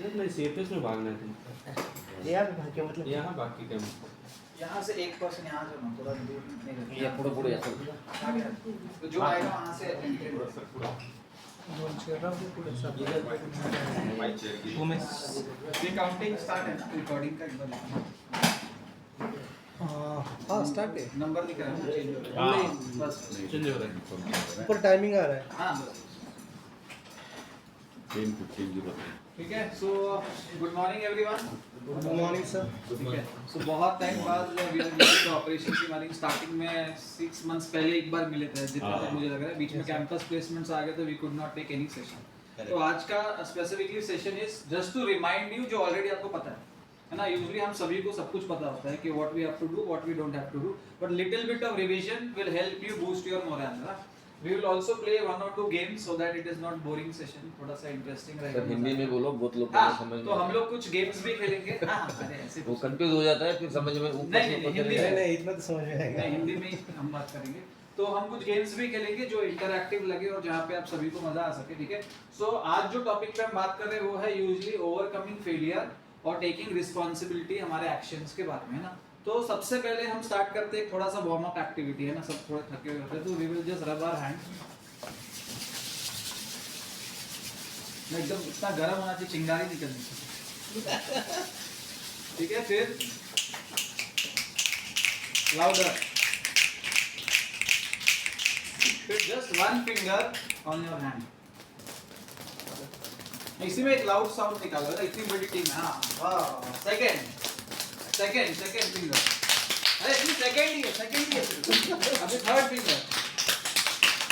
नहीं सेफेस्ट में भागना है तुमको। यहाँ पे भाग के मतलब यहाँ भाग के क्या यहाँ से एक पर्सन यहाँ से ना थोड़ा दूर नहीं रहता। ये पूरा ऐसा आगे तो जो आएगा वहाँ से ये काउंटिंग स्टार्ट है ना, रिकॉर्डिंग का एक बार हाँ स्टार्ट है। नंबर दिख रहा है चेंज हो रहा हाँ। है बस चेंज हो रहा है। ऊपर टाइमिंग आ रहा है। हाँ बस ठीक है। So good morning everyone. Good morning sir. ठीक है। सो बहुत टाइम बाद वी आर मीटिंग ऑपरेशन की हमारी स्टार्टिंग में 6 मंथ्स पहले एक बार मिले थे जितना तक मुझे लग रहा है। बीच में कैंपस प्लेसमेंट्स आ गए तो we could not take any session. तो आज का specifically session is just to remind you जो ऑलरेडी आपको पता है ना। यूजुअली हम सभी को सब कुछ पता होता है कि what we have to do what we don't have to do, but little bit of revision will help you boost your morale ना। We will also play 1 or 2 games so that it is not boring session, थोड़ा सा interesting रहेगा। Sir Hindi में बोलो, बहुत लोग समझ में। तो हम लोग कुछ गेम्स भी खेलेंगे। हाँ अरे ऐसे वो कंफ्यूज हो जाता है फिर समझ में ऊपर नहीं, से ऊपर हिंदी चले में। जाए। नहीं इतना तो समझ में आएगा। नहीं हिंदी में ही हम बात करेंगे। तो हम कुछ गेम्स भी खेलेंगे जो इंटरैक्टिव लगे और जहाँ पे आप सभी को मजा आ सके। ठीक है। सो आज जो टॉपिक पे हम बात कर रहे हैं वो है यूजुअली ओवरकमिंग फेलियर और टेकिंग रिस्पांसिबिलिटी हमारे एक्शंस के बारे में है ना। तो सबसे पहले हम स्टार्ट करते हैं थोड़ा सा वार्म अप एक्टिविटी है ना। सब थोड़े थके हुए होते हैं तो we will just rub our hand. एकदम इतना गर्म होना चाहिए चिंगारी निकलनी चाहिए। ठीक है। फिर लाउडर, फिर just 1 finger on your hand. इसी में एक लाउड साउंड निकालो ना, इतनी बड़ी टीम है। हाँ सेकंड फिंगर। अरे इतनी सेकंड ही है अभी थर्ड फिंगर।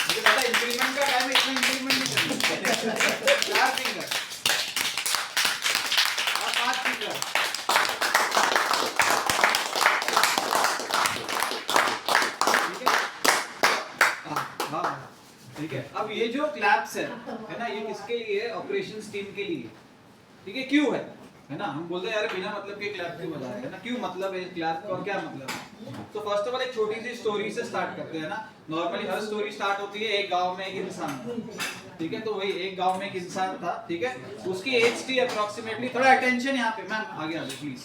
मुझे पता इंक्रीमेंट का टाइम है, इसमें इंक्रीमेंट नहीं करना। 4 फिंगर और 5 फिंगर। ठीक है। हाँ ठीक है। अब ये जो क्लैप्स है ना, ये किसके लिए है? ऑपरेशंस टीम के लिए। ठीक है। क्यों है ना। हम बोलते हैं यार बिना मतलब के क्लैप क्यों बजा रहे हैं ना। क्यों मतलब है क्लैप का और क्या मतलब है? तो फर्स्ट ऑफ ऑल एक छोटी सी स्टोरी से स्टार्ट करते हैं ना। नॉर्मली हर स्टोरी स्टार्ट होती है एक गांव में एक इंसान था। ठीक है। तो वही एक गांव में एक इंसान था। ठीक है। उसकी एज थी अप्रोक्सीमेटली, थोड़ा अटेंशन यहाँ पे मैम आगे आ जाओ प्लीज,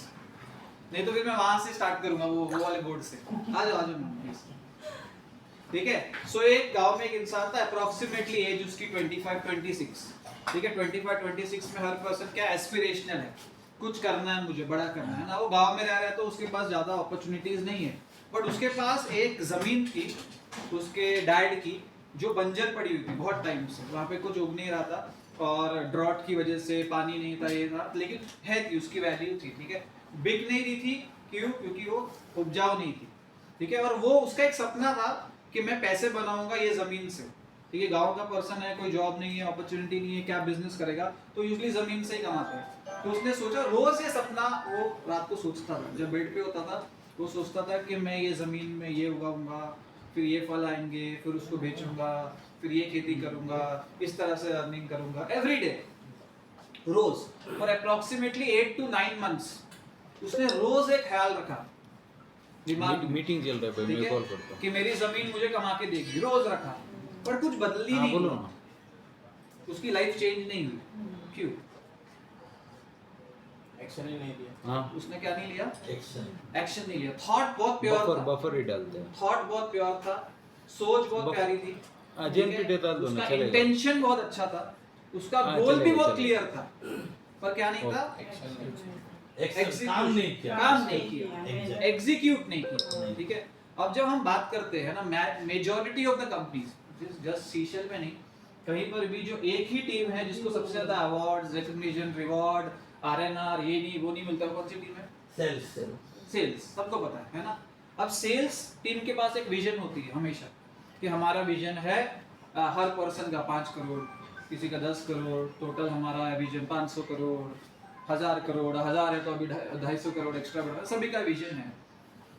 नहीं तो फिर मैं वहां से स्टार्ट करूंगा वो वाले बोर्ड से। आ जाओ मैम प्लीज। ठीक है। सो एक गांव में एक इंसान था, अप्रोक्सीमेटली एज उसकी 25-26। ठीक है। 25-26 में हर पर्सन क्या एस्पिरेशनल है, कुछ करना है, मुझे बड़ा करना है ना। वो गांव में रह रहा है तो उसके पास ज्यादा अपॉर्चुनिटीज नहीं है, बट उसके पास एक जमीन थी उसके डैड की जो बंजर पड़ी हुई थी बहुत टाइम से। वहाँ पे कुछ उग नहीं रहा था और ड्रॉट की वजह से पानी नहीं था, ये था, लेकिन है थी, उसकी वैल्यू थी। ठीक है। बिक नहीं रही थी, क्यों? क्योंकि वो उपजाऊ नहीं थी। ठीक है। और वो उसका एक सपना था कि मैं पैसे बनाऊंगा ये जमीन से। ठीक है। गांव का पर्सन है, कोई जॉब नहीं है, अपॉर्चुनिटी नहीं है, क्या बिजनेस करेगा? तो यूजुअली जमीन से ही कमाते हैं। तो उसने सोचा, रोज ये सपना वो रात को सोचता था, जब बेड पे होता था वो सोचता था कि मैं ये जमीन में ये उगाऊंगा, फिर ये फल आएंगे, फिर उसको बेचूंगा, फिर ये खेती करूंगा, इस तरह से अर्निंग करूंगा एवरी डे, रोज। और अप्रोक्सीमेटली 8 to 9 मंथ्स उसने रोज एक ख्याल रखा दिमाग में। मीटिंग चल रहा है, मैं कॉल करता हूं कि मेरी जमीन मुझे कमा के देगी, रोज रखा, पर कुछ बदल ही नहीं। बोलो ना। उसकी लाइफ चेंज नहीं हुई। क्यों? एक्शन ही नहीं लिया। हाँ उसने क्या नहीं लिया? एक्शन नहीं लिया। थॉट बहुत प्योर था, बफर ही डालते हैं। थॉट बहुत प्योर था, सोच बहुत प्यारी थी। जेएनपीटी डाल दो ना, उसका चलेगा। इंटेंशन बहुत अच्छा था, उसका हाँ, गोल भी चलेगा, बहुत चलेगा। क्लियर था, पर क्या नहीं था? काम नहीं किया। काम नहीं किया, एग्जीक्यूट नहीं किया। ठीक है। अब जब हम बात करते हैं ना, majority of the companies, just seashell में नहीं, कहीं पर भी जो एक ही टीम है जिसको सबसे ज्यादा अवार्ड्स, रिकॉग्निशन, रिवॉर्ड, आरएनआर, ये नहीं वो नहीं मिलता, कौन सी टीम है? सेल्स। सबको पता है ना। अब सेल्स टीम के पास एक विजन होती है हमेशा कि हमारा विजन है हर पर्सन का 5 करोड़, किसी का 10 करोड़, टोटल हमारा विजन 500 करोड़, 1000 करोड़, 1000 है तो अभी 250 करोड़ एक्स्ट्रा बढ़ा, सभी का विजन है।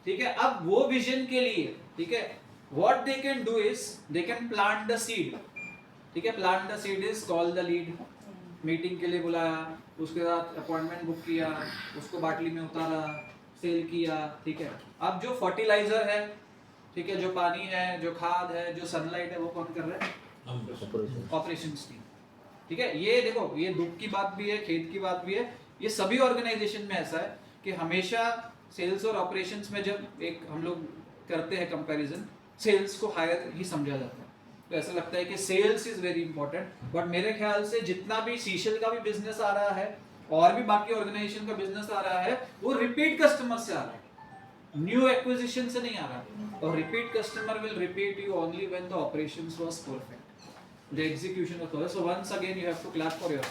ठीक है। अब वो विजन के लिए, ठीक है, what they can do is they can plant the seed. ठीक है। Plant the seed is call the lead. Meeting के लिए बुलाया, उसके साथ अपॉइंटमेंट बुक किया, उसको बाटली में उतारा, सेल किया। ठीक है। अब जो फर्टिलाइजर है, ठीक है, जो पानी है, जो खाद है, जो सनलाइट है, वो कौन कर रहा है? Operations team. ठीक है, ये देखो ये दुख की बात भी है, खेद की बात भी है। ये सभी ऑर्गेनाइजेशन में ऐसा है कि हमेशा सेल्स और ऑपरेशंस में जब एक हम लोग करते हैं कंपैरिजन, सेल्स को हायर ही समझा जाता है। तो ऐसा लगता है कि sales is very important, but मेरे ख्याल से जितना भी सीशल का भी बिजनेस आ रहा है और भी बाकी ऑर्गेनाइजेशन का बिजनेस आ रहा है, वो रिपीट कस्टमर से आ रहा है, न्यू एक्विजिशन से नहीं आ रहा। और repeat customer will repeat you only when the operations was perfect, the execution was perfect. So once again you have to clap for your.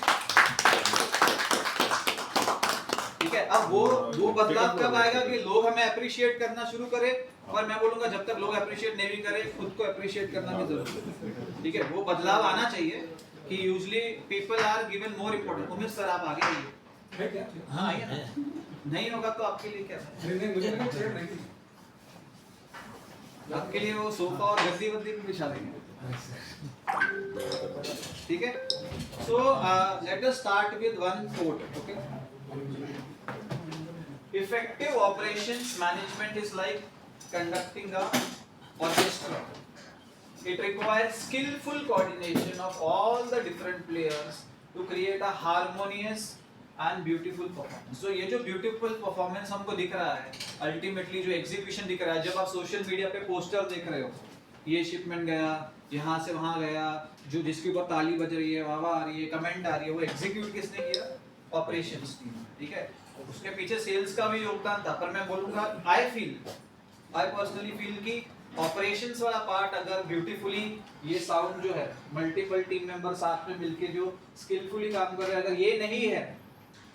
ठीक है, अब वो बदलाव कब आएगा कि लोग हमें अप्रिशिएट करना शुरू करें। और मैं बोलूंगा जब तक लोग अप्रिशिएट नहीं भी करें, खुद को अप्रिशिएट करना भी जरूरी है। ठीक है, वो बदलाव आना चाहिए कि usually people are given more importance. Umesh sir आप आगे आइए। हाँ आइए ना, नहीं होगा तो आपके लिए क्या है? आपके लिए वो सोफा और गद्दी वद्दी भी बिछा देंगे। ठीक है, so let us start with one quote. Okay, effective operations management is like conducting a orchestra. It requires skillful coordination of all the different players to create a harmonious and beautiful performance. So ये जो beautiful performance हमको दिख रहा है, ultimately जो execution दिख रहा है, जब आप सोशल मीडिया पे पोस्टर देख रहे हो, ये शिपमेंट गया, यहाँ से वहाँ गया, जो जिसके ऊपर ताली बज रही है, वाह आ रही है, कमेंट आ रही है, वो एग्जीक्यूट किसने किया? Operations team. ठीक है, उसके पीछे सेल्स का भी योगदान था, पर मैं बोलूंगा आई पर्सनली फील कि ऑपरेशंस वाला पार्ट अगर ब्यूटीफुली ये साउंड जो है, मल्टीपल टीम मेंबर साथ में मिलके जो स्किलफुली काम कर रहे हैं, अगर ये नहीं है,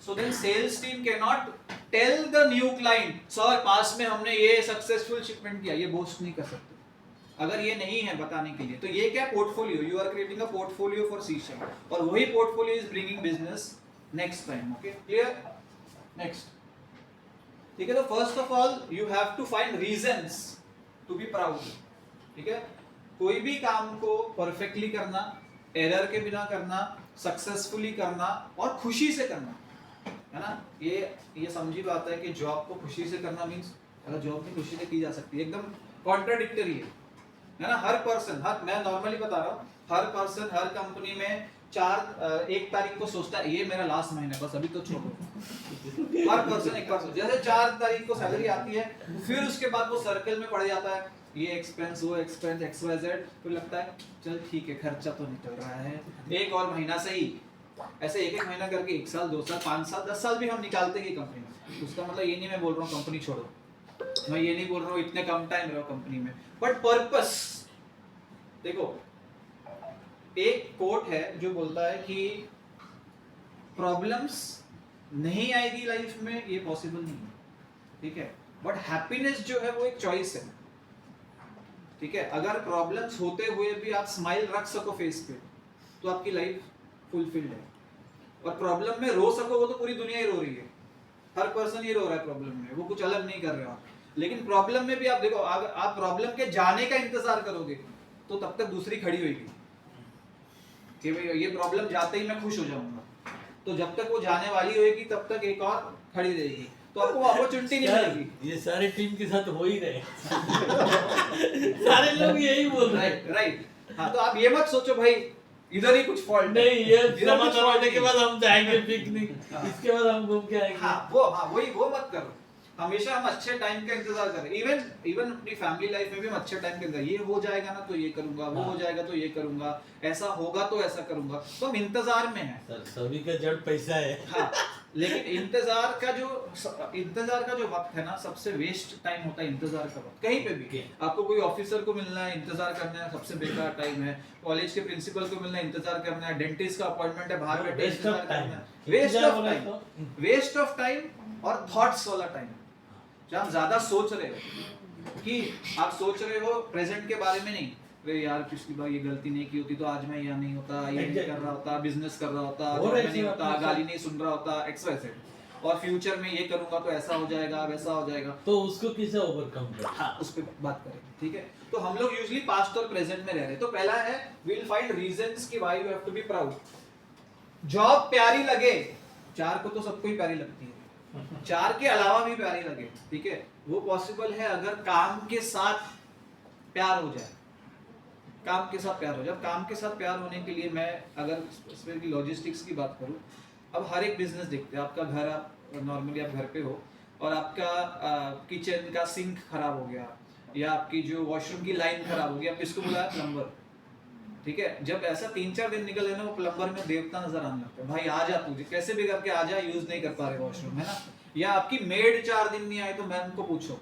so then sales team can not tell the new client sir पास में हमने ये सक्सेसफुल शिपमेंट किया, ये बोस्ट नहीं कर सकते अगर ये नहीं है बताने के लिए। तो ये क्या portfolio, you are creating a portfolio for seashell, और वही portfolio is bringing business next time. Okay, clear? Next, ठीक है, तो first of all you have to find reasons to be proud. ठीक है, कोई भी काम को परफेक्टली करना, एरर के बिना करना, सक्सेसफुली करना और खुशी से करना, है ना। ये समझी बात है कि जॉब को खुशी से करना मींस अगर जॉब भी खुशी से की जा सकती है, एकदम कॉन्ट्राडिक्टरी है ना। हर पर्सन, मैं नॉर्मली बता रहा हूँ, हर पर्सन हर कंपनी में 1 तारीख को सोचता है ये मेरा लास्ट महीना, बस अभी तो छोड़ो। हर पर्सन एक पर्सन जैसे 4 तारीख को सैलरी आती है, फिर उसके बाद वो सर्कल में पड़ जाता है, ये एक्सपेंस वो एक्सपेंस XYZ, फिर लगता है चल ठीक है खर्चा तो निकल रहा है, एक और महीना सही। ऐसे एक महीना करके 1 साल 2 साल 5 साल 10 साल भी हम निकालते हैं कंपनी में। उसका मतलब ये नहीं मैं बोल रहा हूँ कंपनी छोड़ो, मैं ये नहीं बोल रहा हूँ इतने कम टाइम रहो कंपनी में, बट पर्पस देखो। एक कोट है जो बोलता है कि प्रॉब्लम्स नहीं आएगी लाइफ में, ये पॉसिबल नहीं है, ठीक है, बट हैप्पीनेस जो है वो एक चॉइस है। ठीक है, अगर प्रॉब्लम्स होते हुए भी आप स्माइल रख सको फेस पे तो आपकी लाइफ फुलफिल्ड है, और प्रॉब्लम में रो सको वो तो पूरी दुनिया ही रो रही है, हर पर्सन ही रो रहा है प्रॉब्लम में, वो कुछ अलग नहीं कर रहे हो। लेकिन प्रॉब्लम में भी आप देखो, अगर आप प्रॉब्लम के जाने का इंतजार करोगे तो तब तक दूसरी खड़ी होगी कि भाई ये प्रॉब्लम जाते ही मैं खुश हो जाऊंगा, तो जब तक वो जाने वाली होगी तब तक एक और खड़ी रहेगी, तो आपको अपॉर्चुनिटी नहीं मिलेगी। ये सारे टीम के साथ हो ही रहे सारे लोग यही बोल रहे हैं। राइट। हाँ, तो आप ये मत सोचो भाई इधर ही कुछ फॉल्ट नहीं, ये समाचार होने के बाद हम जाएंगे पिकनिक, इसके बाद हम घूम के आएंगे। वही वो मत करो। हमेशा हम अच्छे टाइम का इंतजार करें, इवन अपनी फैमिली लाइफ में भी हम अच्छे टाइम के इंतजार, ये हो जाएगा ना तो ये करूंगा, वो हो जाएगा तो ये करूंगा, ऐसा होगा तो ऐसा करूंगा, तो हम इंतजार में हैं। सर सभी का जड़ पैसा है। हाँ, लेकिन इंतजार का जो वक्त है ना, सबसे वेस्ट टाइम होता है इंतजार का वक्त। कहीं पे भी आपको कोई ऑफिसर को मिलना है, इंतजार करना है, सबसे बेकार टाइम है। कॉलेज के प्रिंसिपल को मिलना है, इंतजार करना है। डेंटिस्ट का अपॉइंटमेंट है, बाहर बैठे इंतजार करना है। वेस्ट ऑफ टाइम और थॉट्स वाला टाइम, जब हम ज्यादा सोच रहे हो कि आप सोच रहे हो प्रेजेंट के बारे में नहीं, वे यार पिछली बार ये गलती नहीं की होती तो आज मैं यहाँ नहीं होता, ये नहीं कर रहा होता, बिजनेस कर रहा होता, जॉब में नहीं होता, गाली नहीं सुन रहा होता, XYZ, और फ्यूचर में ये करूंगा तो ऐसा हो जाएगा, वैसा हो जाएगा, तो उसको कैसे ओवरकम करें? हाँ, उस पे बात करेंगे। ठीक है, तो हम लोग यूजुअली पास्ट और प्रेजेंट में रह रहे हैं। तो पहला है वी विल फाइंड रीजंस कि why you have to be proud. Job प्यारी लगे, 4 को तो सबको ही प्यारी लगती है, 4 के अलावा भी प्यारी लगे, ठीक है, वो पॉसिबल है अगर काम के साथ प्यार हो जाए। काम के साथ प्यार हो। जब काम के साथ प्यार होने के लिए मैं अगर स्पेशली लॉजिस्टिक्स की बात करूँ, अब हर एक बिजनेस देखते हैं। आपका घर, आप नॉर्मली आप घर पे हो और आपका किचन का सिंक खराब हो गया या आपकी जो वॉशरूम की लाइन खराब हो गई, आप किसको बुलाया? प्लम्बर। ठीक है, जब ऐसा 3-4 दिन निकल गए ना, वो प्लम्बर में देवता नजर आने लगता है। भाई आ जा, तुझे कैसे भी करके आ जा, यूज नहीं कर पा रहे वॉशरूम, है ना। या आपकी मेड 4 दिन नहीं आई तो मैं उनको पूछो,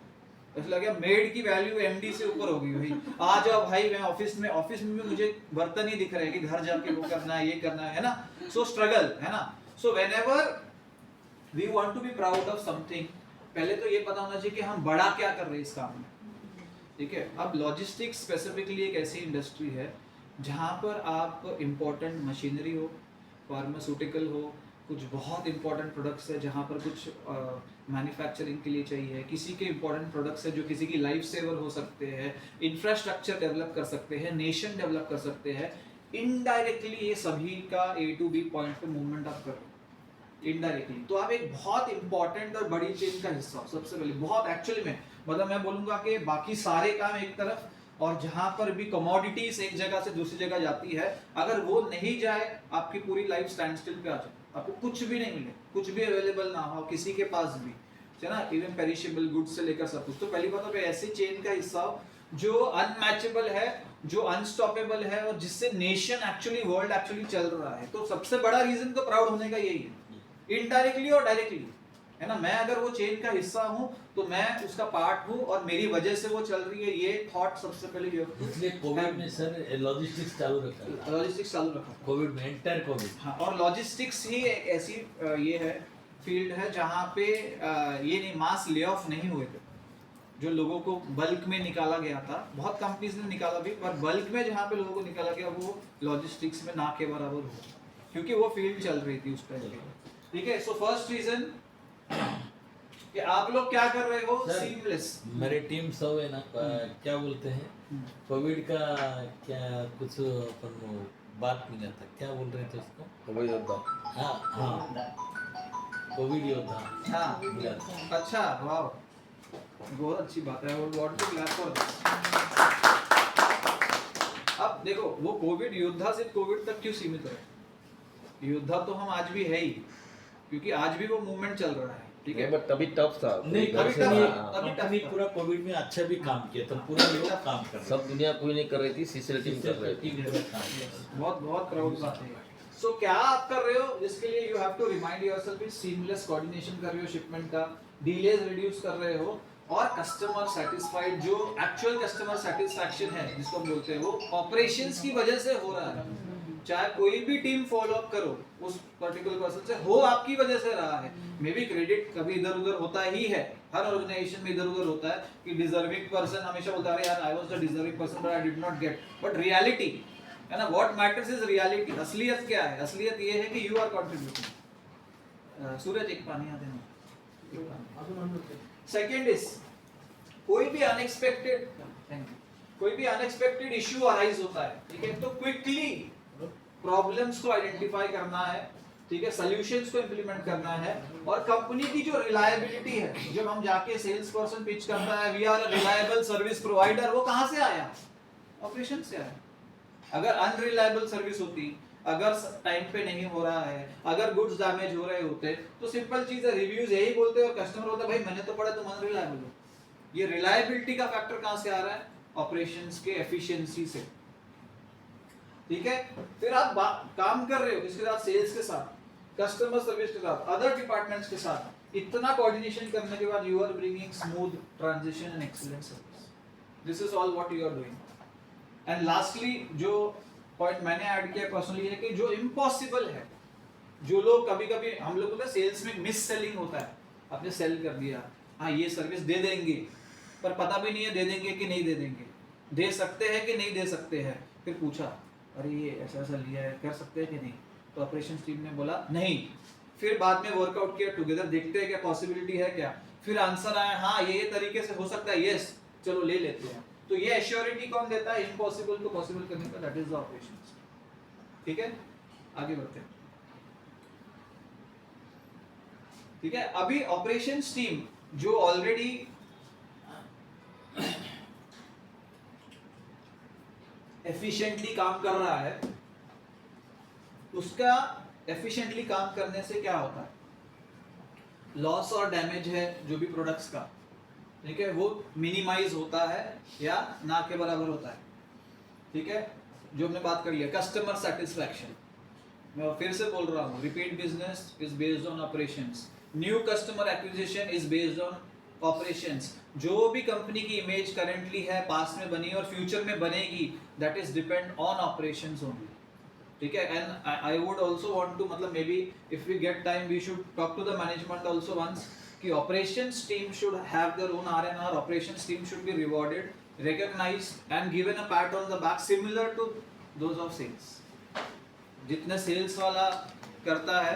ऐसा लगा मेड की वैल्यू एमडी से ऊपर हो गई। भाई आ जाओ भाई, मैं ऑफिस में भी मुझे बर्तन ही दिख रहे हैं कि घर जाके वो करना है, ये करना है ना। सो स्ट्रगल है ना। So whenever we want to be proud of something, पहले तो ये पता होना चाहिए कि हम बड़ा क्या कर रहे हैं इस काम में। ठीक है, अब लॉजिस्टिक्स स्पेसिफिकली एक ऐसी इंडस्ट्री है जहाँ पर आप इम्पोर्टेंट मशीनरी हो, फार्मास्यूटिकल हो, कुछ बहुत इंपॉर्टेंट प्रोडक्ट्स है जहाँ पर कुछ मैन्युफैक्चरिंग के लिए चाहिए, किसी के इंपॉर्टेंट प्रोडक्ट्स है जो किसी की लाइफ सेवर हो सकते हैं, इंफ्रास्ट्रक्चर डेवलप कर सकते हैं, नेशन डेवलप कर सकते हैं। इनडायरेक्टली ये सभी का A to B पॉइंट पे मूवमेंट आप कर रहे हो इनडायरेक्टली, तो आप एक बहुत इंपॉर्टेंट और बड़ी चेन का हिस्सा हो। सबसे पहले बहुत एक्चुअली में मतलब मैं बोलूंगा कि बाकी सारे काम एक तरफ, और जहां पर भी कमोडिटीज एक जगह से दूसरी जगह जाती है, अगर वो नहीं जाए आपकी पूरी लाइफ स्टैंड स्टिल पे आ जाए, आपको कुछ भी नहीं मिले, कुछ भी अवेलेबल ना हो किसी के पास भी, है ना, इवन पेरिशेबल गुड्स से लेकर सब कुछ। तो पहली बात है ऐसी चेन का हिस्सा हो जो अनमैचेबल है, जो अनस्टॉपेबल है, और जिससे नेशन एक्चुअली, वर्ल्ड एक्चुअली चल रहा है। तो सबसे बड़ा रीजन तो प्राउड होने का यही है, इनडायरेक्टली और डायरेक्टली, है ना। मैं अगर वो चेन का हिस्सा हूं तो मैं उसका पार्ट हूं और मेरी वजह से वो चल रही है, ये थॉट सबसे पहले ये। इसलिए कोविड में सर लॉजिस्टिक्स चालू रखा, लॉजिस्टिक्स चालू रखा कोविड में, एंटायर कोविड। हाँ, और लॉजिस्टिक्स ही एक ऐसी ये है फील्ड है जहाँ पे ये नहीं मास ले ऑफ नहीं हुए थे, जो लोगों को बल्क में निकाला गया था। बहुत कंपनीज ने निकाला भी, पर बल्क में जहाँ पे लोगों को निकाला गया वो लॉजिस्टिक्स में ना के बराबर हो, क्योंकि वो फील्ड चल रही थी उस टाइम पे। ठीक है, सो फर्स्ट रीजन कि आप लोग क्या कर रहे हो, सीमलेस। मेरे टीम सब है ना, क्या बोलते हैं, कोविड का क्या कुछ अपन वो बात मिला था, क्या बोल रहे थे उसको, वही होता। हाँ हाँ, कोविड योद्धा हाँ मिला था। अच्छा, वाह, बहुत अच्छी बात है। और what to clap for this. अब देखो, वो कोविड योद्धा सिर्फ कोविड तक क्यों सीमित है? योद्धा तो हम आज भी है ही, क्योंकि आज भी वो मूवमेंट चल रहा है। ठीक है, बट तभी टफ था। नहीं, अभी कंपनी तक- कंपनी पूरा कोविड में अच्छा भी काम किया था, पूरा लोग काम कर रहे सब दुनिया कोई नहीं कर रही थी, सीसीएल टीम कर रही थी। बहुत बहुत प्राउड बात है। सो क्या आप कर रहे हो जिसके लिए you have to remind yourself is seamless coordination कर रहे हो, शिपमेंट का डिलेज रिड्यूस कर रहे हो, और कस्टमर सेटिस्फाइड, जो एक्चुअल कस्टमर सेटिस्फैक्शन है जिसको हम बोलते हैं, वो ऑपरेशंस की वजह से हो रहा है। चाहे कोई भी टीम फॉलो अप करो उस पर्टिकुलर पर्सन से, हो आपकी वजह से रहा है। मे बी क्रेडिट कभी इधर उधर होता ही है, हर ऑर्गेनाइजेशन में इधर उधर होता है कि डिजर्विंग पर्सन हमेशा बोलता है यार I was the deserving person but I did not gate, but reality है ना, व्हाट मैटर्स इज रियलिटी। असलियत क्या है? असलियत ये है कि यू आर कंट्रीब्यूटिंग। सूरज एक पानी आ देना। सेकंड इज कोई भी अनएक्सपेक्टेड इशू अराइज होता है, ठीक है, तो क्विकली प्रॉब्लम्स को आइडेंटिफाई करना है, ठीक है, सॉल्यूशंस को इंप्लीमेंट करना है, और कंपनी की जो रिलायबिलिटी है, जब हम जाके सेल्स पर्सन पिच करता है we are a reliable service provider, वो कहां से आया? ऑपरेशन से आया। अगर अनरिलायबल सर्विस होती, अगर टाइम पे नहीं हो रहा है, अगर गुड्स डैमेज हो रहे होते, तो सिंपल चीज है, रिव्यूज यही बोलते और कस्टमर बोलता भाई मैंने तो पढ़ा तुम अनरिलायबल हो। ये रिलायबिलिटी का फैक्टर कहां से आ रहा है? ऑपरेशंस के एफिशिएंसी से। ठीक है, फिर आप काम कर रहे हो किसके साथ? सेल्स के साथ, कस्टमर सर्विस के साथ, अदर डिपार्टमेंट्स के साथ। इतना कोऑर्डिनेशन करने के बाद you are bringing smooth transition and excellent service. This is all what you are doing. And lastly जो पॉइंट मैंने ऐड किया पर्सनली है कि जो इम्पॉसिबल है, जो लोग कभी-कभी हम लोग बोलते हैं सेल्स में मिस सेलिंग होता है, आपने सेल कर दिया, हाँ ये सर्विस दे देंगे, पर पता भी नहीं है दे देंगे कि नहीं दे देंगे, दे सकते हैं कि नहीं दे सकते हैं। फिर पूछा अरे ये ऐसा ऐसा लिया है, कर सकते हैं कि नहीं, तो ऑपरेशंस टीम ने बोला नहीं। फिर बाद में वर्कआउट किया टुगेदर, देखते हैं क्या पॉसिबिलिटी है क्या, फिर आंसर आया हाँ ये तरीके से हो सकता है, यस चलो ले लेते हैं। तो ये एश्योरिटी कौन देता है? इम्पॉसिबल को पॉसिबल करने का, दैट इज द ऑपरेशंस। ठीक है, आगे बढ़ते हैं। ठीक है, अभी ऑपरेशंस टीम जो ऑलरेडी एफिशिएंटली काम कर रहा है, उसका एफिशिएंटली काम करने से क्या होता है, लॉस और डैमेज है जो भी प्रोडक्ट्स का, ठीक है, वो मिनिमाइज होता है या ना के बराबर होता है, ठीक है। जो हमने बात कर लिया कस्टमर सेटिस्फैक्शन, मैं फिर से बोल रहा हूँ, repeat business is based on operations, new customer acquisition is based on operations. जो भी कंपनी की इमेज करेंटली है, पास्ट में बनी और फ्यूचर में बनेगी, that is depend on operations only, ठीक है। And I would also want to, मतलब maybe if we get time we should talk to the management also once कि operations team should have their own आर&आर, operations team should be rewarded, recognized and given a pat on the back similar to those of sales। जितना sales वाला करता है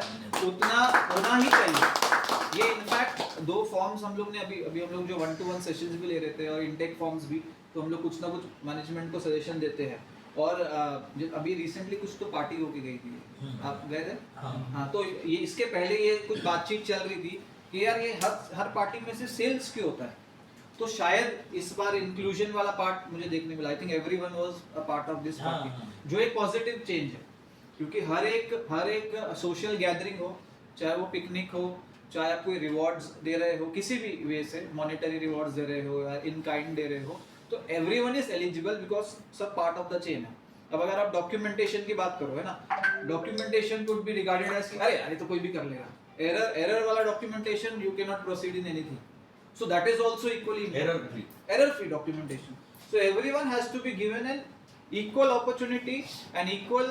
उतना होना ही चाहिए। ये इनफैक्ट दो फॉर्म्स हम लोग ने अभी हम लोग जो 1-to-1 सेशंस भी ले रहे थे और इनटेक फॉर्म्स भी, तो हम लोग कुछ ना कुछ मैनेजमेंट को सजेशन देते हैं। और अभी रिसेंटली कुछ तो पार्टी होके गई थी, आप गए थे? हाँ, तो ये इसके पहले ये कुछ बातचीत चल रही थी कि यार ये हर पार्टी में से सेल्स क्यों होता है, तो शायद इस बार इंक्लूजन वाला पार्ट मुझे देखने मिला। I think everyone was a part of this party, जो एक पॉजिटिव चेंज है, क्योंकि हर एक सोशल गैदरिंग हो, चाहे वो पिकनिक हो, चाहे आप कोई रिवॉर्ड्स दे रहे हो, किसी भी वे से मॉनेटरी रिवॉर्ड्स दे रहे हो या इन काइंड दे रहे हो, तो एवरीवन इज एलिजिबल बिकॉज सब पार्ट ऑफ द चेन है। अब अगर आप डॉक्यूमेंटेशन की बात करो, है ना, documentation could be regarded as अरे यार ये तो कोई भी कर लेगा, एरर वाला documentation you can not proceed in anything, so that is also equally error free documentation। so everyone has to be given an equal opportunity and equal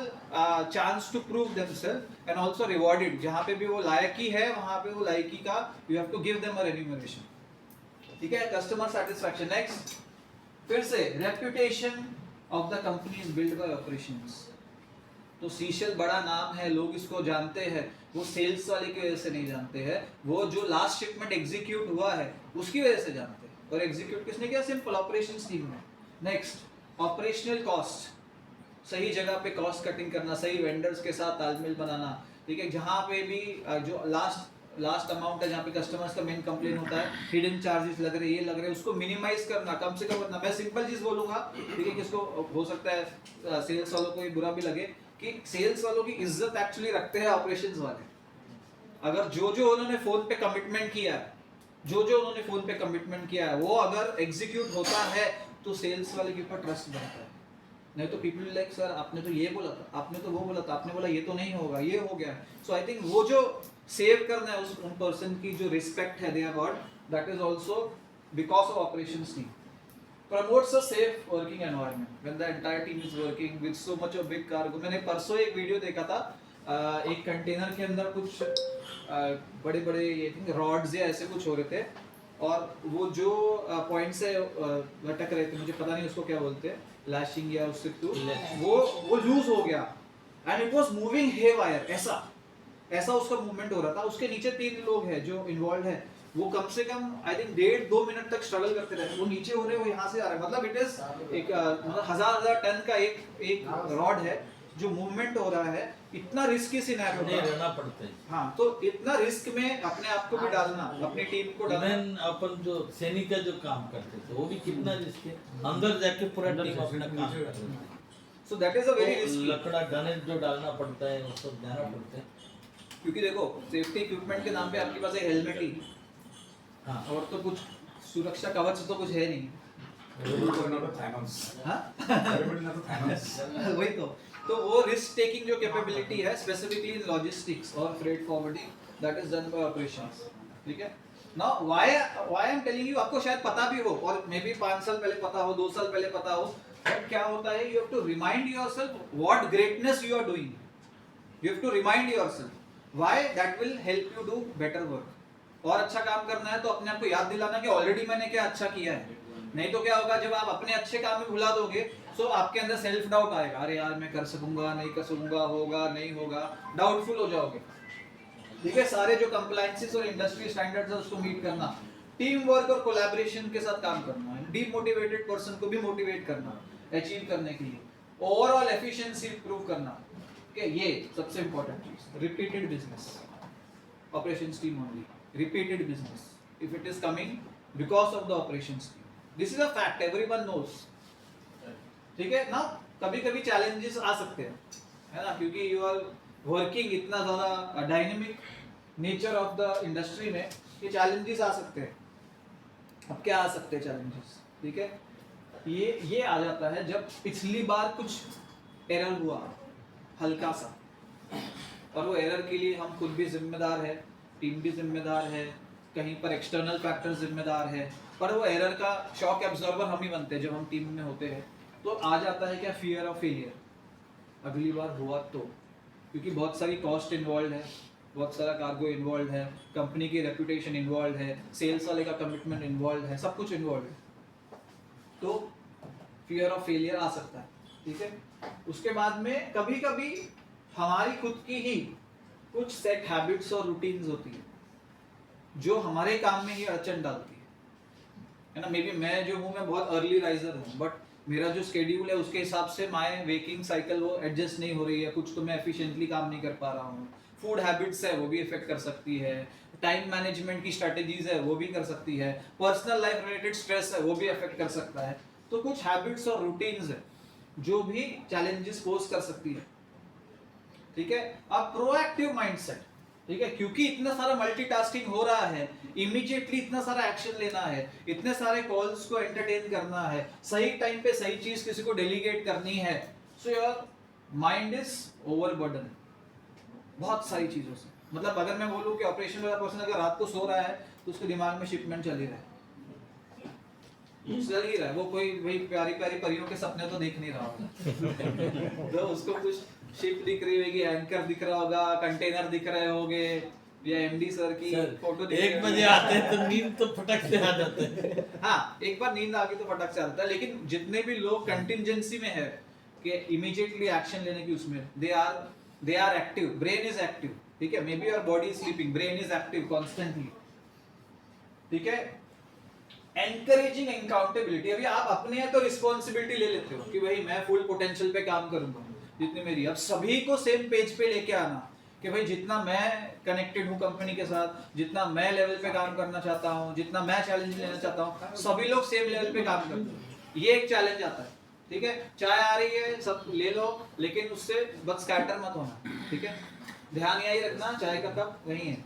chance to prove themselves and also rewarded। जहाँ पे भी वो लायकी है वहाँ पे वो लायकी का you have to give them a remuneration, ठीक है। customer satisfaction next, फिर से reputation of the company is built by operations। तो सीशल बड़ा नाम है, लोग इसको जानते हैं, वो सेल्स वाले की वजह से नहीं जानते हैं, वो जो लास्ट शिपमेंट एग्जीक्यूट हुआ है उसकी वजह से जानते हैं। और एग्जीक्यूट किसने किया? सिंपल ऑपरेशंस टीम ने। नेक्स्ट ऑपरेशनल कॉस्ट, सही जगह पे कॉस्ट कटिंग करना, सही वेंडर्स के साथ तालमेल बनाना, ठीक है। जहाँ पे भी जो लास्ट अमाउंट है, जहाँ पे कस्टमर्स का मेन कंप्लेन होता है, हिडन चार्जेस लग रहे, ये लग रहे, उसको मिनिमाइज करना, कम से कम करना। मैं सिंपल चीज बोलूंगा, ठीक है, किसको हो सकता है सेल्स वालों को ये बुरा भी लगे कि सेल्स वालों की इज्जत एक्चुअली रखते हैं ऑपरेशंस वाले। अगर जो उन्होंने फोन पे कमिटमेंट किया है, उन्होंने फोन पे कमिटमेंट किया है, वो अगर एग्जीक्यूट होता है तो सेल्स वाले के ऊपर ट्रस्ट बनता है। नहीं तो पीपल लाइक सर आपने तो ये बोला था, आपने तो वो बोला था, आपने बोला ये तो नहीं होगा, ये हो गया। सो आई थिंक वो जो सेव करना है उन पर्सन की जो रिस्पेक्ट है दे about, that is also because of operations team. promotes a safe working environment when the entire team is working with so much of big cargo। मैंने परसों एक वीडियो देखा था, एक कंटेनर के अंदर कुछ बड़े बड़े ये थिंक रॉड्स या ऐसे कुछ हो रहे थे, और वो जो पॉइंट से लटक रहे थे, मुझे पता नहीं उसको क्या बोलते हैं, लैशिंग या उससे तो वो लूज हो गया and it was moving haywire, ऐसा उसका मूवमेंट हो रहा था। उसके नीचे 3 लोग हैं जो इन्वॉल्व है, वो कम से कम आई थिंक 1.5-2 मिनट तक स्ट्रगल करते रहे। वो नीचे हो रहे, वो यहाँ से आ रहे, मतलब इट इज एक मतलब 1000 टन का एक रॉड है जो मूवमेंट हो रहा है। इतना रिस्की सिनेरियो में रहना पड़ता है। हाँ, तो इतना रिस्क में अपने आप को भी डालना, अपनी टीम को डालना। अपन जो सैनिक का जो काम करते थे वो भी कितना रिस्क है, अंदर जाके पूरा टीम अपना काम कर रही है। So that is a very risky. लकड़ा गणेश जो डालना पड़ता है वो सब देना पड़ता है, क्योंकि देखो सेफ्टी इक्विपमेंट के नाम पे आपके पास एक हेलमेट ही, हाँ, और तो कुछ सुरक्षा कवच तो कुछ है नहीं। वही तो वो रिस्क टेकिंग जो कैपेबिलिटी है स्पेसिफिकली इन लॉजिस्टिक्स और freight forwarding, that is done by operations, ठीक है। Now why I am telling you, आपको शायद पता भी हो और मे बी 5 साल पहले पता हो, 2 साल पहले पता हो, बट क्या होता है, you have to remind yourself what greatness you are doing. You have to remind yourself why, that will help you do better work. और अच्छा काम करना है तो अपने आप को याद दिलाना कि ऑलरेडी मैंने क्या अच्छा किया है। नहीं तो क्या होगा, जब आप अपने अच्छे काम में भुला दोगे तो आपके अंदर सेल्फ डाउट आएगा, अरे यार मैं कर सकूंगा, नहीं कर सकूंगा, होगा नहीं होगा, डाउटफुल हो जाओगे, ठीक है। सारे जो कंप्लायंसेस और इंडस्ट्री स्टैंडर्ड्स है उसको मीट करना, टीम वर्क और कोलैबोरेशन के साथ काम करना है, डीमोटिवेटेड पर्सन को भी मोटिवेट करना अचीव करने के लिए, ओवरऑल एफिशिएंसी इंप्रूव करना, ठीक है। ये सबसे इंपॉर्टेंट चीज, repeated business, operations team only, repeated business if it is coming because of the operations team, this is a fact, everyone knows, ठीक है ना। कभी कभी चैलेंजेस आ सकते हैं, है ना, क्योंकि यू आर वर्किंग इतना ज़्यादा dynamic nature of the industry में, ये चैलेंजेस आ सकते हैं। अब क्या आ सकते हैं चैलेंजेस, ठीक है, ये आ जाता है जब पिछली बार कुछ एरर हुआ हल्का सा, और वो एरर के लिए हम खुद भी जिम्मेदार है, टीम भी जिम्मेदार है, कहीं पर एक्सटर्नल फैक्टर्स जिम्मेदार है, पर वो एरर का शॉक एब्जॉर्बर हम ही बनते हैं जब हम टीम में होते हैं। तो आ जाता है क्या, फियर ऑफ फेलियर, अगली बार हुआ तो, क्योंकि बहुत सारी कॉस्ट इन्वॉल्व है, बहुत सारा कार्गो इन्वॉल्व है, कंपनी की रेपुटेशन इन्वॉल्व है, सेल्स वाले का कमिटमेंट इन्वॉल्व है, सब कुछ इन्वॉल्व है, तो फियर ऑफ फेलियर आ सकता है, ठीक है। उसके बाद में कभी कभी हमारी खुद की ही कुछ सेट हैबिट्स और रूटीन्स होती है जो हमारे काम में ही अड़चन डालती है ना। मे बी मैं जो हूँ, मैं बहुत अर्ली राइजर हूँ, बट मेरा जो स्केड्यूल है उसके हिसाब से माय वेकिंग साइकिल वो एडजस्ट नहीं हो रही है, कुछ तो मैं एफिशिएंटली काम नहीं कर पा रहा हूँ। फूड हैबिट्स है वो भी इफेक्ट कर सकती है, टाइम मैनेजमेंट की स्ट्रेटेजीज है वो भी कर सकती है, पर्सनल लाइफ रिलेटेड स्ट्रेस है वो भी इफेक्ट कर सकता है। तो कुछ हैबिट्स और रूटीन्स है जो भी चैलेंजेस पोज कर सकती है, ठीक है। अब प्रोएक्टिव माइंडसेट, ठीक है, क्योंकि इतना सारा मल्टीटास्किंग हो रहा है, इमीडिएटली इतना सारा एक्शन लेना है, इतने सारे कॉल्स को एंटरटेन करना है, सही टाइम पे सही चीज किसी को डेलीगेट करनी है, so your mind is overburden बहुत सारी चीजों से। मतलब अगर मैं बोलूं कि ऑपरेशन वाला पर्सन अगर रात को सो रहा है तो उसके दिमाग में शिपमेंट चल ही रहा है, वो कोई वही प्यारी प्यारी परियों के सपने तो देख नहीं रहा होगा तो उसको कुछ शिप दिख रही होगी, एंकर दिख रहा होगा, कंटेनर दिख रहे होंगे, या एमडी सर की फोटो दिख 1 बजे आते हैं तो नींद तो फटक से आ जाते हैं। हाँ, एक बार नींद आ गई तो फटक से आता है, लेकिन जितने भी लोग कंटिंजेंसी में है कि इमीडिएटली एक्शन लेने की, उसमें they are active, brain is active, ठीक है। Maybe your body is sleeping, brain is active constantly, ठीक है। एनकरेजिंग अकाउंटेबिलिटी, अभी आप अपने हैं तो रिस्पॉन्सिबिलिटी ले लेते हो कि भाई मैं फुल पोटेंशियल पे काम करूंगा जितनी मेरी। अब सभी को सेम पेज पे लेके आना कि भाई जितना मैं कनेक्टेड हूँ कंपनी के साथ, जितना मैं लेवल पे काम करना चाहता हूँ, जितना मैं चैलेंज लेना चाहता हूँ, सभी लोग सेम लेवल पे काम करते हैं, ये एक चैलेंज आता है, ठीक है। चाय आ रही है सब ले लो, लेकिन उससे बस स्कैटर मत होना, ठीक है। ध्यान यही रखना चाय का कप वही है।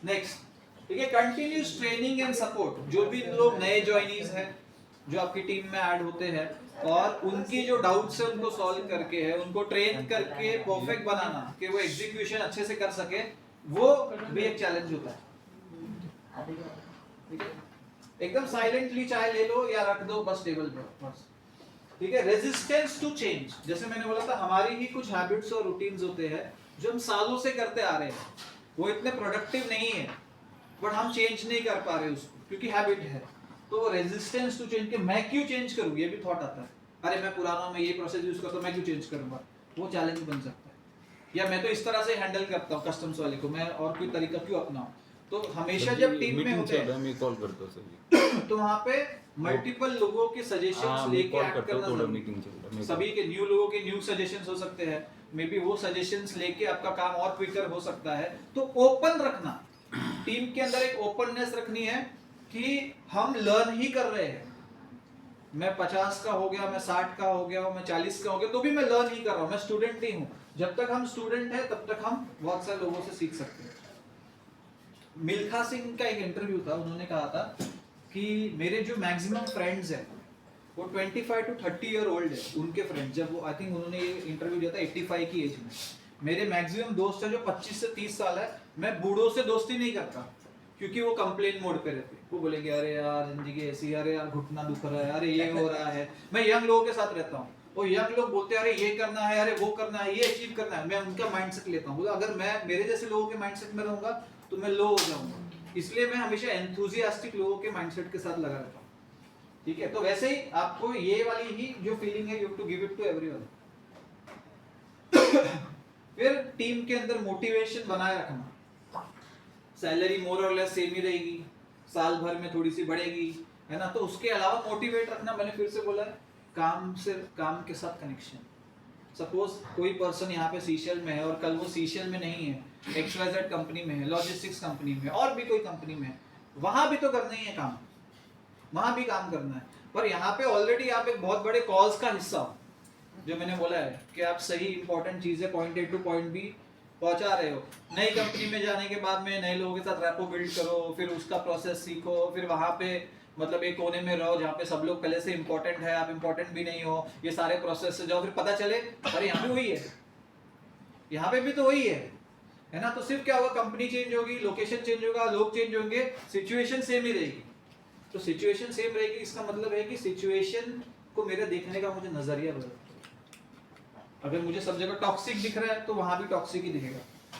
नेक्स्ट, ठीक है, कंटिन्यूस ट्रेनिंग एंड सपोर्ट। जो भी लोग नए ज्वाइनीज हैं जो आपकी टीम में ऐड होते हैं, और उनकी जो डाउट्स है उनको सॉल्व करके है, उनको ट्रेन करके परफेक्ट बनाना कि वो एग्जीक्यूशन अच्छे से कर सके, वो भी एक चैलेंज होता है, ठीक है। एकदम साइलेंटली चाय ले लो या रख दो बस टेबल पर, बस, ठीक है। रेजिस्टेंस टू चेंज, जैसे मैंने बोला था हमारी ही कुछ हैबिट्स और रूटीन्स होते हैं जो हम सालों से करते आ रहे हैं, वो इतने प्रोडक्टिव नहीं है, बट हम चेंज नहीं कर पा रहे उसको क्योंकि हैबिट है। तो रेजिस्टेंस टू चेंज, के मैं क्यों चेंज करूं, ये भी थॉट आता है, अरे मैं पुराना हूं, मैं ये प्रोसेस यूज करता हूं, मैं क्यों चेंज करूंगा, वो चैलेंज बन सकता है। या मैं तो इस तरह से हैंडल करता हूं कस्टम्स वाले को, मैं और कोई तरीका क्यों अपनाऊं। तो हमेशा जब टीम में होते हैं मैं कॉल करता हूं सर, तो वहां पे मल्टीपल लोगों के सजेशंस लेके एक्ट करना जरूरी है। सभी के न्यू लोगों के न्यू सजेशंस हो सकते हैं, मे बी वो सजेशंस लेके आपका काम और क्विकर हो सकता है। तो ओपन रखना, टीम के अंदर एक ओपननेस रखनी है कि हम लर्न ही कर रहे हैं। मैं 50 का हो गया, मैं 60 का हो गया, मैं 40 का हो गया, तो भी मैं लर्न ही कर रहा हूँ, मैं स्टूडेंट ही हूँ। जब तक हम स्टूडेंट हैं तब तक हम बहुत सारे लोगों से सीख सकते हैं। मिल्खा सिंह का एक इंटरव्यू था, उन्होंने कहा था कि मेरे जो मैक्सिमम फ्रेंड्स हैं वो 25 to 30 ईयर ओल्ड है, उनके फ्रेंड्स। जब वो आई थिंक उन्होंने ये इंटरव्यू दिया था 85 की एज में। मेरे मैक्सिमम दोस्त हैं जो 25 से 30 साल है। मैं बूढ़ों से दोस्ती नहीं करता क्योंकि वो कंप्लेन मोड पे रहते, वो बोलेंगे अरे यार जिंदगी ऐसी, अरे यार घुटना दुख रहा है, अरे ये हो रहा है। मैं यंग लोगों के साथ रहता हूँ, वो यंग लोग बोलते हैं अरे ये करना है, अरे वो करना है, ये अचीव करना है। मैं उनका माइंडसेट लेता हूँ, अगर मैं मेरे जैसे लोगों के माइंडसेट में रहूंगा तो मैं लो हो जाऊंगा। इसलिए मैं हमेशा एंथुसियास्टिक लोगों के माइंडसेट के साथ लगा रहता हूँ, ठीक है। तो वैसे ही आपको ये वाली ही जो फीलिंग है, you have to give it to everyone. फिर टीम के अंदर मोटिवेशन बनाए रखना। सैलरी मोर और लेस सेम ही रहेगी, साल भर में थोड़ी सी बढ़ेगी, है ना। तो उसके अलावा मोटिवेट रखना, मैंने फिर से बोला है, काम के साथ कनेक्शन। सपोज कोई पर्सन यहाँ पे सीशेल में है और कल वो सीशेल में नहीं है, XYZ कंपनी में है, लॉजिस्टिक्स कंपनी में, और भी कोई कंपनी में है, वहां भी तो करना ही है काम, वहां भी काम करना है। पर यहाँ पे ऑलरेडी आप एक बहुत बड़े कॉज का हिस्सा हो, जो मैंने बोला है कि आप सही इंपॉर्टेंट चीजें point A to point B पहुंचा रहे हो। नई कंपनी में जाने के बाद में नए लोगों के साथ रैपो बिल्ड करो, फिर उसका प्रोसेस सीखो, फिर वहां पे मतलब एक कोने में रहो जहाँ पे सब लोग पहले से इंपॉर्टेंट है, आप इंपॉर्टेंट भी नहीं हो, ये सारे प्रोसेस से जाओ, फिर पता चले अरे यहाँ पे वही है, यहाँ पे भी तो वही है ना। तो सिर्फ क्या होगा, कंपनी चेंज होगी, लोकेशन चेंज होगा, लोग चेंज होंगे, सिचुएशन सेम ही रहेगी। तो सिचुएशन सेम रहेगी, इसका मतलब है कि सिचुएशन को मेरे देखने का मुझे नजरिया बदल। अगर मुझे सब जगह टॉक्सिक दिख रहा है तो वहां भी टॉक्सिक ही दिखेगा,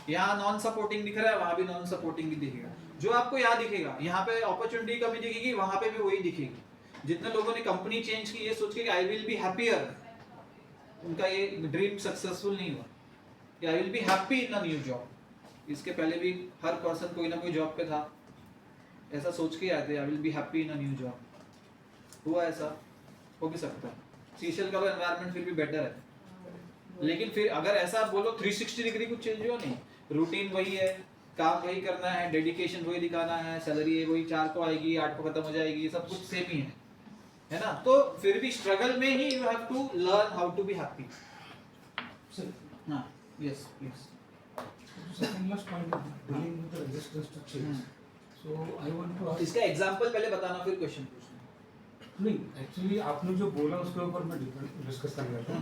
यहाँ नॉन सपोर्टिंग दिख रहा है वहां भी नॉन सपोर्टिंग ही दिखेगा। जो आपको यहाँ दिखेगा, यहाँ पे अपॉर्चुनिटी कमी दिखेगी, वहां पे भी वही दिखेगी। जितने लोगों ने कंपनी चेंज की ये सोच के कि आई विल बी हैप्पियर, उनका ये ड्रीम सक्सेसफुल नहीं हुआ कि I will be happy in a new job. इसके पहले भी हर पर्सन कोई ना कोई जॉब पे था, ऐसा सोच के आए थे I will be happy in a new job. हुआ ऐसा? हो भी सकता है। सीशल का तो एनवायरनमेंट फिर भी बेटर है, लेकिन फिर अगर ऐसा बोलो 360 डिग्री कुछ चेंज हुआ नहीं, रूटीन वही है, काम वही करना है, डेडिकेशन वही दिखाना है, सैलरी वही 4 को आएगी 8 को खत्म हो जाएगी, सब कुछ सेम ही है ना। तो फिर भी स्ट्रगल में ही you have to learn how to be happy. हाँ, yes please. Second last point is dealing with the resistance to change. So I want to ask. इसका एग्जांपल पहले बताना फिर क्वेश्चन पूछना। नहीं, एक्चुअली आपने जो बोला उसके ऊपर मैं डिस्कस कर रहा था।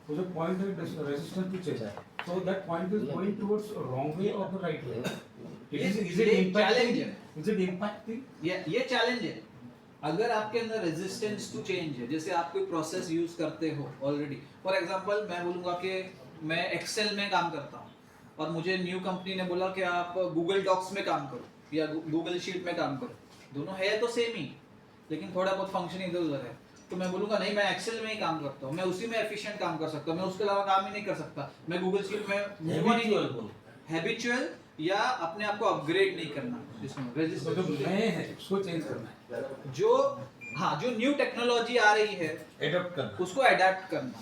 वो जो पॉइंट है resistance to change, so that point is going towards wrong way or the right way? Is it impacting? Is it impacting? ये चैलेंज है। अगर आपके अंदर रेजिस्टेंस टू चेंज है, जैसे आप कोई प्रोसेस यूज करते हो ऑलरेडी, फॉर एग्जांपल मैं बोलूंगा कि मैं एक्सेल में काम करता हूँ और मुझे न्यू कंपनी ने बोला कि आप गूगल डॉक्स में काम करो या गूगल शीट में काम करो, दोनों है तो सेम ही, लेकिन थोड़ा बहुत फंक्शन इधर उधर है। तो मैं बोलूंगा नहीं, मैं एक्सेल में ही काम करता हूँ, मैं उसी में एफिशिएंट काम कर सकता हूँ, मैं उसके अलावा काम ही नहीं कर सकता, मैं गूगल शीट में हैबिचुअल या अपने आप को अपग्रेड नहीं करना। जिसमें तो जो नए हैं उसको चेंज करना है, जो न्यू टेक्नोलॉजी आ रही है एडॉप्ट करना, उसको अडेप्ट करना,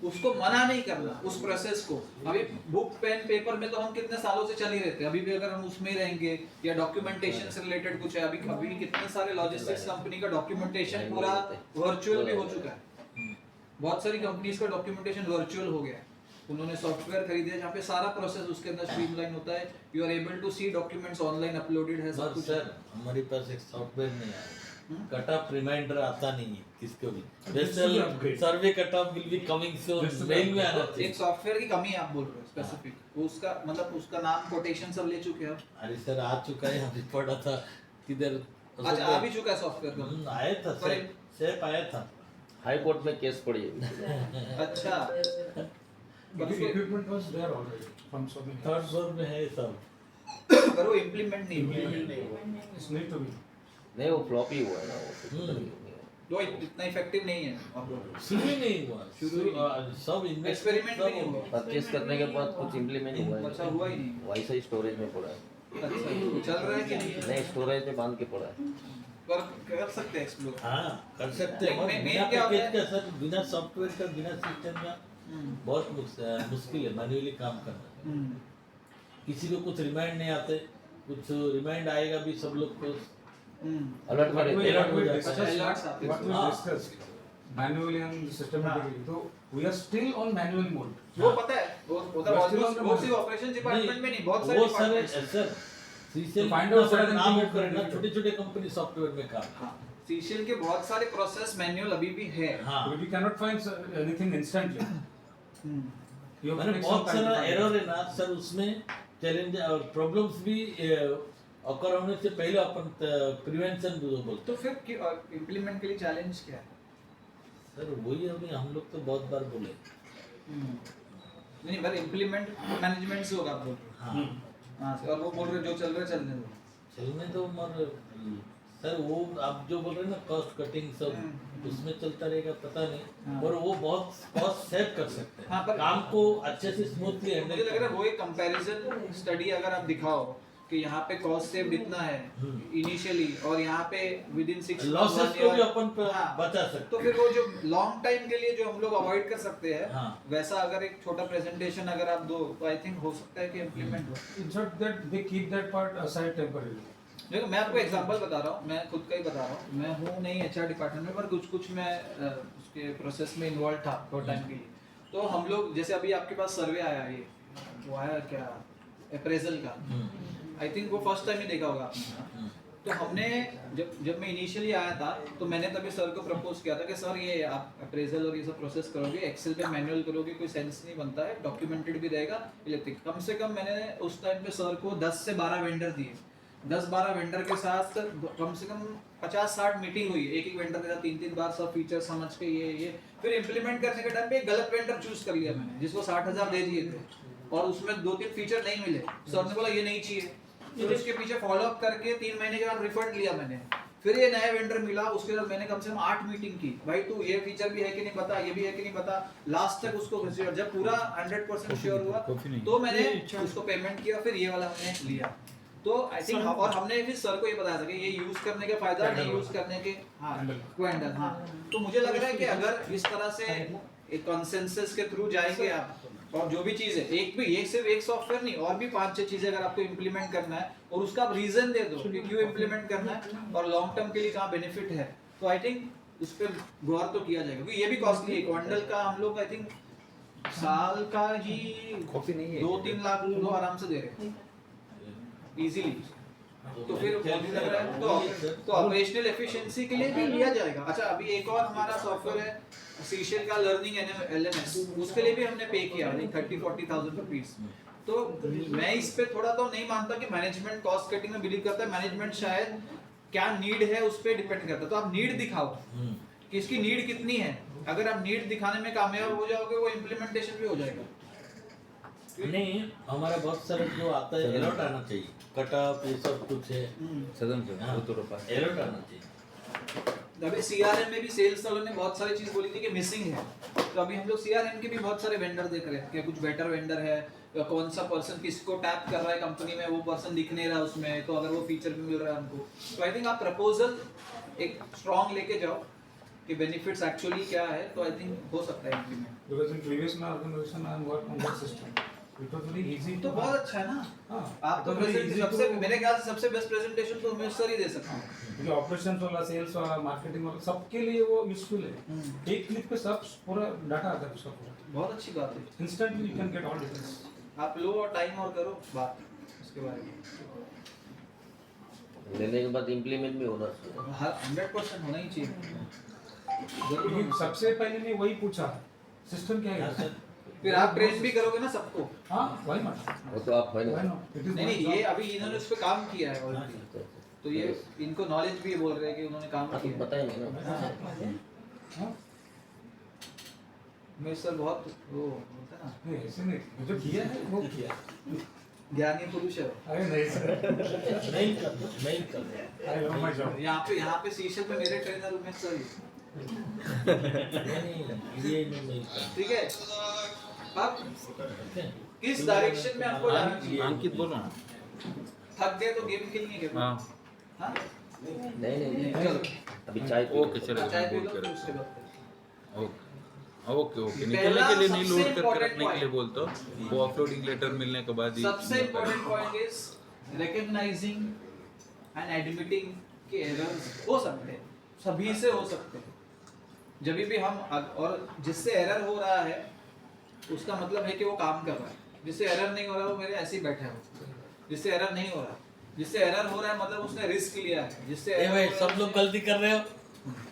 उसको मना नहीं करना उस प्रोसेस को। अभी बुक पेन पेपर में तो हम कितने सालों से चल ही रहते हैं, अभी भी अगर हम उसमें ही रहेंगे या डॉक्यूमेंटेशन से रिलेटेड कुछ है, अभी कितने सारे लॉजिस्टिक्स कंपनी का डॉक्यूमेंटेशन पूरा वर्चुअल भी हो चुका है। बहुत सारी कंपनीज का डॉक्यूमेंटेशन वर्चुअल हो गया है, उन्होंने सॉफ्टवेयर खरीदे जहाँ पे सारा प्रोसेस उसके अंदर स्ट्रीमलाइन होता है, you are able to see documents online uploaded है सब कुछ। सर हमारे पास एक सॉफ्टवेयर नहीं आया, कट ऑफ रिमाइंडर आता नहीं है किसको भी, vessel survey cut off will be coming soon, mail में आना चाहिए। एक सॉफ्टवेयर की कमी आप बोल रहे हो स्पेसिफिक, वो उसका मतलब उसका नाम कोटेशन सब ले चुके हो? अरे सर आ चुका है, अभी पढ़ा था किधर। अच्छा आ भी चुका है सॉफ्टवेयर का? आया था सर, सेप आया था, हाई कोर्ट में केस पड़ी है। अच्छा equipment was there already from so many third floor में है सब, पर वो इम्प्लीमेंट नहीं हुआ। It's need to be. नहीं वो फ्लॉप ही हुआ है ना, वो कुछ पता नहीं हो गया। वो इतना इफेक्टिव नहीं है आप बोल रहे हो। शुरू ही नहीं हुआ, सब एक्सपेरिमेंट भी नहीं हुआ। परचेस करने के बाद कुछ इम्प्लीमेंट हुआ है, अच्छा हुआ ही नहीं। वैसा ही स्टोरेज में पड़ा है। अच्छा तो चल रहा है कि नहीं? नहीं, स्टोरेज में बांध के पड़ा है। कर सकते हैं एक्सप्लोर। हाँ कर सकते हैं, मैं बिना क्या होता पैकेज का सर, बिना सॉफ्टवेयर का, बिना सिस्टम का बहुत मुश्किल है मैन्युअली काम करना। किसी को कुछ रिमाइंड नहीं आते, कुछ रिमाइंड आएगा भी सब लोग को अलर्ट कर देते हैं। अच्छा alerts आते हैं। What we discussed manually and systematically, so we are still on manual mode. वो पता है, वो ऑलमोस्ट वो सिर्फ ऑपरेशन डिपार्टमेंट में नहीं, बहुत सारे वो sir department. Sir CCL To find out sir certain नाम things ऊपर ना, that- छोटे-छोटे कंपनी सॉफ्टवेयर में काम। हाँ, सीशेल के बहुत सारे प्रोसेस मैनुअल अभी भी है। हाँ We cannot find anything instantly. You have to मैंने take बहुत some time to सारा find it. एरर है ना सर, उसमें चैलेंज और प्रॉब्लम्स भी अकर होने से पहले अपन प्रिवेंशन बोलते। तो फिर इम्प्लीमेंट के लिए चैलेंज क्या है? सर वही अभी हम लोग तो बहुत बार बोले। नहीं पर इम्प्लीमेंट मैनेजमेंट से होगा आप बोल रहे हाँ हो। हाँ और वो बोल रहे जो चल रहा है चलने दो। चलने तो मर सर, वो आप जो बोल रहे हैं ना कॉस्ट कटिंग सब उसमें चलता रहेगा, पता हाँ। नहीं, और वो बहुत कॉस्ट सेव कर सकते हैं। हाँ, पर- काम को अच्छे से स्मूथली मुझे लग रहा है वो एक कंपैरिजन स्टडी अगर आप दिखाओ कि यहाँ पे कॉस्ट सेव इतना है इनिशियली और यहाँ पे विद इन 6 लॉसेस को भी अपन बचा सकते तो फिर वो जो लॉन्ग टाइम के लिए जो हम लोग अवॉइड कर सकते हैं हाँ। वैसा अगर एक छोटा प्रेजेंटेशन अगर आप दो तो आई थिंक हो सकता है कि इम्प्लीमेंट हो। In short, that they keep that part aside temporarily. देखो मैं आपको एग्जांपल बता रहा हूँ, मैं खुद का ही बता रहा हूँ, मैं हूँ नहीं एचआर डिपार्टमेंट में, पर कुछ मैं उसके प्रोसेस में इन्वॉल्व था थोड़ा टाइम के लिए। तो हम लोग जैसे अभी आपके पास सर्वे आया, ये वो आया क्या अप्रेजल का, आई थिंक वो फर्स्ट टाइम ही देखा होगा आपने। तो हमने जब मैं इनिशियली आया था तो मैंने तभी सर को प्रपोज किया था कि सर ये आप अप्रेजल और ये सब प्रोसेस करोगे, एक्सेल पे मैनुअल करोगे, कोई सेंस नहीं बनता है, डॉक्यूमेंटेड भी रहेगा इलेक्ट्रिक। कम से कम मैंने उस टाइम पे सर को 10 से 12 वेंडर दिए, 10-12 वेंडर के साथ कम से कम 50-60 मीटिंग हुई, एक वेंडर के साथ 3-3 बार सब फीचर समझ के ये फिर इम्प्लीमेंट करने के टाइम पे एक गलत वेंडर चूज कर लिया मैंने, जिसको 60,000 दे दिए थे और उसमें 2-3 फीचर नहीं मिले। सर ने बोला ये नहीं चाहिए, फिर उसके पीछे फॉलो अप करके 3 महीने के बाद रिफंड लिया मैंने। फिर ये नया वेंडर मिला, उसके बाद मैंने कम से कम 8 मीटिंग की, भाई तू ये फीचर भी है कि नहीं बता, ये भी है कि नहीं बता, लास्ट तक उसको जब पूरा 100% श्योर हुआ तो मैंने उसको पेमेंट किया, फिर ये वाला हमने लिया। तो आई थिंक और हमने फिर सर को ये बताया था कि ये यूज करने के फायदा, नहीं यूज करने के हैंडल। हाँ, तो मुझे लग रहा है कि अगर इस तरह से एक कंसेंसस के थ्रू जाएंगे आप, और जो भी चीज है, एक सिर्फ एक सॉफ्टवेयर नहीं, और भी 5-6 चीजें अगर आपको इंप्लीमेंट करना है और उसका आप रीजन दे दो कि क्यों इंप्लीमेंट करना है और लॉन्ग टर्म के लिए कहाँ बेनिफिट है, तो आई थिंक उस पर गौर तो किया जाएगा, क्योंकि ये भी कॉस्टली है। क्वांडल का हम लोग आई थिंक साल का ही 2-3 लाख आराम से दे रहे हैं इजीली। तो फिर मुझे लग रहा है तो ऑपरेशनल एफिशिएंसी के लिए भी लिया जाएगा। अच्छा, अभी एक और हमारा सॉफ्टवेयर है सीशेल का लर्निंग LMS, उसके लिए भी हमने पे किया नहीं 30-40,000 रुपीस। तो मैं इस पे थोड़ा तो नहीं मानता कि मैनेजमेंट कॉस्ट कटिंग में बिलीव करता है, मैनेजमेंट शायद क्या नीड है उस पे डिपेंड करता है। तो आप नीड दिखाओ कि इसकी नीड कितनी है, अगर आप नीड दिखाने में कामयाब हो जाओगे वो इम्प्लीमेंटेशन भी हो जाएगा। नहीं, हमारा बहुत सारे जो आता है अलर्ट आना चाहिए, कट ऑफ ये सब कुछ है सदन से हाँ, वो तो रोपा अलर्ट आना चाहिए। अभी सीआरएम में भी सेल्स वालों ने बहुत सारी चीज बोली थी कि मिसिंग है, तो अभी हम लोग सीआरएम के भी बहुत सारे वेंडर देख रहे हैं कि कुछ बेटर वेंडर है, कौन सा पर्सन किसको टैप कर रहा है कंपनी में, वो पर्सन दिख नहीं रहा उसमें, तो अगर वो फीचर भी मिल रहा है हमको, तो आई थिंक आप प्रपोजल एक स्ट्रॉन्ग लेके जाओ कि बेनिफिट्स एक्चुअली क्या है, तो आई थिंक हो सकता है implement. Because in previous organization I worked on that system. It was very easy तो to बहुत अच्छा है ना। हाँ, आप तो it was very easy सबसे to- मेरे ख्याल से सबसे बेस्ट प्रेजेंटेशन तो मैं सर ही दे सकता हूँ। क्योंकि ऑपरेशंस वाला, सेल्स वाला, मार्केटिंग वाला सबके लिए वो यूजफुल है। एक क्लिक पे सब पूरा डाटा आता है उसका पूरा। बहुत अच्छी बात है। Instantly you can get all details. आप लो और टाइम और करो बात उसके बारे में। लेने के बाद इम्प्लीमेंट भी होना चाहिए। 100% होना ही चाहिए। ये सबसे पहले ने वही पूछा सिस्टम क्या है। फिर आप ट्रेन भी करोगे ना सबको। हाँ, why not? वो तो आप है Why ना। not? It is नहीं my नहीं, job. ये अभी इन्होंने उस पे काम किया है ऑलरेडी, तो ये इनको नॉलेज भी बोल रहे हैं कि उन्होंने काम हाँ, तो किया है। बताएंगे ना। हाँ? मैं सर बहुत वो होता है ना, नहीं, ऐसे नहीं, जो किया है वो किया। ज्ञानी पुरुष है। अरे नहीं सर, नहीं कर I love my job. यहाँ पे शीशे पे मेरे ट्रेनर उमेश सर ही। ये नहीं कर ठीक है, अब किस डायरेक्शन में आपको जाना चाहिए? अंकित बोलो ना। थक गए तो गेम खेलनी है क्या? हाँ हाँ? नहीं नहीं चलो अभी चाय पी ओके चलो चाय पी बोल लो फिर कर उसके बाद करते हैं। ओके ओके निकलने पहला के लिए नहीं सबसे लोड करके important रखने के लिए point। बोलते हो, वो ऑफलोडिंग लेटर मिलने के बाद ही सबसे important point is recognising and admitting कि एरर्स हो सकते हैं, सभी से हो सकते हैं। जब भी हम और जिससे एरर हो रहा है उसका मतलब है कि वो काम कर रहा है, जिससे एरर नहीं हो रहा वो मेरे ऐसे ही बैठा है। जिससे एरर नहीं हो रहा, जिससे एरर हो रहा है मतलब उसने रिस्क लिया है। जिससे ए भाई, सब लोग गलती कर रहे हो,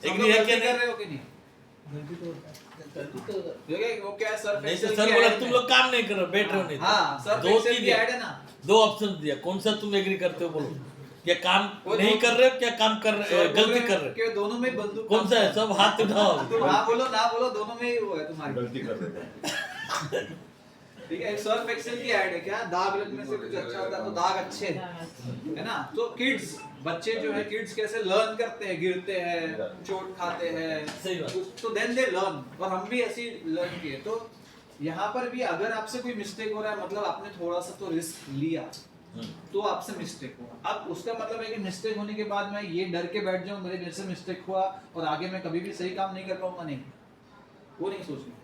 एग्री है क्या कर नहीं? रहे हो कि नहीं? देखिए वो क्या है, सर नहीं तो फैक्चुअल सर की बोला ad तुम में- लोग काम नहीं कर रहे हो, बैठ रहे हो नहीं तो। हाँ, सर दो फैक्चुअल चीज की है, ad है ना। दो ऑप्शन दिया, कौन सा तुम एग्री करते हो बोलो। क्या काम वो नहीं दो- कर रहे हो, क्या काम कर रहे सर बोल गलती रहे कर हैं रहे हो? कि दोनों में बंदूक कौन सा है? सब हाथ उठाओ। तुम हाँ बोलो ना बोलो, दोनों में ही वो है तुम्हारी। गलती कर रहे हैं। ठीक है, एक सर्फ एक्सेल की ऐड है, क्या दाग लगने से कुछ अच्छा होता है, तो दाग अच्छे है ना। तो किड्स, बच्चे जो है किड्स कैसे लर्न करते हैं, गिरते हैं, चोट खाते हैं, सही बात। तो देन दे लर्न, और हम भी ऐसे लर्न किए। तो यहाँ पर भी अगर आपसे कोई मिस्टेक हो रहा है मतलब आपने थोड़ा सा तो रिस्क लिया, तो आपसे मिस्टेक हुआ। अब उसका मतलब है कि मिस्टेक होने के बाद मैं ये डर के बैठ जाऊं मेरे से मिस्टेक हुआ और आगे मैं कभी भी सही काम नहीं कर पाऊंगा, नहीं, वो नहीं सोचना।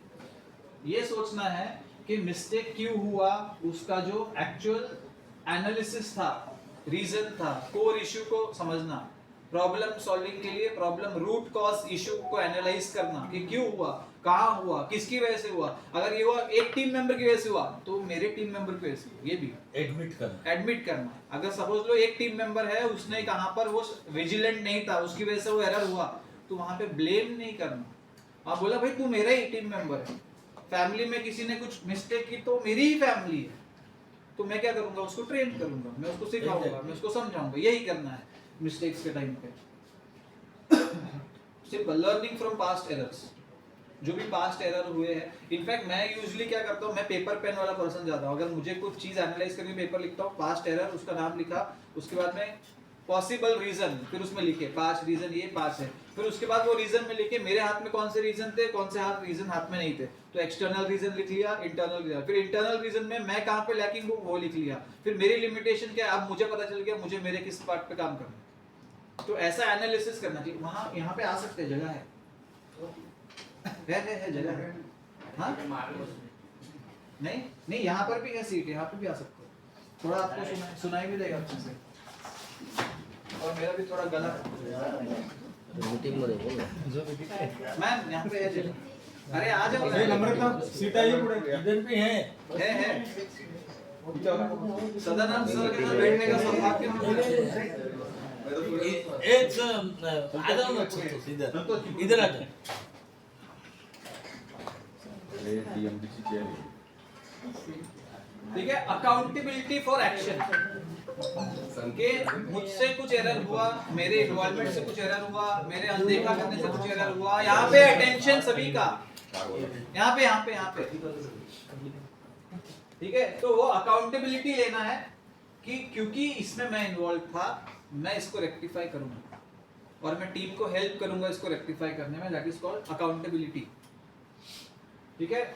ये सोचना है कि मिस्टेक क्यों हुआ, उसका जो एक्चुअल एनालिसिस था रीजन था, कोर इशू को समझना, प्रॉब्लम सॉल्विंग के लिए प्रॉब्लम रूट कॉज इशू को एनालाइज करना कि क्यों हुआ, कहाँ हुआ, किसकी वजह से हुआ। अगर ये हुआ एक टीम मेंबर की वजह से हुआ तो मेरे टीम मेंबर की वजह से हुआ, ये भी एडमिट करना। अगर सपोज लो एक टीम मेंबर है, उसने कहाँ पर वो विजिलेंट नहीं था, उसकी वजह से वो एरर हुआ, तो वहां पे ब्लेम नहीं करना। आप बोला भाई तू मेरा ही टीम मेंबर है, फैमिली में किसी ने कुछ मिस्टेक की तो मेरी ही फैमिली है, तो मैं क्या करूंगा, उसको ट्रेन करूंगा, मैं उसको सिखाऊंगा, मैं उसको समझाऊंगा। यही करना है मिस्टेक्स के टाइम पे। Simple learning from past errors, जो भी पास्ट एरर हुए हैं। इनफैक्ट मैं यूजुअली क्या करता हूँ, मैं पेपर पेन वाला पर्सन ज्यादा हूँ। अगर मुझे कुछ चीज एनालाइज करके पेपर लिखता हूँ, पास्ट एरर, उसका नाम लिखा, उसके बाद में पॉसिबल रीजन, फिर उसमें लिखे पास्ट रीजन ये पास है, फिर उसके बाद वो रीजन में लिखे मेरे हाथ में कौन से रीजन थे, कौन से रीजन हाथ में नहीं थे, तो एक्सटर्नल रीजन लिख लिया, इंटरनल रीजन, फिर इंटरनल रीजन में मैं कहाँ पे लैकिंग हूँ वो लिख लिया, फिर मेरी लिमिटेशन क्या है, अब मुझे पता चल गया मुझे मेरे किस पार्ट पे काम करना है। तो ऐसा एनालिसिस करना चाहिए। वहाँ यहाँ पे आ सकते हैं, जगह है जगह है। हाँ नहीं यहाँ पर भी है सीट, यहाँ पे भी आ सकते हो, थोड़ा आपको सुनाई भी देगा अच्छे से, और मेरा भी थोड़ा गला मीटिंग मध्ये बोल ना. मैम यहाँ पे है जगह। अरे आ जाओ, नम्रता सीट आइए पुढे, इधर भी है। सदानंद सर के साथ बैठने का सौभाग्य मिला। एक आ जाओ ना इधर आ जाओ। ठीक है, अकाउंटेबिलिटी फॉर एक्शन, कि मुझसे कुछ एरर हुआ, मेरे इन्वॉल्वमेंट से कुछ एरर हुआ, मेरे अनदेखा करने से कुछ एरर हुआ, यहाँ पे अटेंशन सभी का, यहाँ पे ठीक है। तो वो अकाउंटेबिलिटी लेना है कि क्योंकि इसमें मैं इन्वॉल्व था, मैं इसको रेक्टिफाई करूंगा और मैं टीम को हेल्प करूंगा इसको रेक्टिफाई करने में, दैट इज कॉल्ड अकाउंटेबिलिटी। ठीक है,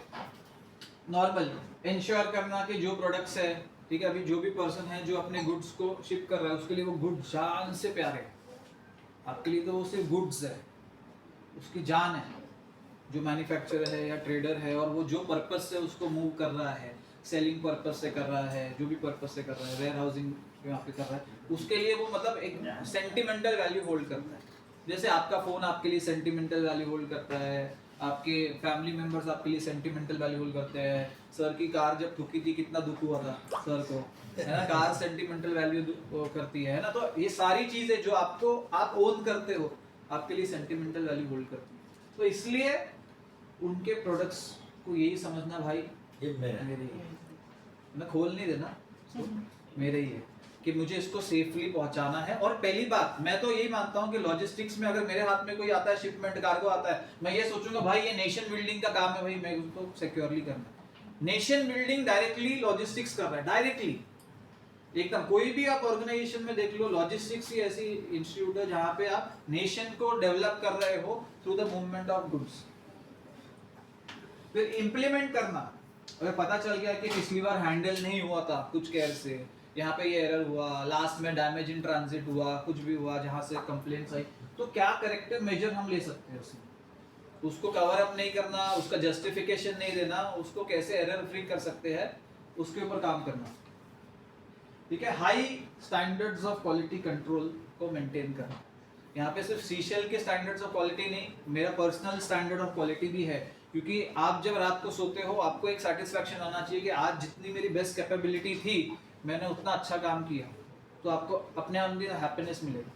नॉर्मल इंश्योर करना कि जो प्रोडक्ट्स है, ठीक है, अभी जो भी पर्सन है जो अपने गुड्स को शिप कर रहा है, उसके लिए वो गुड जान से प्यार है। आपके लिए तो वो सिर्फ गुड्स है, उसकी जान है, जो मैन्युफैक्चरर है या ट्रेडर है, और वो जो पर्पस से उसको मूव कर रहा है, सेलिंग पर्पस से कर रहा है, जो भी पर्पस से कर रहा है, वेयर हाउसिंग यहाँ पे कर रहा है, उसके लिए वो मतलब एक सेंटिमेंटल वैल्यू होल्ड करता है। जैसे आपका फोन आपके लिए सेंटिमेंटल वैल्यू होल्ड करता है, आपके फैमिली मेंबर्स आपके लिए सेंटिमेंटल वैल्यू होल्ड करते हैं। सर की कार जब ठुकी थी कितना दुख हुआ था सर को, है ना, कार सेंटिमेंटल वैल्यू करती है ना। तो ये सारी चीजें जो आपको आप ओन करते हो, आपके लिए सेंटिमेंटल वैल्यू होल्ड करती है। तो इसलिए उनके प्रोडक्ट्स को यही समझना, भाई ये मेरा मेरे ही है, मैं खोल नहीं देना, मेरे ही है, कि मुझे इसको सेफली पहुंचाना है। और पहली बात मैं तो यही मानता हूं कि लॉजिस्टिक्स में अगर मेरे हाथ में कोई आता है, शिपमेंट कार्गो आता है, मैं ये सोचूंगा भाई ये नेशन बिल्डिंग का काम है, भाई मैं उसको सिक्योरली करना है। नेशन बिल्डिंग डायरेक्टली लॉजिस्टिक्स कर रहा है, डायरेक्टली एकदम। कोई भी आप ऑर्गेनाइजेशन में देख लो, लॉजिस्टिक्स ही ऐसी इंस्टीट्यूट है जहां पे आप नेशन को डेवलप कर रहे हो through the movement of goods. फिर इंप्लीमेंट करना, अगर पता चल गया कि पिछली बार हैंडल नहीं हुआ था कुछ केयर से, यहाँ पे ये एरर हुआ, लास्ट में डैमेज इन ट्रांजिट हुआ, कुछ भी हुआ जहाँ से कंप्लेंट्स आई, तो क्या करेक्टिव मेजर हम ले सकते हैं उसमें? उसको कवर अप नहीं करना, उसका जस्टिफिकेशन नहीं देना, उसको कैसे एरर फ्री कर सकते हैं, उसके ऊपर काम करना। ठीक है, high standards of quality control को मेंटेन करना। यहाँ पे सिर्फ सीशेल के स्टैंडर्ड्स ऑफ क्वालिटी नहीं, मेरा पर्सनल स्टैंडर्ड ऑफ क्वालिटी भी है। क्योंकि आप जब रात को सोते हो, आपको एक सेटिस्फैक्शन आना चाहिए कि आज जितनी मेरी बेस्ट कैपेबिलिटी थी, मैंने उतना अच्छा काम किया, तो आपको अपने अंदर हैप्पीनेस मिलेगा।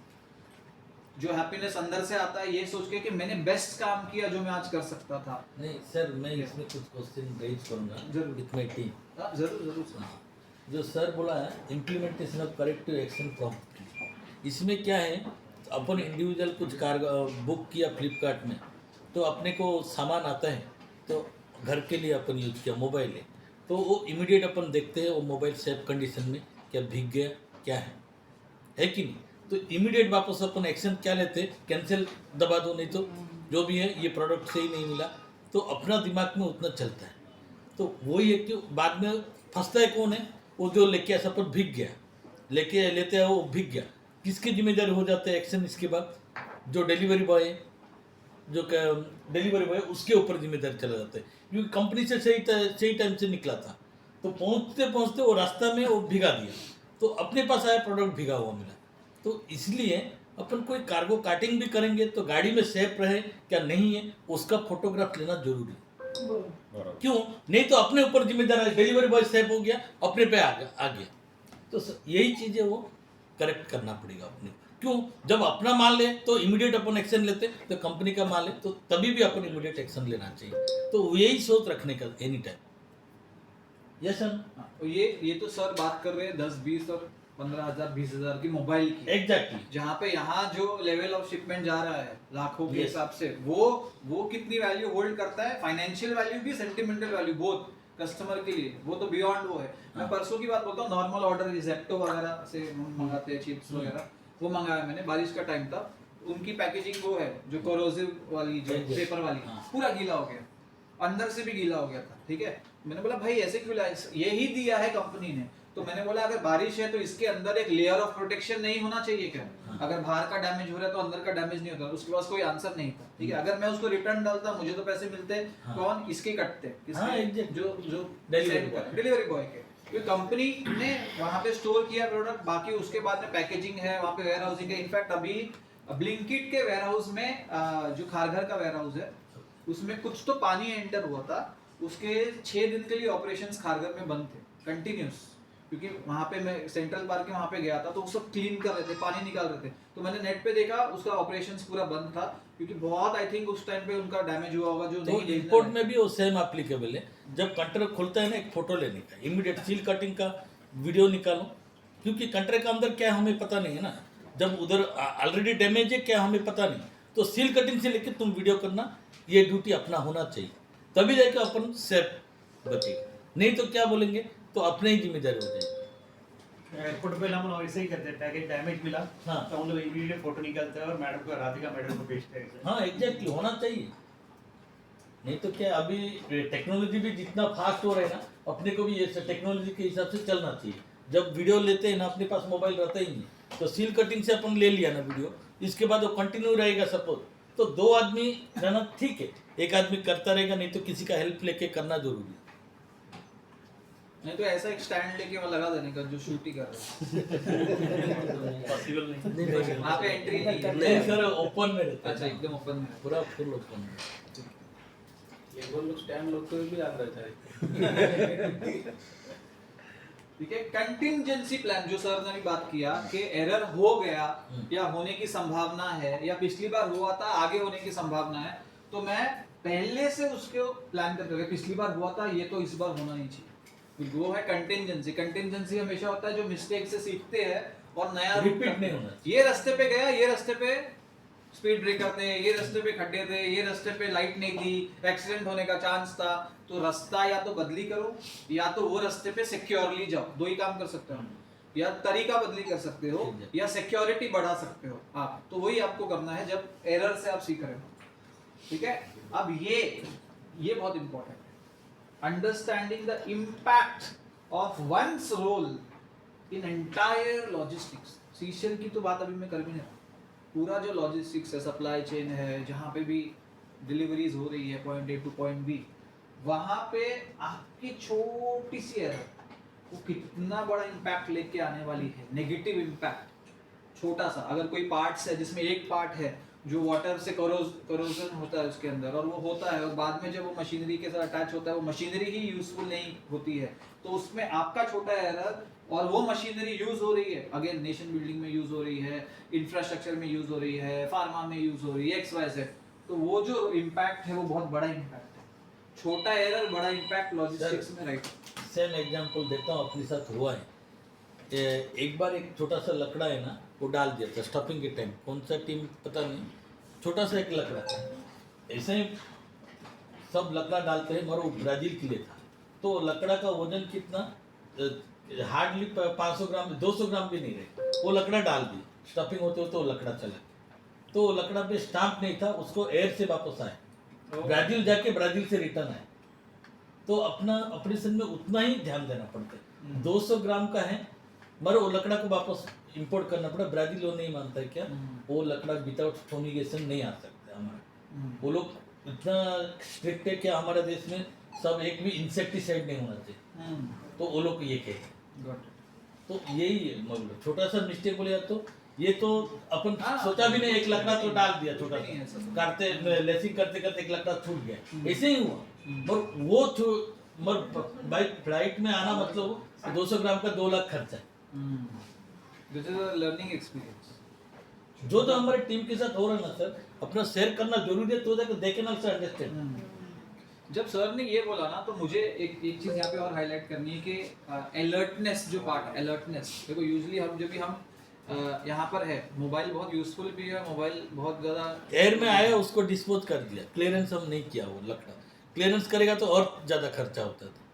जो हैप्पीनेस अंदर से आता है ये सोच के कि मैंने बेस्ट काम किया जो मैं आज कर सकता था। नहीं सर, मैं इसमें कुछ क्वेश्चन रेज करूंगा जरूर। With my team. जरूर सर। जो सर बोला है implementation of corrective action promptly, इसमें क्या है, अपन इंडिविजुअल कुछ कार बुक किया फ्लिपकार्ट में, तो अपने को सामान आता है, तो घर के लिए अपन यूज किया, मोबाइल है, तो वो इमीडिएट अपन देखते हैं वो मोबाइल सेफ कंडीशन में, क्या भीग गया क्या है कि नहीं। तो इमीडिएट वापस अपन एक्शन क्या लेते हैं, कैंसिल दबा दो, नहीं तो जो भी है ये प्रोडक्ट सही नहीं मिला, तो अपना दिमाग में उतना चलता है। तो वही है कि बाद में फंसता है कौन है, वो जो लेके ऐसा पर भीग गया, लेके लेते हैं वो भीग गया, किसकी जिम्मेदारी हो जाता है एक्शन? इसके बाद जो डिलीवरी बॉय है, जो डिलीवरी बॉय उसके ऊपर जिम्मेदारी चला जाता है, क्योंकि कंपनी से सही टाइम से निकला था, तो पहुंचते पहुंचते वो रास्ता में वो भिगा दिया, तो अपने पास आया प्रोडक्ट भीगा हुआ मिला। तो इसलिए अपन कोई कार्गो कार्टिंग भी करेंगे तो गाड़ी में सेफ रहे क्या नहीं है उसका फोटोग्राफ लेना जरूरी है। क्यों नहीं तो अपने ऊपर जिम्मेदार है, डिलीवरी बॉय सेफ हो गया अपने पे आ गया। तो यही चीजें वो करेक्ट करना पड़ेगा अपने। क्यों जब अपना माल ले तो इमीडिएट अपन एक्शन लेते, तो कंपनी का माल है तो तभी भी अपन इमीडिएट एक्शन लेना चाहिए। तो यही सोच रखने का एनी टाइम। Yes sir. तो ये तो सर बात कर रहे हैं 10, 20 और 15,000, 20,000 की मोबाइल की। एग्जैक्टली। जहाँ पे यहाँ जो लेवल ऑफ शिपमेंट जा रहा है लाखों के Yes. हिसाब से, वो कितनी वैल्यू होल्ड करता है, फाइनेंशियल वैल्यू भी, सेंटिमेंटल वैल्यू बोथ कस्टमर के लिए, वो तो बियॉन्ड वो है। मैं परसों की बात बोलता हूँ, नॉर्मल ऑर्डर जेप्टो वगैरह से मंगाते हैं चिप्स वगैरह, वो मंगाया मैंने, बारिश का टाइम था, उनकी पैकेजिंग वो है जो कोरोसिव वाली, जो पेपर वाली, पूरा गीला हो गया, अंदर से भी गीला हो गया था। ठीक है, मैंने बोला भाई ऐसे क्यों लाया, यही दिया है कंपनी ने। तो मैंने बोला अगर बारिश है तो इसके अंदर एक लेयर ऑफ प्रोटेक्शन नहीं होना चाहिए क्या? अगर बाहर का डैमेज हो रहा है तो अंदर का डैमेज नहीं होता। उसके पास कोई आंसर नहीं था। ठीक है, अगर मैं उसको रिटर्न डालता मुझे तो पैसे मिलते, कौन इसके कटते, जो डिलीवरी बॉय के। क्योंकि कंपनी ने वहां पे स्टोर किया प्रोडक्ट, बाकी उसके बाद में पैकेजिंग है, वहां पे वेयर हाउसिंग है। इनफैक्ट अभी ब्लिंकिट के वेयर हाउस में जो खारघर का वेयर हाउस है उसमें कुछ तो पानी एंटर हुआ था, उसके 6 दिन के लिए ऑपरेशंस खारघर में बंद थे कंटिन्यूस। क्योंकि वहां पे मैं सेंट्रल पार्क के वहां पे गया था तो वो सब क्लीन कर रहे थे, पानी निकाल रहे थे, तो मैंने नेट पे देखा उसका ऑपरेशंस पूरा बंद था, क्योंकि बहुत आई थिंक उस टाइम पे उनका डैमेज हुआ होगा जो तो नहीं। इंपोर्ट में भी वो सेम एप्लीकेबल है। जब कंटेनर खुलता है ना, एक फोटो लेने का, इमीडिएट सील कटिंग का वीडियो निकालो, क्योंकि कंटेनर का अंदर क्या है हमें पता नहीं है ना, जब उधर ऑलरेडी डैमेज है क्या हमें पता नहीं, तो सील कटिंग से लेकर तुम वीडियो करना, ये ड्यूटी अपना होना चाहिए, तभी जाकर अपन सेफ बचेगा। नहीं तो क्या बोलेंगे, तो अपने ही जिम्मेदारी हो जाएगी। एयरपोर्ट पे हम लोग ऐसे ही करते हैं, पैकेज डैमेज मिला हाँ। तो हम लोग इमीडिएट फोटो निकालते हैं और मैडम को, राधिका मैडम को भेजते हैं। हाँ एग्जैक्टली होना चाहिए। नहीं तो क्या, अभी टेक्नोलॉजी भी जितना फास्ट हो रहा है ना, अपने को भी ये टेक्नोलॉजी के हिसाब से चलना चाहिए। जब वीडियो लेते हैं ना, अपने पास मोबाइल रहता ही नहीं, तो सील कटिंग से अपन ले लिया ना वीडियो, इसके बाद वो कंटिन्यू रहेगा सपोज, तो 2 आदमी रहना ठीक है, एक आदमी करता रहेगा, नहीं तो किसी का हेल्प लेके करना जरूरी है। नहीं तो ऐसा एक स्टैंड लेके वहाँ लगा देने का जो शूट ही कर रहा पॉसिबल नहीं। है, वहाँ पे एंट्री नहीं सर, ओपन में रहता है। अच्छा एकदम ओपन में। पूरा फुल ओपन में। ये वो लोग स्टैंड लोग को भी याद रहता है। ठीक है, कंटिंजेंसी प्लान जो सर ने भी बात किया कि एरर हो गया या होने की संभावना है, या पिछली बार हुआ था आगे होने की संभावना है, तो मैं पहले से उसको प्लान करते हुए, पिछली बार हुआ था ये तो इस बार होना नहीं चाहिए, वो है कंटिंजेंसी। कंटिंजेंसी हमेशा होता है जो मिस्टेक से सीखते हैं और नया रिपीट नहीं होना। ये रास्ते पे गया, ये रास्ते पे स्पीड ब्रेकर थे, ये रास्ते पे खड्डे थे, ये रास्ते पे लाइट नहीं थी, एक्सीडेंट होने का चांस था, तो रास्ता या तो बदली करो या तो वो रास्ते पे सिक्योरली जाओ। 2 ही काम कर सकते हो, या तरीका बदली कर सकते हो या सिक्योरिटी बढ़ा सकते हो आप, तो वही आपको करना है जब एरर से आप सीख रहे हो। ठीक है, अब ये बहुत इंपॉर्टेंट है, understanding the impact of one's role in entire logistics. सीशियल की तो बात अभी मैं कर भी नहीं रहा, पूरा जो लॉजिस्टिक्स है, सप्लाई चेन है, जहाँ पे भी डिलीवरीज हो रही है point A to point B, वहाँ पे आपकी छोटी सी एरर वो कितना बड़ा इम्पैक्ट लेके आने वाली है, नेगेटिव इम्पैक्ट। छोटा सा अगर कोई पार्ट्स है जिसमें एक पार्ट है जो वाटर से करोजन होता है उसके अंदर, और वो होता है और बाद में जब वो मशीनरी के साथ अटैच होता है, वो मशीनरी ही यूजफुल नहीं होती है, तो उसमें आपका छोटा एरर, और वो मशीनरी यूज हो रही है, अगेन नेशन बिल्डिंग में यूज हो रही है, इंफ्रास्ट्रक्चर में यूज हो रही है, फार्मा में यूज हो रही है, XYZ, तो वो जो इम्पैक्ट है वो बहुत बड़ा इम्पैक्ट है। छोटा एरर बड़ा इम्पैक्ट लॉजिस्टिक्स में, राइट। सेम एग्जांपल देता हूँ, अपने साथ हुआ है। एक बार एक छोटा सा लकड़ा है ना, वो डाल दिया था स्टफिंग के टाइम, कौन सा टीम पता नहीं, छोटा सा एक लकड़ा था, ऐसे ही सब लकड़ा डालते हैं, मगर वो ब्राजील के लिए था, तो लकड़ा का वजन कितना, हार्डली 500 ग्राम 200 ग्राम भी नहीं रहे, वो लकड़ा डाल दी, स्टफिंग होते होते वो लकड़ा चला, तो लकड़ा पे स्टाम्प नहीं था, उसको एयर से वापस आए, ब्राजील जाके ब्राजील से रिटर्न आए, तो अपना ऑपरेशन में उतना ही ध्यान देना पड़ता है। 200 ग्राम का है, मगर वो लकड़ा को वापस इंपोर्ट करना पड़ा, ब्राजील वो नहीं मानता है क्या, वो लकड़ा विदाउट फॉर्मिगेशन नहीं आ सकता हमारा, वो लोग इतना स्ट्रिक्ट है कि हमारे देश में सब एक भी इंसेक्टिसाइड नहीं होना चाहिए, तो वो लोग ये कहते हैं। तो यही है मतलब छोटा सा मिस्टेक बोले तो ये तो अपन हाँ। सोचा भी नहीं, एक लकड़ा तो डाल दिया छोटा नहीं है सा, ऐसा। काटते लेसिंग करते करते एक लकड़ा छूट गया, ऐसे ही हुआ। और वो भाई फ्लाइट में आना मतलब 200 ग्राम का 2 लाख खर्चा है। This is a learning experience. जो तो हमारे टीम के साथ हो रहा है ना सर, अपना शेयर करना जरूरी है, तो जाकर देखे ना सर अंडरस्टैंड। जब सर ने ये बोला ना, तो मुझे एक चीज यहाँ पे और हाईलाइट करनी है कि अलर्टनेस जो पार्ट है, अलर्टनेस देखो यूजुअली हम जब भी हम यहाँ पर है, मोबाइल बहुत यूजफुल भी है, मोबाइल बहुत ज़्यादा एयर में आया उसको डिस्पोज कर दिया, क्लियरेंस हम नहीं किया, वो लकड़ा क्लियरेंस करेगा तो और ज़्यादा खर्चा होता था।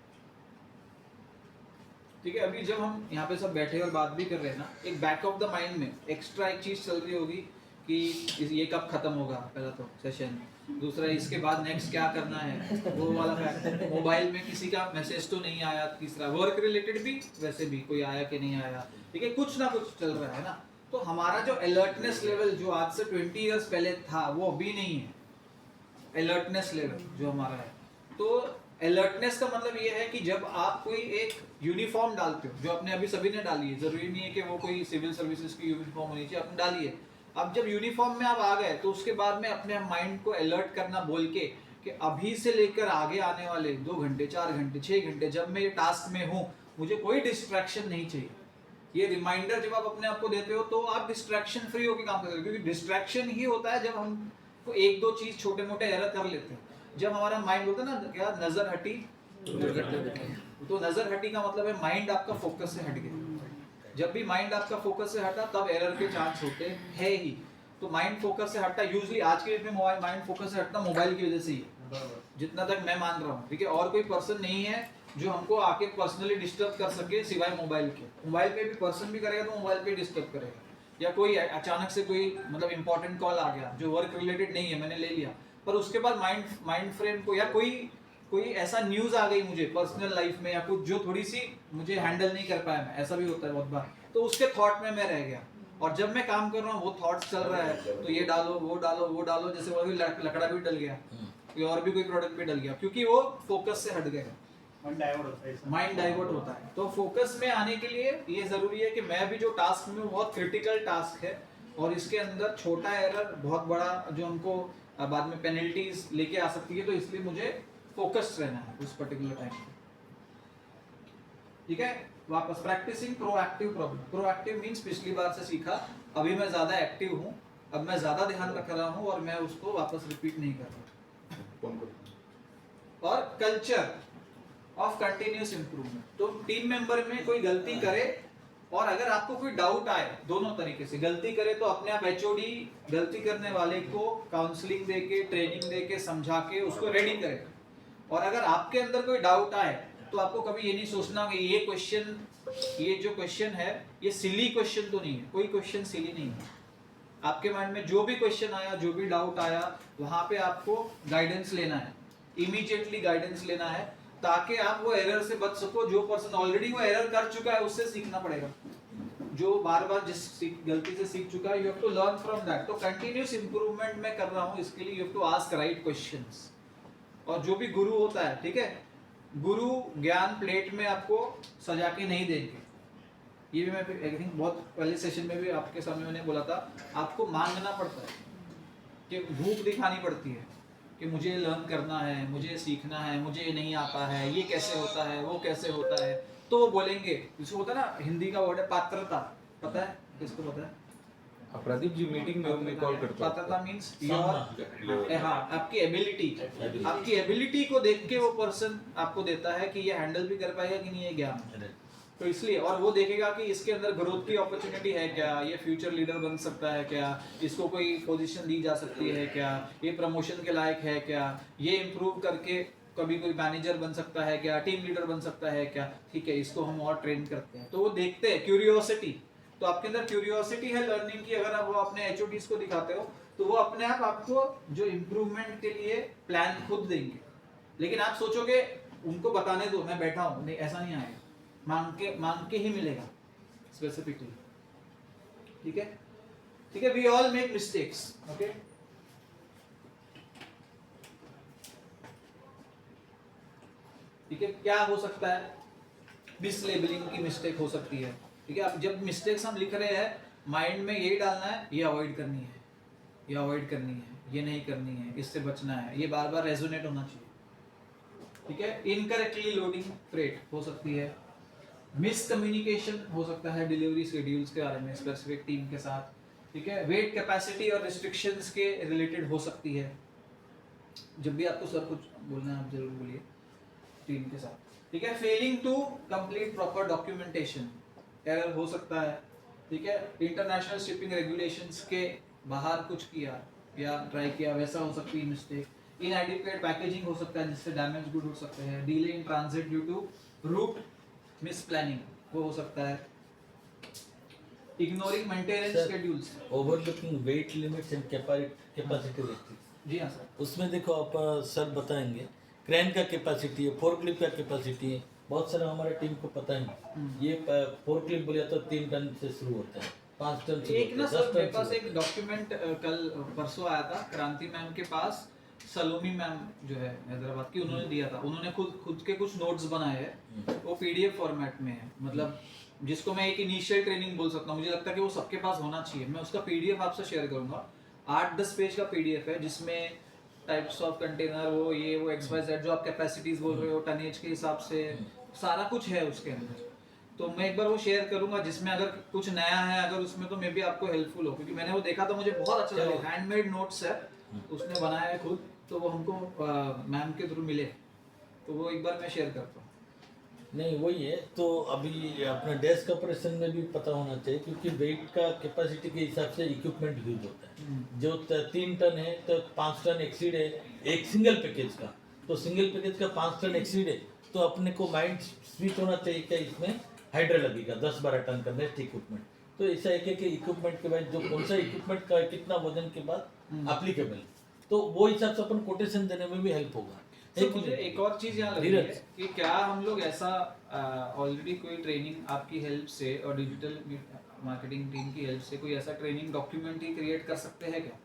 ठीक है। अभी जब हम यहाँ पे सब बैठे और बात भी कर रहे हैं ना, एक बैक ऑफ द माइंड में एक्स्ट्रा एक चीज चल रही होगी कि ये कब खत्म होगा, पहला तो सेशन, दूसरा इसके बाद नेक्स्ट क्या करना है, वो वाला फैक्ट, मोबाइल में किसी का मैसेज तो नहीं आया, तीसरा वर्क रिलेटेड भी वैसे भी कोई आया कि नहीं आया, ठीक है, कुछ ना कुछ चल रहा है ना। तो हमारा जो अलर्टनेस लेवल जो आज से 20 इयर्स पहले था वो अभी नहीं है, अलर्टनेस लेवल जो हमारा है। तो अलर्टनेस का मतलब ये है कि जब आप कोई एक यूनिफॉर्म डालते हो, जो आपने अभी सभी ने डाली है, जरूरी नहीं है कि वो कोई सिविल सर्विसेज की यूनिफॉर्म होनी चाहिए, आपने डाली है। अब जब यूनिफॉर्म में आप आ गए तो उसके बाद में अपने माइंड को अलर्ट करना बोल के कि अभी से लेकर आगे आने वाले 2 घंटे 4 घंटे 6 घंटे जब मैं ये टास्क में हूँ, मुझे कोई डिस्ट्रैक्शन नहीं चाहिए। ये रिमाइंडर जब आप अपने आप को देते हो तो आप डिस्ट्रैक्शन फ्री होकर काम करते हो, क्योंकि डिस्ट्रैक्शन ही होता है जब हम को 1-2 चीज छोटे मोटे एरर कर लेते हैं। जब हमारा माइंड होता है ना, क्या नजर हटी, तो नजर हटी का मतलब है माइंड आपका फोकस से हट गया। जब भी माइंड आपका फोकस से हटा तब एरर के चांस होते हैं ही। तो माइंड फोकस से हटता यूजुअली आज के डेट में माइंड फोकस से हटता मोबाइल की वजह से ही, जितना तक मैं मान रहा हूँ, ठीक है। और कोई पर्सन नहीं है जो हमको आके पर्सनली डिस्टर्ब कर सके सिवाय मोबाइल के। मोबाइल पे भी पर्सन भी करेगा तो मोबाइल पे डिस्टर्ब करेगा, या कोई अचानक से कोई मतलब इंपॉर्टेंट कॉल आ गया जो वर्क रिलेटेड नहीं है, मैंने ले लिया, पर उसके बाद माइंड फ्रेम को, या कोई ऐसा न्यूज़ आ गई मुझे पर्सनल लाइफ में या कुछ जो थोड़ी सी मुझे हैंडल नहीं कर पाया मैं, ऐसा भी होता है बहुत बार, तो उसके थॉट में मैं रह गया। और जब मैं काम कर रहा हूँ वो थॉट्स चल रहा है, तो ये डालो वो डालो वो डालो, जैसे वो भी लकड़ा भी डल गया, कोई और भी कोई प्रोडक्ट भी डल गया, क्योंकि वो फोकस से हट गया, मन डाइवर्ट होता है इससे। माइंड डाइवर्ट होता है। तो फोकस में आने के लिए ये जरूरी है कि मैं भी जो टास्क में हूँ बहुत क्रिटिकल टास्क है, और इसके अंदर छोटा एरर बहुत बड़ा जो हमको बाद में पेनल्टीज लेके आ सकती है, तो इसलिए मुझे फोकस्ड रहना है उस पर्टिकुलर टाइम पे। ठीक है, वापस practicing proactive problem. Proactive means पिछली बार से सीखा, अभी मैं ज्यादा एक्टिव हूँ, अब मैं ज्यादा ध्यान रख रहा हूँ और मैं उसको वापस रिपीट नहीं कर रहा। और कल्चर ऑफ कंटिन्यूस इंप्रूवमेंट। तो टीम मेंबर में कोई गलती करे और अगर आपको कोई डाउट आए, दोनों तरीके से गलती करे तो अपने आप एचओडी गलती करने वाले को काउंसलिंग देके, ट्रेनिंग देके, समझा के उसको रेडी करे। और अगर आपके अंदर कोई डाउट आए तो आपको कभी ये नहीं सोचना कि ये क्वेश्चन, ये जो क्वेश्चन है ये सिली क्वेश्चन तो नहीं है, कोई क्वेश्चन सिली नहीं है। आपके माइंड में जो भी क्वेश्चन आया, जो भी डाउट आया, वहां पे आपको गाइडेंस लेना है, इमीडिएटली गाइडेंस लेना है, ताकि आप वो एरर से बच सको। जो पर्सन ऑलरेडी वो एरर कर चुका है उससे सीखना पड़ेगा, जो बार बार जिस गलती से सीख चुका है, you have to learn from that. तो कंटिन्यूस इंप्रूवमेंट मैं कर रहा हूँ, इसके लिए you have to ask right questions. और जो भी गुरु होता है, ठीक है, गुरु ज्ञान प्लेट में आपको सजा के नहीं देंगे। ये भी मैं आई थिंक बहुत पहले सेशन में भी आपके सामने मैंने बोला था, आपको मांगना पड़ता है, कि भूख दिखानी पड़ती है कि मुझे लर्न करना है, मुझे सीखना है, मुझे ये नहीं आता है, ये कैसे होता है, वो कैसे होता है। तो वो बोलेंगे, जिसको होता है ना, हिंदी का वर्ड है पात्रता, पता है किसको पता है? प्रदीप जी मीटिंग में मैं कॉल करता हूँ। पात्रता मींस योर, हाँ, आपकी आपकी एबिलिटी को देख के वो पर्सन आपको देता है कि ये हैंडल भी कर पाएगा कि नहीं ये ज्ञान। तो इसलिए, और वो देखेगा कि इसके अंदर ग्रोथ की अपॉर्चुनिटी है क्या, ये फ्यूचर लीडर बन सकता है क्या, इसको कोई पोजीशन दी जा सकती है क्या, ये प्रमोशन के लायक है क्या, ये इम्प्रूव करके कभी कोई मैनेजर बन सकता है क्या, टीम लीडर बन सकता है क्या, ठीक है, इसको हम और ट्रेन करते हैं। तो वो देखते हैं, क्यूरियोसिटी। तो आपके अंदर क्यूरियोसिटी है लर्निंग की, अगर आप वो अपने एचओडीज को दिखाते हो तो वो अपने आप आपको जो इम्प्रूवमेंट के लिए प्लान खुद देंगे। लेकिन आप सोचोगे उनको बताने दो, मैं बैठा हूँ, नहीं, ऐसा नहीं आएगा, मांग के ही मिलेगा स्पेसिफिकली। ठीक है, ठीक है, we all make mistakes, okay. ठीक है, क्या हो सकता है? मिसलेबलिंग की मिस्टेक हो सकती है, ठीक है, अब जब मिस्टेक्स हम लिख रहे हैं माइंड में यही डालना है, ये अवॉइड करनी है, ये अवॉइड करनी है, ये नहीं करनी है, इससे बचना है, ये बार बार रेजोनेट होना चाहिए। ठीक है, इनकरेक्टली लोडिंग फ्रेट हो सकती है, मिस कम्युनिकेशन हो सकता है डिलीवरी शेड्यूल्स के बारे में स्पेसिफिक टीम के साथ। ठीक है, वेट कैपेसिटी और रिस्ट्रिक्शंस के रिलेटेड हो सकती है। जब भी आपको सर कुछ बोलना है आप जरूर बोलिए टीम के साथ। ठीक है, failing to complete proper documentation error हो सकता है। ठीक है, इंटरनेशनल शिपिंग रेगुलेशंस के बाहर कुछ किया या ट्राई किया, वैसा हो सकती है मिस्टेक। इनएडिक्वेट पैकेजिंग हो सकता है जिससे डैमेज गुड हो सकते हैं। Delay in transit due to route misplanning वो हो सकता है। Ignoring maintenance Sir, schedules. Overlooking weight limits and capacity restriction. जी हाँ सर। उसमें देखो आप सर बताएंगे क्रेन का कैपेसिटी है, फोर्कलिफ्ट का कैपेसिटी है, बहुत सारा हमारे टीम को पता है। ये फोर्कलिफ्ट बोलिए तो 3 टन से शुरू होता है, 5 टन से एक ना होता है, 10 सर टन मेरे से पास होता एक है। डॉक्यूमेंट कल परसों आया था क्रांति मैम के पास, सलोमी मैम जो है हैदराबाद की, उन्होंने दिया था। उन्होंने खुद के कुछ नोट्स बनाए हैं, वो पीडीएफ फॉर्मेट में है, मतलब जिसको मैं एक इनिशियल ट्रेनिंग बोल सकता हूँ। मुझे लगता है कि वो सबके पास होना चाहिए। मैं उसका पीडीएफ आपसे शेयर करूंगा। 8-10 पेज का पीडीएफ है जिसमें टाइप्स ऑफ कंटेनर वो ये वो XYZ जो आप कैपेसिटीज बोल रहे हो टनेज के हिसाब से सारा कुछ है उसके अंदर। तो मैं एक बार वो शेयर करूंगा जिसमें अगर कुछ नया है अगर उसमें तो मे बी आपको हेल्पफुल हो, क्योंकि मैंने वो देखा तो मुझे बहुत अच्छा लगा। हैंडमेड नोट्स है, उसने बनाया है खुद, तो वो हमको मैम के थ्रू मिले, तो वो एक बार मैं शेयर करता हूँ। नहीं वही है, तो अभी अपना डेस्क ऑपरेशन में भी पता होना चाहिए, क्योंकि वेट का कैपेसिटी के हिसाब से इक्विपमेंट यूज होता है। जो 3 टन है तो 5 टन एक्सीड है एक सिंगल पैकेज का, तो सिंगल पैकेज का 5 टन एक्सीड है, तो अपने को माइंड स्विच होना चाहिए क्या इसमें हाइड्रा लगेगा 10-12 टन का नेक्स्ट इक्विपमेंट। तो ऐसा है कि इक्विपमेंट के बाद जो कौन सा इक्विपमेंट का कितना वजन के बाद अप्लीकेबल, तो वो हिसाब से अपन कोटेशन देने में भी हेल्प होगा। तो मुझे एक और चीज यहाँ लग रही है कि क्या हम लोग ऐसा ऑलरेडी कोई ट्रेनिंग आपकी हेल्प से और डिजिटल मार्केटिंग टीम की हेल्प से कोई ऐसा ट्रेनिंग डॉक्यूमेंट ही क्रिएट कर सकते हैं क्या,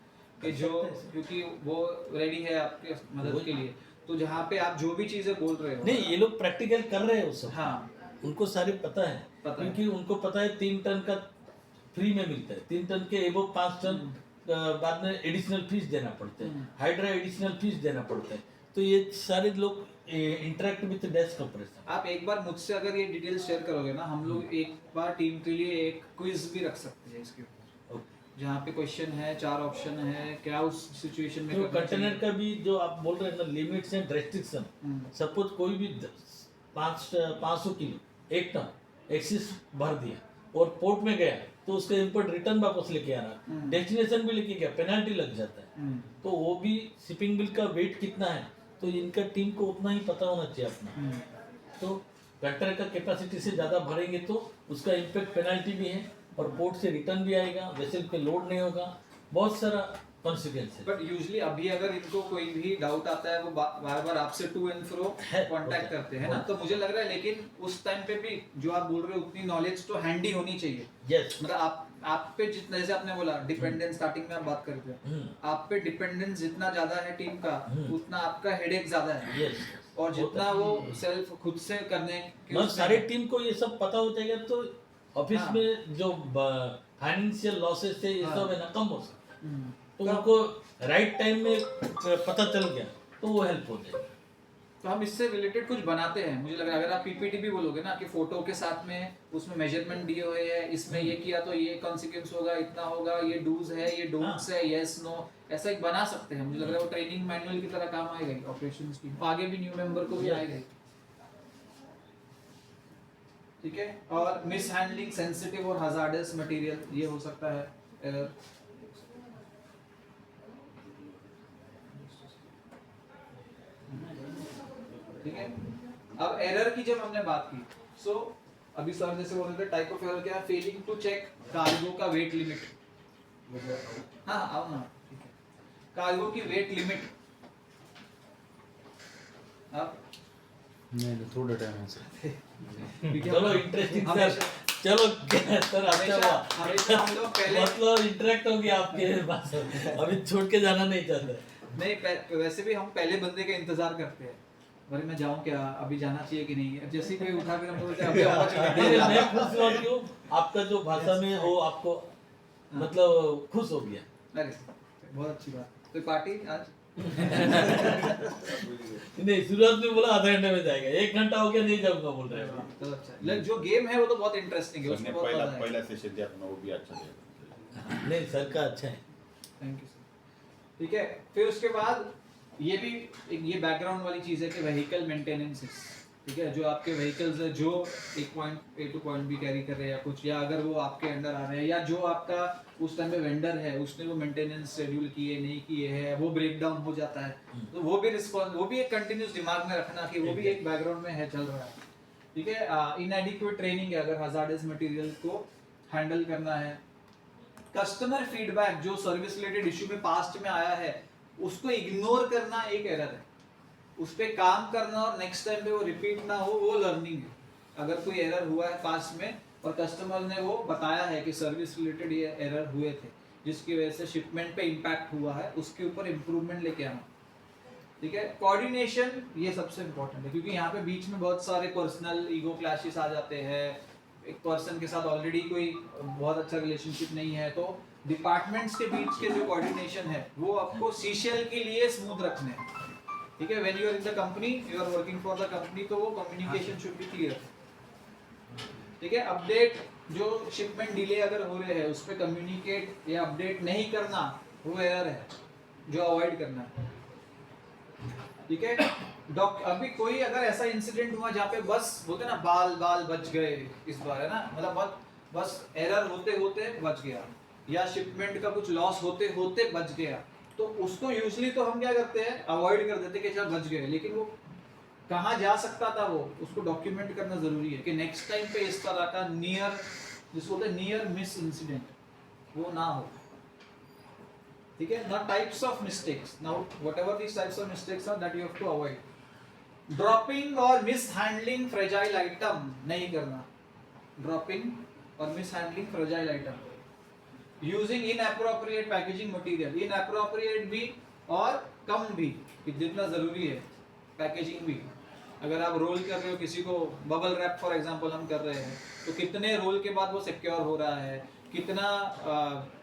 कि जो क्योंकि वो रेडी है आपके मदद के लिए, तो जहाँ पे आप जो भी चीजें बोल रहे हो। नहीं, ये लोग प्रैक्टिकल कर रहे हैं वो सब। हाँ, उनको सारे पता है, क्योंकि उनको पता है 3 टन का फ्री में मिलता है, 3 टन के एबो 5 टन बाद में एडिशनल फीस देना पड़ता है, हाइड्रा एडिशनल फीस देना पड़ता है। तो ये सारे लोग इंटरेक्ट विद डेस्क ऑपरेशन। आप एक बार मुझसे अगर ये डिटेल्स शेयर करोगे ना, हम लोग एक बार टीम के लिए एक क्विज भी रख सकते हैं इसके ऊपर, जहाँ पे क्वेश्चन है, 4 ऑप्शन है, क्या उस सिचुएशन में तो कंटेनर का भी जो आप बोल रहे हैं ना लिमिट्स एंड रेस्ट्रिक्शन, सपोज कोई भी 500 किलो 1 टन एक्सिस भर दिया और पोर्ट में गया, तो उसका इंपोर्ट रिटर्न वापस लेके आना, डेस्टिनेशन भी लेके गया, पेनल्टी लग जाता है। तो वो भी शिपिंग बिल का वेट कितना है, तो इनका टीम को उतना ही पता होना चाहिए अपना। तो कंटेनर का कैपेसिटी से ज़्यादा भरेंगे तो उसका इम्पैक्ट पेनल्टी भी है, और पोर्ट से रिटर्न भी आएगा, वेसल पे लोड नहीं होगा, बहुत सारा कॉन्सिक्वेंस है। बट यूजुअली अभी अगर इनको कोई भी डाउट आता है वो बार बार आपसे टू एंड फ्रो कांटेक्ट करते हैं ना, तो मुझे लग रहा है लेकिन उस टाइम पे भी जो आप बोल रहे हो उतनी नॉलेज तो हैंडी होनी चाहिए। यस, मतलब आप पे जितना, जैसे आपने बोला डिपेंडेंस स्टार्टिंग में आप बात करते हो, आप पे डिपेंडेंस जितना ज्यादा है टीम का उतना आपका हेडेक ज्यादा है। यस, और जितना वो सेल्फ खुद से करने के मतलब उसमें- सारे टीम को ये सब पता हो जाएगा, तो ऑफिस हाँ। में जो फाइनेंशियल लॉसेस है ये सब है ना कम हो सकता है। तो तो- उनको राइट टाइम में पता चल गया तो वो हेल्प हो जाएगी। तो हम इससे रिलेटेड कुछ बनाते हैं। मुझे लग रहा है अगर आप पीपीटी भी बोलोगे ना कि फोटो के साथ में उसमें मेजरमेंट दिए हुए हैं, इसमें ये किया तो ये कॉन्सिक्वेंस होगा, इतना होगा, ये डूज है, ये डोंट्स है, यस नो, ऐसा एक बना सकते हैं। मुझे लग रहा है वो ट्रेनिंग मैनुअल की तरह काम आएगा ऑपरेशंस की, आगे भी न्यू मेंबर को भी आएगा। ठीक है, और मिस हैंडलिंग सेंसिटिव और हजार्डस मटेरियल, ये हो सकता है एरर। ठीक है, अब एरर की जब हमने बात की, सो अभी सर जैसे बोल रहे थे टाइप ऑफ एरर क्या है, फेलिंग टू चेक कार्गो का वेट लिमिट। हाँ आओ ना, ठीक है, कार्गो की वेट लिमिट। अब नहीं थोड़ा टाइम है सर। चलो इंटरेस्टिंग सर, हमेशा- चलो सर अच्छा हुआ, हमेशा हम लोग पहले मतलब इंटरेक्ट हो गया आपके पास, अभी छोड़ के जाना नहीं चाहते। नहीं वैसे भी हम पहले बंदे का इंतजार करते हैं अरे मैं जाऊं क्या, अभी जाना चाहिए कि नहीं, अब जैसे ही कोई उठा फिर हम बोलते हैं अभी opportunity नहीं, है। मैं खुश हुआ क्यों? आपका जो भाषा में हो आपको मतलब खुश हो गया। अरे बहुत अच्छी बात। कोई पार्टी आज? नहीं, शुरुआत में बोला आधा घंटे में जाएगा, 1 घंटा हो गया नहीं जाऊंगा बोल रहे हैं। तो अच्छा, जो गेम है वो तो बहुत इंटरेस्टिंग है, सर उसमें ने बहुत पहला मजा है। पहला सेशन दिया अपना, वो भी अच्छा दिया। नहीं, सर का अच्छा है। Thank you sir. ठीक है, फिर उसके बाद ये भी ये बैकग्राउंड वाली चीज है कि व्हीकल मेंटेनेंस, ठीक है, जो आपके व्हीकल्स है जो एक point A to point be carry कर रहे हैं या कुछ, या अगर वो आपके अंडर आ रहे हैं या जो आपका उस टाइम पे वेंडर है उसने वो मेंटेनेंस शेड्यूल किए नहीं किए हैं, वो ब्रेक डाउन हो जाता है, तो वो भी रिस्पॉन्स, वो भी एक कंटिन्यूस दिमाग में रखना कि वो भी एक बैकग्राउंड में है, चल रहा है। ठीक है, इनएडिक्वेट ट्रेनिंग है अगर हजार्डस मटेरियल को हैंडल करना है। कस्टमर फीडबैक जो सर्विस रिलेटेड इशू में पास्ट में आया है उसको इग्नोर करना एक एरर है, उस पे काम करना और नेक्स्ट टाइम पे वो रिपीट ना हो, वो लर्निंग है। अगर कोई एरर हुआ है पास्ट में और कस्टमर ने वो बताया है कि सर्विस रिलेटेड ये एरर हुए थे जिसकी वजह से शिपमेंट पे इम्पैक्ट हुआ है, उसके ऊपर इम्प्रूवमेंट लेके आना। ठीक है, कोऑर्डिनेशन ये सबसे इम्पोर्टेंट है क्योंकि यहाँ पे बीच में बहुत सारे पर्सनल ईगो क्लैशेस आ जाते हैं, एक पर्सन के साथ ऑलरेडी कोई बहुत अच्छा रिलेशनशिप नहीं है, तो डिपार्टमेंट्स के बीच के जो कोऑर्डिनेशन है वो आपको सीशेल के लिए स्मूथ रखने हैं। ठीक है, when you are in the company, you are working for the company, तो वो कम्युनिकेशन शुड बी क्लियर। ठीक है, अपडेट जो शिपमेंट डिले अगर हो रहे हैं उस पे कम्युनिकेट या अपडेट नहीं करना, वो एरर है जो अवॉइड करना है। ठीक है, अभी कोई अगर ऐसा इंसिडेंट हुआ जहाँ पे बस बोलते ना बाल बाल बच गए, इस बार है ना, मतलब बस एरर होते होते बच गया या शिपमेंट का कुछ लॉस होते होते बच गया, तो उसको यूजली तो हम क्या करते हैं, अवॉइड कर देते कि चल बच गए, लेकिन वो कहाँ जा सकता था वो उसको डॉक्यूमेंट करना जरूरी है कि नेक्स्ट टाइम पे इस तरह का नियर, जिसको बोलते हैं नियर मिस इंसिडेंट, वो ना हो। ठीक है, now types of mistakes, now whatever these types of mistakes are that you have to avoid। Dropping और मिसहैंडलिंग फ्रेजाइल आइटम नहीं करना, ड्रॉपिंग और mishandling fragile item, using inappropriate packaging material, inappropriate भी और कम भी, जितना जरूरी है पैकेजिंग भी। अगर आप रोल कर रहे हो किसी को, बबल रैप फॉर एग्जांपल हम कर रहे हैं, तो कितने रोल के बाद वो सिक्योर हो रहा है, कितना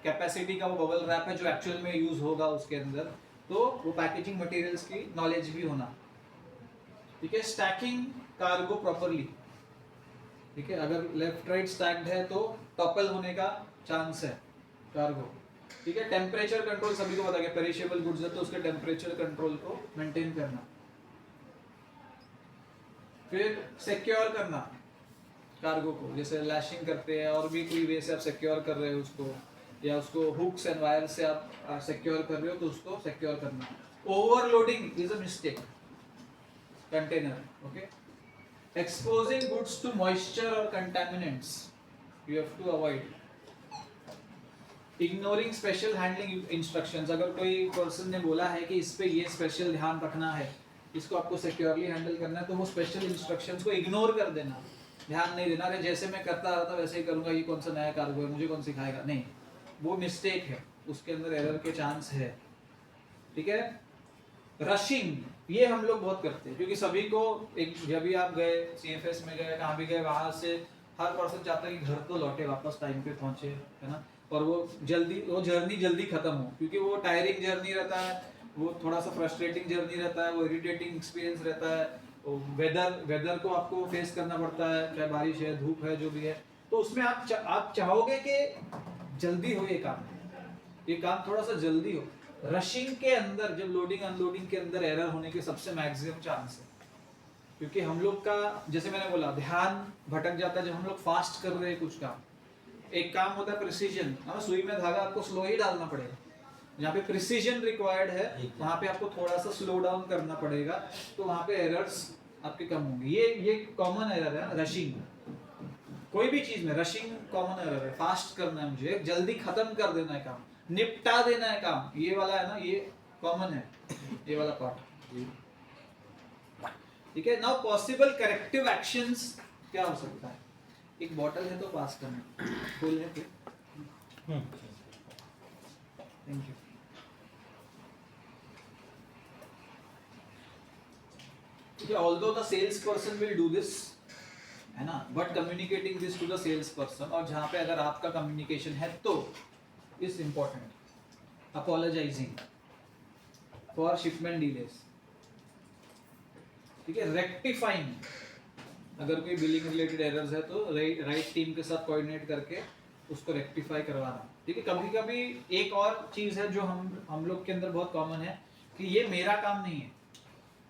कैपेसिटी का वो बबल रैप है जो एक्चुअल में यूज होगा उसके अंदर, तो वो पैकेजिंग मटेरियल्स की नॉलेज भी होना। ठीक है, स्टैकिंग कार्गो प्रॉपर्ली, ठीक है, अगर लेफ्ट राइट स्टैक्ड है तो टॉपल होने का चांस है कार्गो। ठीक है, टेम्परेचर कंट्रोल सभी को पता है, पेरिशेबल गुड्स है तो उसके टेम्परेचर कंट्रोल को मेंटेन करना। फिर सिक्योर करना कार्गो को, जैसे लैशिंग करते हैं और भी कोई वे से आप सिक्योर कर रहे हो उसको, या उसको हुक्स एंड वायर से आप सिक्योर कर रहे हो तो उसको सिक्योर करना। Overloading is a mistake container. Okay, exposing goods to moisture और contaminants you have to avoid. Ignoring special handling instructions, अगर कोई पर्सन ने बोला है कि इस पे ये स्पेशल ध्यान रखना है, इसको आपको सिक्योरली हैंडल करना है, तो वो स्पेशल इंस्ट्रक्शंस को इग्नोर कर देना, ध्यान नहीं देना, अरे जैसे मैं करता रहा था वैसे ही करूंगा, ये कौन सा नया कार्गो है, मुझे कौन सिखाएगा, नहीं, वो मिस्टेक है, उसके अंदर एरर के चांस है। ठीक है, रशिंग ये हम लोग बहुत करते हैं क्योंकि सभी को एक, जब भी आप गए CFS में गए, कहाँ भी गए, वहां से हर पर्सन चाहता है कि घर तो लौटे, वापस टाइम पे पहुंचे, है ना, और वो जर्नी जल्दी खत्म हो, क्योंकि वो टायरिंग जर्नी रहता है, वो थोड़ा सा फ्रस्ट्रेटिंग जर्नी रहता है, वो इरिटेटिंग एक्सपीरियंस रहता है, वेदर को आपको फेस करना पड़ता है, चाहे बारिश है, धूप है, जो भी है, तो उसमें आप चाहोगे कि जल्दी हो, ये काम थोड़ा सा जल्दी हो। रशिंग के अंदर जब लोडिंग अनलोडिंग के अंदर एरर होने के सबसे मैक्सिमम चांस है, क्योंकि हम लोग का, जैसे मैंने बोला, ध्यान भटक जाता है जब हम लोग फास्ट कर रहे हैं कुछ काम। एक काम होता है प्रिसीजन, सुई में धागा आपको स्लो ही डालना पड़ेगा, जहाँ पे प्रिसीजन रिक्वायर्ड है वहाँ पे आपको थोड़ा सा स्लो डाउन करना पड़ेगा, तो वहाँ पे एरर्स आपके कम होंगे। ये कॉमन एरर है रशिंग, कोई भी चीज में रशिंग कॉमन एरर है। फास्ट करना है मुझे, जल्दी खत्म कर देना है काम, निपटा देना है काम, ये वाला है ना, ये कॉमन है, ये वाला पार्ट। ठीक है, नाउ पॉसिबल करेक्टिव एक्शंस क्या हो सकता है। एक बॉटल है तो पास करना, फुल है फिर, थैंक यू। ठीक है, although the sales person will do this, है ना, but communicating this to the sales person, और जहाँ पे अगर आपका कम्युनिकेशन है तो is important apologising for shipment delays, ठीक है, रेक्टिफाइंग, अगर कोई बिलिंग रिलेटेड एरर्स है तो राइट टीम के साथ कोऑर्डिनेट करके उसको रेक्टिफाई करवाना, ठीक है। कभी कभी एक और चीज़ है जो हम लोग के अंदर बहुत कॉमन है कि ये मेरा काम नहीं है,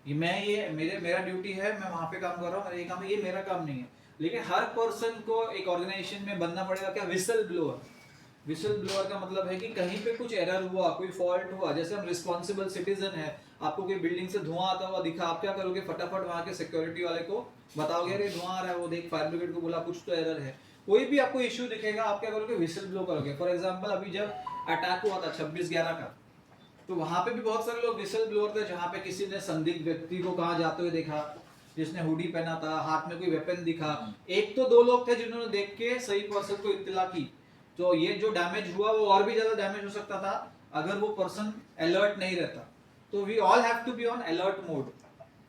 ये मेरा ड्यूटी है, मैं वहाँ पे काम कर रहा हूँ, मेरा ये काम है, ये मेरा काम नहीं है। लेकिन हर पर्सन को एक ऑर्गेनाइजेशन में बनना पड़ेगा क्या, विसल ब्लोअर। विसल ब्लोअर का मतलब है कि कहीं पे कुछ एरर हुआ, कोई फॉल्ट हुआ, जैसे हम रिस्पॉन्सिबल सिटीजन है, आपको कोई बिल्डिंग से धुआं आता हुआ दिखा, आप क्या करोगे, फटाफट वहाँ के सिक्योरिटी वाले को बताओगे, अरे धुआं आ रहा है, वो देख, फायर ब्रिगेड को बोला कुछ तो एरर है। कोई भी आपको इश्यू दिखेगा, आप क्या करोगे, विसल ब्लो करोगे। फॉर एग्जाम्पल अभी जब अटैक हुआ था 26/11 का, तो वहां पे भी बहुत सारे लोग विसल ब्लोअर थे, जहाँ पे किसी ने संदिग्ध व्यक्ति को कहाँ जाते हुए देखा, जिसने हुडी पहना था, हाथ में कोई वेपन दिखा। एक तो 2 लोग थे जिन्होंने देख के सही पर्सन को इत्तला की, तो ये जो डैमेज हुआ वो और भी ज्यादा डैमेज हो सकता था अगर वो पर्सन अलर्ट नहीं रहता। तो we all have to be on alert mode,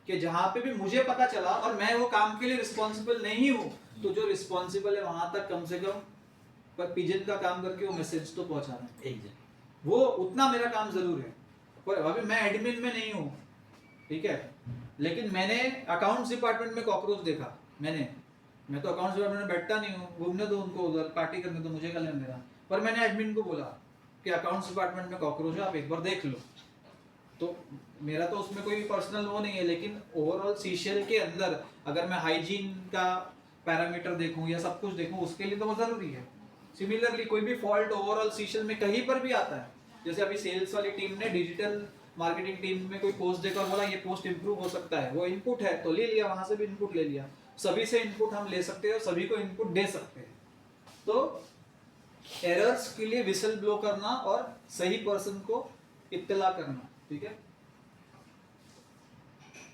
कि जहाँ पे भी मुझे पता चला और मैं वो काम के लिए रिस्पॉन्सिबल नहीं हूँ, तो जो रिस्पॉन्सिबल है वहां तक कम से कम पर पिजन का काम करके वो मैसेज तो पहुंचाना है, वो उतना मेरा काम जरूर है। पर अभी मैं एडमिन में नहीं हूँ, ठीक है, लेकिन मैंने अकाउंट्स डिपार्टमेंट में कॉकरोच देखा, मैं तो अकाउंट्स डिपार्टमेंट में बैठता नहीं हूँ, घूमने दो उनको, उधर पार्टी करने दो, मुझे क्या लेना देना। पर मैंने एडमिन को बोला कि अकाउंट्स डिपार्टमेंट में कॉकरोच है, आप एक बार देख लो। तो मेरा तो उसमें कोई पर्सनल वो नहीं है, लेकिन ओवरऑल सीशेल के अंदर अगर मैं हाइजीन का पैरामीटर देखूं या सब कुछ देखूं, उसके लिए तो वो जरूरी है। सिमिलरली कोई भी फॉल्ट ओवरऑल सीशेल में कहीं पर भी आता है, जैसे अभी सेल्स वाली टीम ने डिजिटल मार्केटिंग टीम में कोई पोस्ट देखा और बोला ये पोस्ट इंप्रूव हो सकता है, वो इनपुट है तो ले लिया, वहां से भी इनपुट ले लिया। सभी से इनपुट हम ले सकते हैं और सभी को इनपुट दे सकते हैं। तो एरर्स के लिए विसल ब्लो करना और सही पर्सन को इत्तला करना, ठीक है।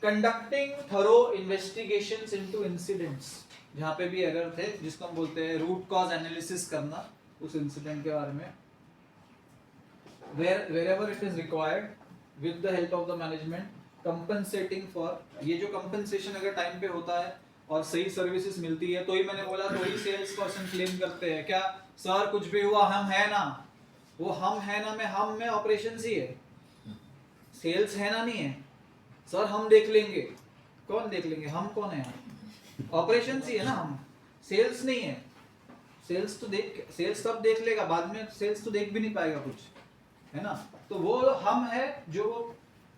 Conducting thorough investigations into incidents, जहां पे भी एरर थे, जिसको हम बोलते हैं रूट कॉज एनालिसिस करना उस इंसिडेंट के बारे में। wherever it is required with the help of the management, compensating for, ये जो compensation अगर टाइम पे होता है और सही सर्विसेज मिलती है, तो ही मैंने बोला तो ही सेल्स पर्सन क्लेम करते हैं क्या, सर कुछ भी हुआ हम है ना, वो हम है ना में हम में ऑपरेशंस ही है, सेल्स है ना नहीं है, सर हम देख लेंगे। कौन देख लेंगे, हम कौन है, ऑपरेशंस ही है ना, हम सेल्स नहीं है। सेल्स तो सेल्स तब देख लेगा, बाद में सेल्स तो देख भी नहीं पाएगा कुछ, है ना। तो वो हम है जो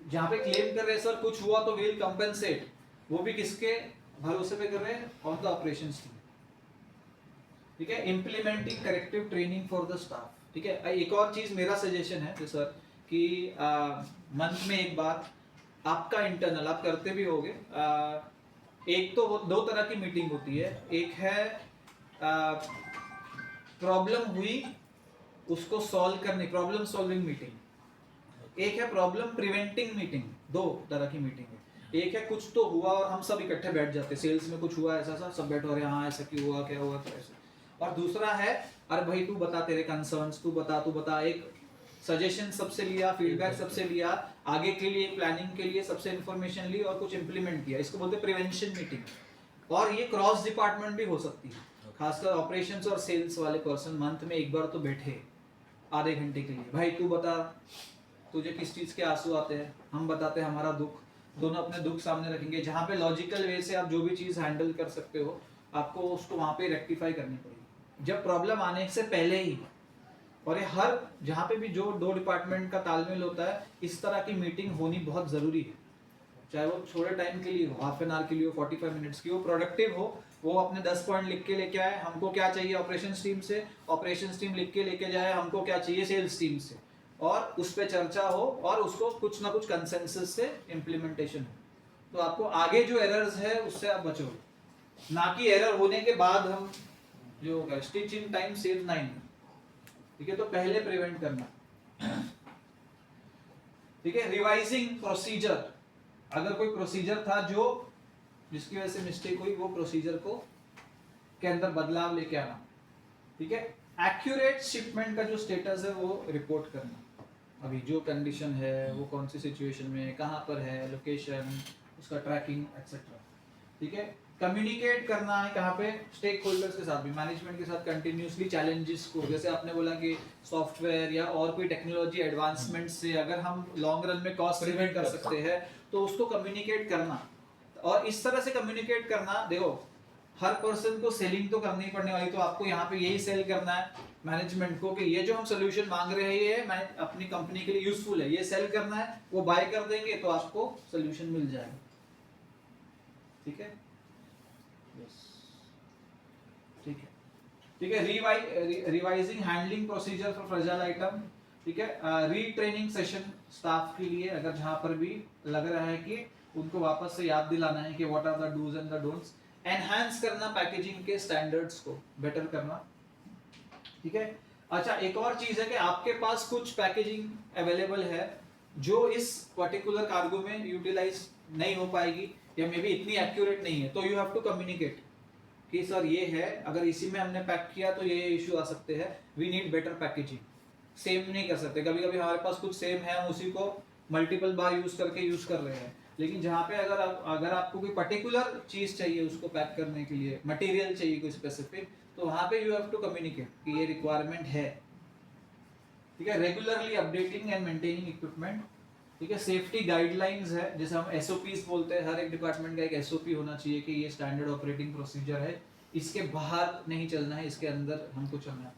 जहाँ पे क्लेम कर रहे हैं सर कुछ हुआ तो विल कंपेंसेट, वो भी किसके भरोसे पे कर रहे हैं, ऑन द ऑपरेशंस टीम, ठीक है। Implementing corrective training for the staff, ठीक है। एक और चीज मेरा सजेशन है सर कि मंथ में एक बार आपका इंटरनल, आप करते भी होगे, एक तो 2 तरह की मीटिंग होती है, एक है प्रॉब्लम हुई उसको सॉल्व करने, प्रॉब्लम सॉल्विंग मीटिंग, एक है प्रॉब्लम प्रिवेंटिंग मीटिंग। 2 तरह की मीटिंग है, एक है कुछ तो हुआ और हम सब इकट्ठे बैठ जाते, सेल्स में कुछ हुआ ऐसा सब बैठो, अरे हाँ ऐसा क्यों हुआ, क्या हुआ, तो ऐसा। और दूसरा है अरे भाई तू बता तेरे कंसर्न्स, तू बता, एक सजेशन सबसे लिया, फीडबैक सबसे लिया, आगे के लिए प्लानिंग के लिए सबसे इंफॉर्मेशन ली और कुछ इंप्लीमेंट किया, इसको बोलते हैं प्रिवेंशन मीटिंग। और ये क्रॉस डिपार्टमेंट भी हो सकती है, खासकर ऑपरेशंस और सेल्स वाले पर्सन मंथ में एक बार तो बैठे आधे घंटे के लिए, भाई तू बता तुझे किस चीज के आंसू आते हैं, हम बताते हैं हमारा दुख, दोनों अपने दुख सामने रखेंगे। जहाँ पे लॉजिकल वे से आप जो भी चीज हैंडल कर सकते हो, आपको उसको वहाँ पे रेक्टिफाई करनी पड़ेगी जब प्रॉब्लम आने से पहले ही। और ये हर जहाँ पे भी जो 2 डिपार्टमेंट का तालमेल होता है, इस तरह की मीटिंग होनी बहुत जरूरी है, चाहे वो थोड़े टाइम के लिए हो, हाफ एन आवर के लिए हो, 45 मिनट्स की हो, प्रोडक्टिव हो। वो अपने 10 पॉइंट लिख के लेके आए, हमको क्या चाहिए ऑपरेशंस टीम से, ऑपरेशंस टीम लिख के लेके जाए हमको क्या चाहिए सेल्स टीम से, और उस पे चर्चा हो और उसको कुछ ना कुछ कंसेंसस से इम्प्लीमेंटेशन हो। तो आपको आगे जो एरर्स है उससे आप बचो, ना कि एरर होने के बाद हम जो होगा स्टिच इन टाइम सेव 9, ठीक है। तो पहले प्रिवेंट करना, ठीक है। रिवाइजिंग प्रोसीजर, अगर कोई प्रोसीजर था जो जिसकी वजह से मिस्टेक हुई, वो प्रोसीजर को के अंदर बदलाव लेके आना, ठीक है। एक्यूरेट शिपमेंट का जो स्टेटस है वो रिपोर्ट करना, अभी जो कंडीशन है वो कौन सी सिचुएशन में, कहाँ पर है, लोकेशन, उसका ट्रैकिंग एक्सेट्रा। ठीक है, कम्युनिकेट करना है कहाँ पे, स्टेक होल्डर्स के साथ भी, मैनेजमेंट के साथ कंटिन्यूसली चैलेंजेस को, जैसे आपने बोला कि सॉफ्टवेयर या और कोई टेक्नोलॉजी एडवांसमेंट से अगर हम लॉन्ग रन में कॉस्ट प्रिवेंट कर सकते हैं तो उसको कम्युनिकेट करना। और इस तरह से कम्युनिकेट करना, देखो हर पर्सन को सेलिंग तो करनी पड़ने वाली, तो आपको यहाँ पे यही सेल करना है मैनेजमेंट को कि ये जो हम सोल्यूशन मांग रहे हैं ये मैं अपनी कंपनी के लिए यूजफुल है, ये सेल करना है, वो बाय कर देंगे तो आपको सोल्यूशन मिल जाएगा। ठीक है, ठीक है, ठीक है। Revising handling procedure for fragile item. ठीक है, रीट्रेनिंग सेशन स्टाफ के लिए, अगर जहां पर भी लग रहा है कि उनको वापस से याद दिलाना है कि what are the dos and the don'ts. Enhance करना पैकेजिंग के स्टैंडर्ड्स को, बेटर करना। ठीक है, अच्छा एक और चीज है कि आपके पास कुछ पैकेजिंग अवेलेबल है जो इस पर्टिकुलर कार्गो में यूटिलाइज नहीं हो पाएगी या मे बी इतनी एक्यूरेट नहीं है, तो यू हैव टू कम्युनिकेट कि सर ये है, अगर इसी में हमने पैक किया तो ये इशू आ सकते हैं, we need better packaging. Same नहीं कर सकते, कभी कभी हमारे पास कुछ सेम है, हम उसी को मल्टीपल बार यूज करके यूज कर रहे हैं, लेकिन जहाँ पे अगर आपको कोई पर्टिकुलर चीज चाहिए उसको पैक करने के लिए, मटेरियल चाहिए कोई स्पेसिफिक, तो वहाँ पे यू हैव टू कम्युनिकेट कि ये रिक्वायरमेंट है। ठीक है, regularly updating and maintaining equipment. ठीक है, सेफ्टी गाइडलाइंस है, जैसे हम एसओपीज बोलते हैं, हर एक डिपार्टमेंट का एक एसओपी होना चाहिए कि ये स्टैंडर्ड ऑपरेटिंग प्रोसीजर है, इसके बाहर नहीं चलना है, इसके अंदर हमको चलना है।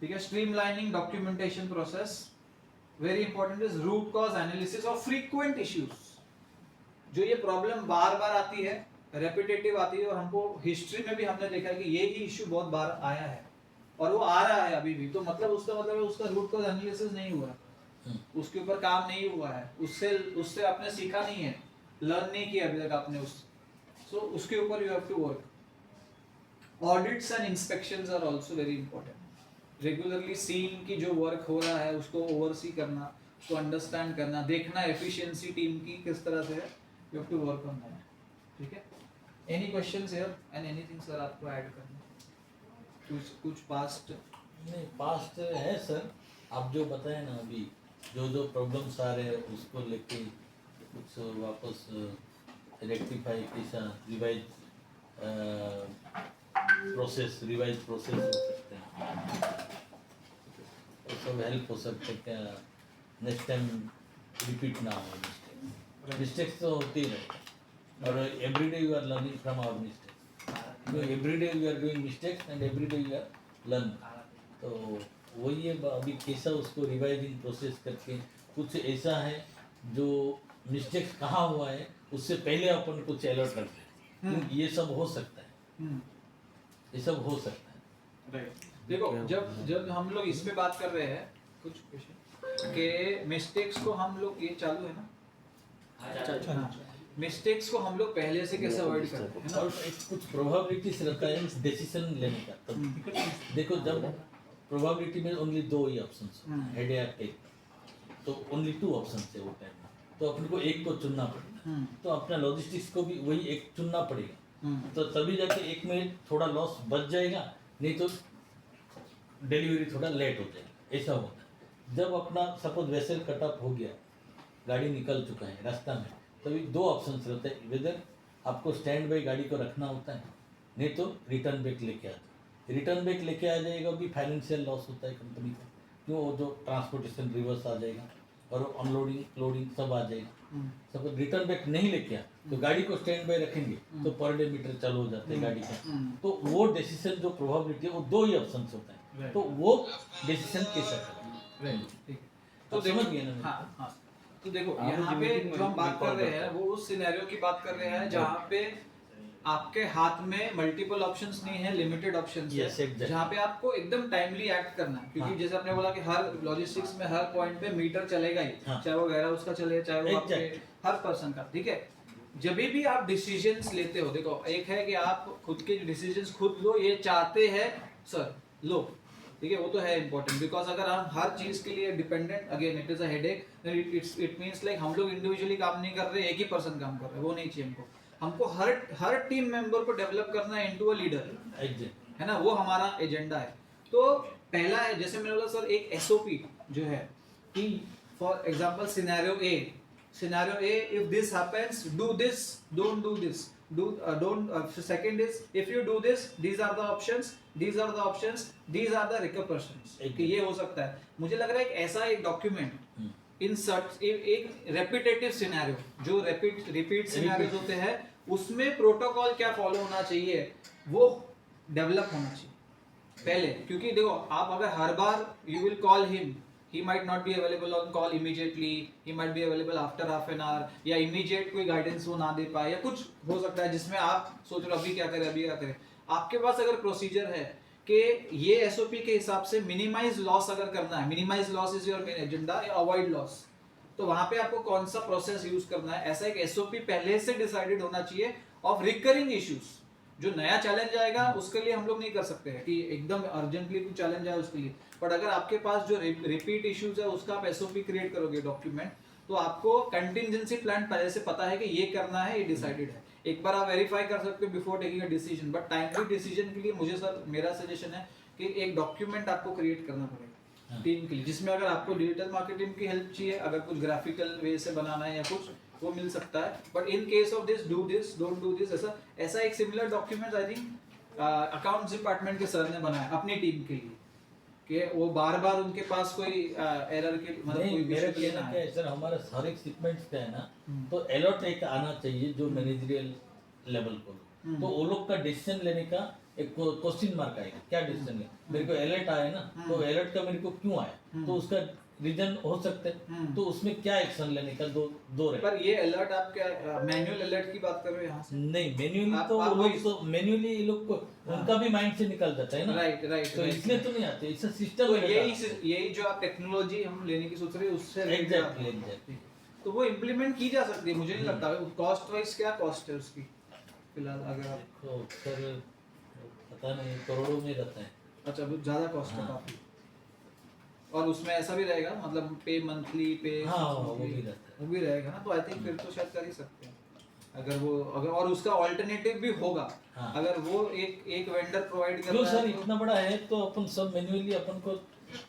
ठीक है, streamlining documentation process, very important is root cause analysis of frequent issues. जो ये प्रॉब्लम बार बार आती है, रेपिटेटिव आती है, और हमको हिस्ट्री में भी हमने देखा है कि ये ही इशू बहुत बार आया है और वो आ रहा है अभी भी, तो मतलब उसका रूट कॉज एनालिसिस नहीं हुआ है, उसके ऊपर काम नहीं हुआ है, उससे आपने सीखा नहीं है, लर्न नहीं किया अभी तक आपने उसके ऊपर you have to work. Audits and inspections are also very important. Regularly seeing की जो वर्क हो रहा है उसको ओवरसी करना, उसको अंडरस्टैंड करना, देखना एफिशिएंसी टीम की किस तरह से है, you have to work on that. ठीक है, any questions here and anything sir आपको ऐड करना, कुछ पास्ट? नहीं, पास्ट है सर, आप जो बताए ना अभी, जो प्रॉब्लम्स आ रहे हैं उसको लेके कुछ वापस रेक्टिफाई, कैसा रिवाइज प्रोसेस हो सकते हैं, तो सब हेल्प हो सकते हैं क्या, नेक्स्ट टाइम रिपीट ना हो। मिस्टेक्स तो होती ही रहती है, और everyday you are learning from our mistakes, everyday you are doing mistakes and everyday you are learning. तो वही है अभी कैसा उसको रिवाइजिंग प्रोसेस करके, कुछ ऐसा है जो मिस्टेक्स कहाँ हुआ है उससे पहले अपन कुछ अलर्ट करते हैं, क्योंकि ये सब हो सकता है, ये सब हो सकता है। राइट, देखो जब हम लोग इस पे बात कर रहे हैं कुछ के मिस्टेक्स को हम लोग, ये चालू है ना, अच्छा, मिस्टेक्स को हम लोग पहले से कैसे अवॉइड करते हैं, और एक कुछ प्रोबेबिलिटीज रहता है डिसीजन लेने का। तब देखो, जब प्रोबेबिलिटी में ओनली दो ही ऑप्शंस, हेड या टेक, तो ओनली 2 ऑप्शंस है वो टाइम में, तो अपन को एक को चुनना पड़ेगा, तो अपना लॉजिस्टिक्स को भी वही एक चुनना पड़ेगा, तो तभी जाके एक में थोड़ा लॉस बच जाएगा, नहीं तो डिलीवरी थोड़ा लेट हो जाएगा, ऐसा होता है। जब अपना सपोज वेसल कट ऑफ हो गया, गाड़ी निकल चुका है रास्ता में, तभी 2 ऑप्शंस रहते हैं, वेदर आपको स्टैंड बाई गाड़ी को रखना होता है, नहीं तो रिटर्न बैक लेके आता है। रिटर्न बैक लेके आ जाएगा भी फाइनेंशियल लॉस होता है कंपनी का, क्यों, वो जो ट्रांसपोर्टेशन रिवर्स आ जाएगा और अनलोडिंग लोडिंग सब आ जाएगा। सपोज रिटर्न बैक नहीं लेके आ तो गाड़ी को स्टैंड बाई रखेंगे तो पर डे मीटर चालू हो जाता है गाड़ी का, तो वो डिसीजन जो प्रोबेबिलिटी है वो 2 ही ऑप्शन होता है, तो वो डिसीजन कैसा करना है, तो समझ गए ना? हाँ, तो देखो यहाँ पे जो हम बात कर रहे हैं वो उस सिनेरियो की बात कर रहे हैं जहाँ पे आपके हाथ में मल्टीपल ऑप्शंस नहीं है, लिमिटेड ऑप्शंस Yes, है, exactly. जहाँ पे आपको एकदम टाइमली एक्ट करना है, क्योंकि जैसे आपने बोला कि हर लॉजिस्टिक्स में हर पॉइंट पे मीटर चलेगा ही, चाहे वो वेयर हाउस का चले, चाहे वो आपके हर पर्सन का। ठीक है, जब भी आप डिसीजंस लेते हो, देखो एक है कि आप खुद के डिसीजंस खुद लो, ये चाहते हैं सर लो, ठीक है, वो तो है इंपॉर्टेंट, बिकॉज अगर हम हर चीज के लिए dependent, again it is a headache, it means like हम लोग इंडिविजुअली काम नहीं कर रहे, एक ही पर्सन काम कर रहे हैं, वो नहीं चाहिए हमको हर टीम मेंबर को डेवलप करना है इनटू अ लीडर, है ना, वो हमारा एजेंडा है। तो पहला है, जैसे मैंने बोला सर, एक एसओपी जो है कि for example scenario A scenario A, if this happens, do this, don't do this, second is if you do this, these are the options, these are the options, these are the repercussions, कि ये हो सकता है। मुझे लग रहा है एक ऐसा एक डॉक्यूमेंट इन सर्च एक रेपिटेटिव सिनेरियो जो रिपीट सिनेरियोज होते हैं उसमें प्रोटोकॉल क्या फॉलो होना चाहिए वो डेवलप होना चाहिए पहले, क्योंकि देखो आप अगर हर बार you will call him, he might not be available on call immediately, he might be available after half an hour, या immediate कोई guidance वो ना दे पाए या कुछ हो सकता है जिसमें आप सोच रहे हो अभी क्या करें अभी क्या करें। आपके पास अगर प्रोसीजर है कि ये एसओपी के हिसाब से मिनिमाइज लॉस अगर करना है, minimise loss is your main agenda या अवॉइड लॉस, तो वहां पे आपको कौन सा प्रोसेस यूज करना है, ऐसा एक एसओपी पहले से डिसाइडेड होना चाहिए ऑफ रिकरिंग इश्यूज। जो नया चैलेंज आएगा उसके लिए हम लोग नहीं कर सकते हैं कि एकदम अर्जेंटली कुछ चैलेंज आए उसके लिए, बट अगर आपके पास जो रिपीट इश्यूज है उसका आप एसओपी क्रिएट करोगे डॉक्यूमेंट, तो आपको कंटिजेंसी प्लान पहले से पता है कि ये करना है, ये डिसाइडेड है। एक बार आप वेरीफाई कर सकते हो before taking a decision, but timely decision के लिए मुझे सर मेरा सजेशन है कि एक डॉक्यूमेंट आपको क्रिएट करना पड़ेगा टीम के लिए, जिसमें अगर आपको डिजिटल मार्केटिंग की हेल्प चाहिए, अगर कुछ ग्राफिकल वे से बनाना है या कुछ वो मिल सकता है, but in case of this do this don't do this, ऐसा एक similar document I think accounts department के सर ने बनाया अपनी टीम के लिए कि वो बार-बार उनके पास कोई एरर के मतलब कोई मेरा विषय कहना क्या है सर, हमारा सारे शिपमेंट्स का है ना, तो अलर्ट एक आना चाहिए जो मैनेजरियल लेवल को, तो वो लोग का डिसीजन लेने का एक क्वेश्चन मार्क आएगा, क्या डिसीजन है, मेरे को अलर्ट आया ना, तो अलर्ट का मेरे को क्यों आया, तो उसका रीजन हो सकते हैं, तो उसमें क्या एक्शन लेने का दो रहे। पर ये अलर्ट आप क्या मैनुअल अलर्ट की बात कर रहे हो यहाँ से? नहीं, मैन्युअली तो वो लोग तो मैन्युअली ये लोग को उनका भी माइंड से निकल जाता है ना, राइट तो इसलिए तो नहीं आते, इससे सिस्टम तो यही जो आप टेक्नोलॉजी हम लेने की सोच रहे हैं उससे एग्जैक्टली तो वो इम्प्लीमेंट की जा सकती है, मुझे नहीं लगता कॉस्ट वाइज क्या कॉस्ट है उसकी फिलहाल अगर आप तो सर पता नहीं करोड़ों में रहता है। अच्छा वो ज्यादा कॉस्ट है काफी, और उसमें ऐसा भी रहेगा मतलब पे मंथली पे वो भी रहता है, वो भी रहेगा ना, तो आई थिंक फिर तो शायद कर ही सकते हैं अगर और उसका ऑल्टरनेटिव भी होगा। अगर वो एक वेंडर प्रोवाइड कर क्यों रहा है सर इतना बड़ा है तो अपन सब मैन्युअली अपन को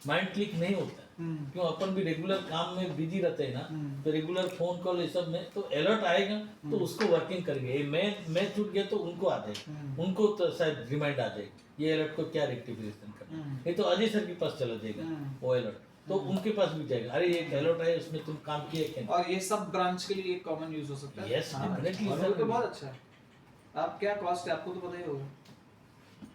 माइंड क्लिक नहीं होता है, क्यों अपन भी रेगुलर काम में बिजी रहते हैं ना, तो रेगुलर फोन कॉल ये सब में तो अलर्ट आएगा तो उसको वर्किंग करेंगे, मैं छूट गया तो उनको आ जाएगा, उनको तो शायद रिमाइंड आ जाएगा ये अलर्ट को क्या रेक्टिफिकेशन करना, ये तो अजय सर के पास चला जाएगा वो अलर्ट, तो उनके पास भी जाएगा, अरे ये अलर्ट है उसमें तुम काम किए क्या, और ये सब ब्रांच के लिए एक कॉमन यूज हो सकता है। यस डेफिनेटली और वो तो बहुत अच्छा है। आप क्या कॉस्ट है आपको तो पता ही होगा।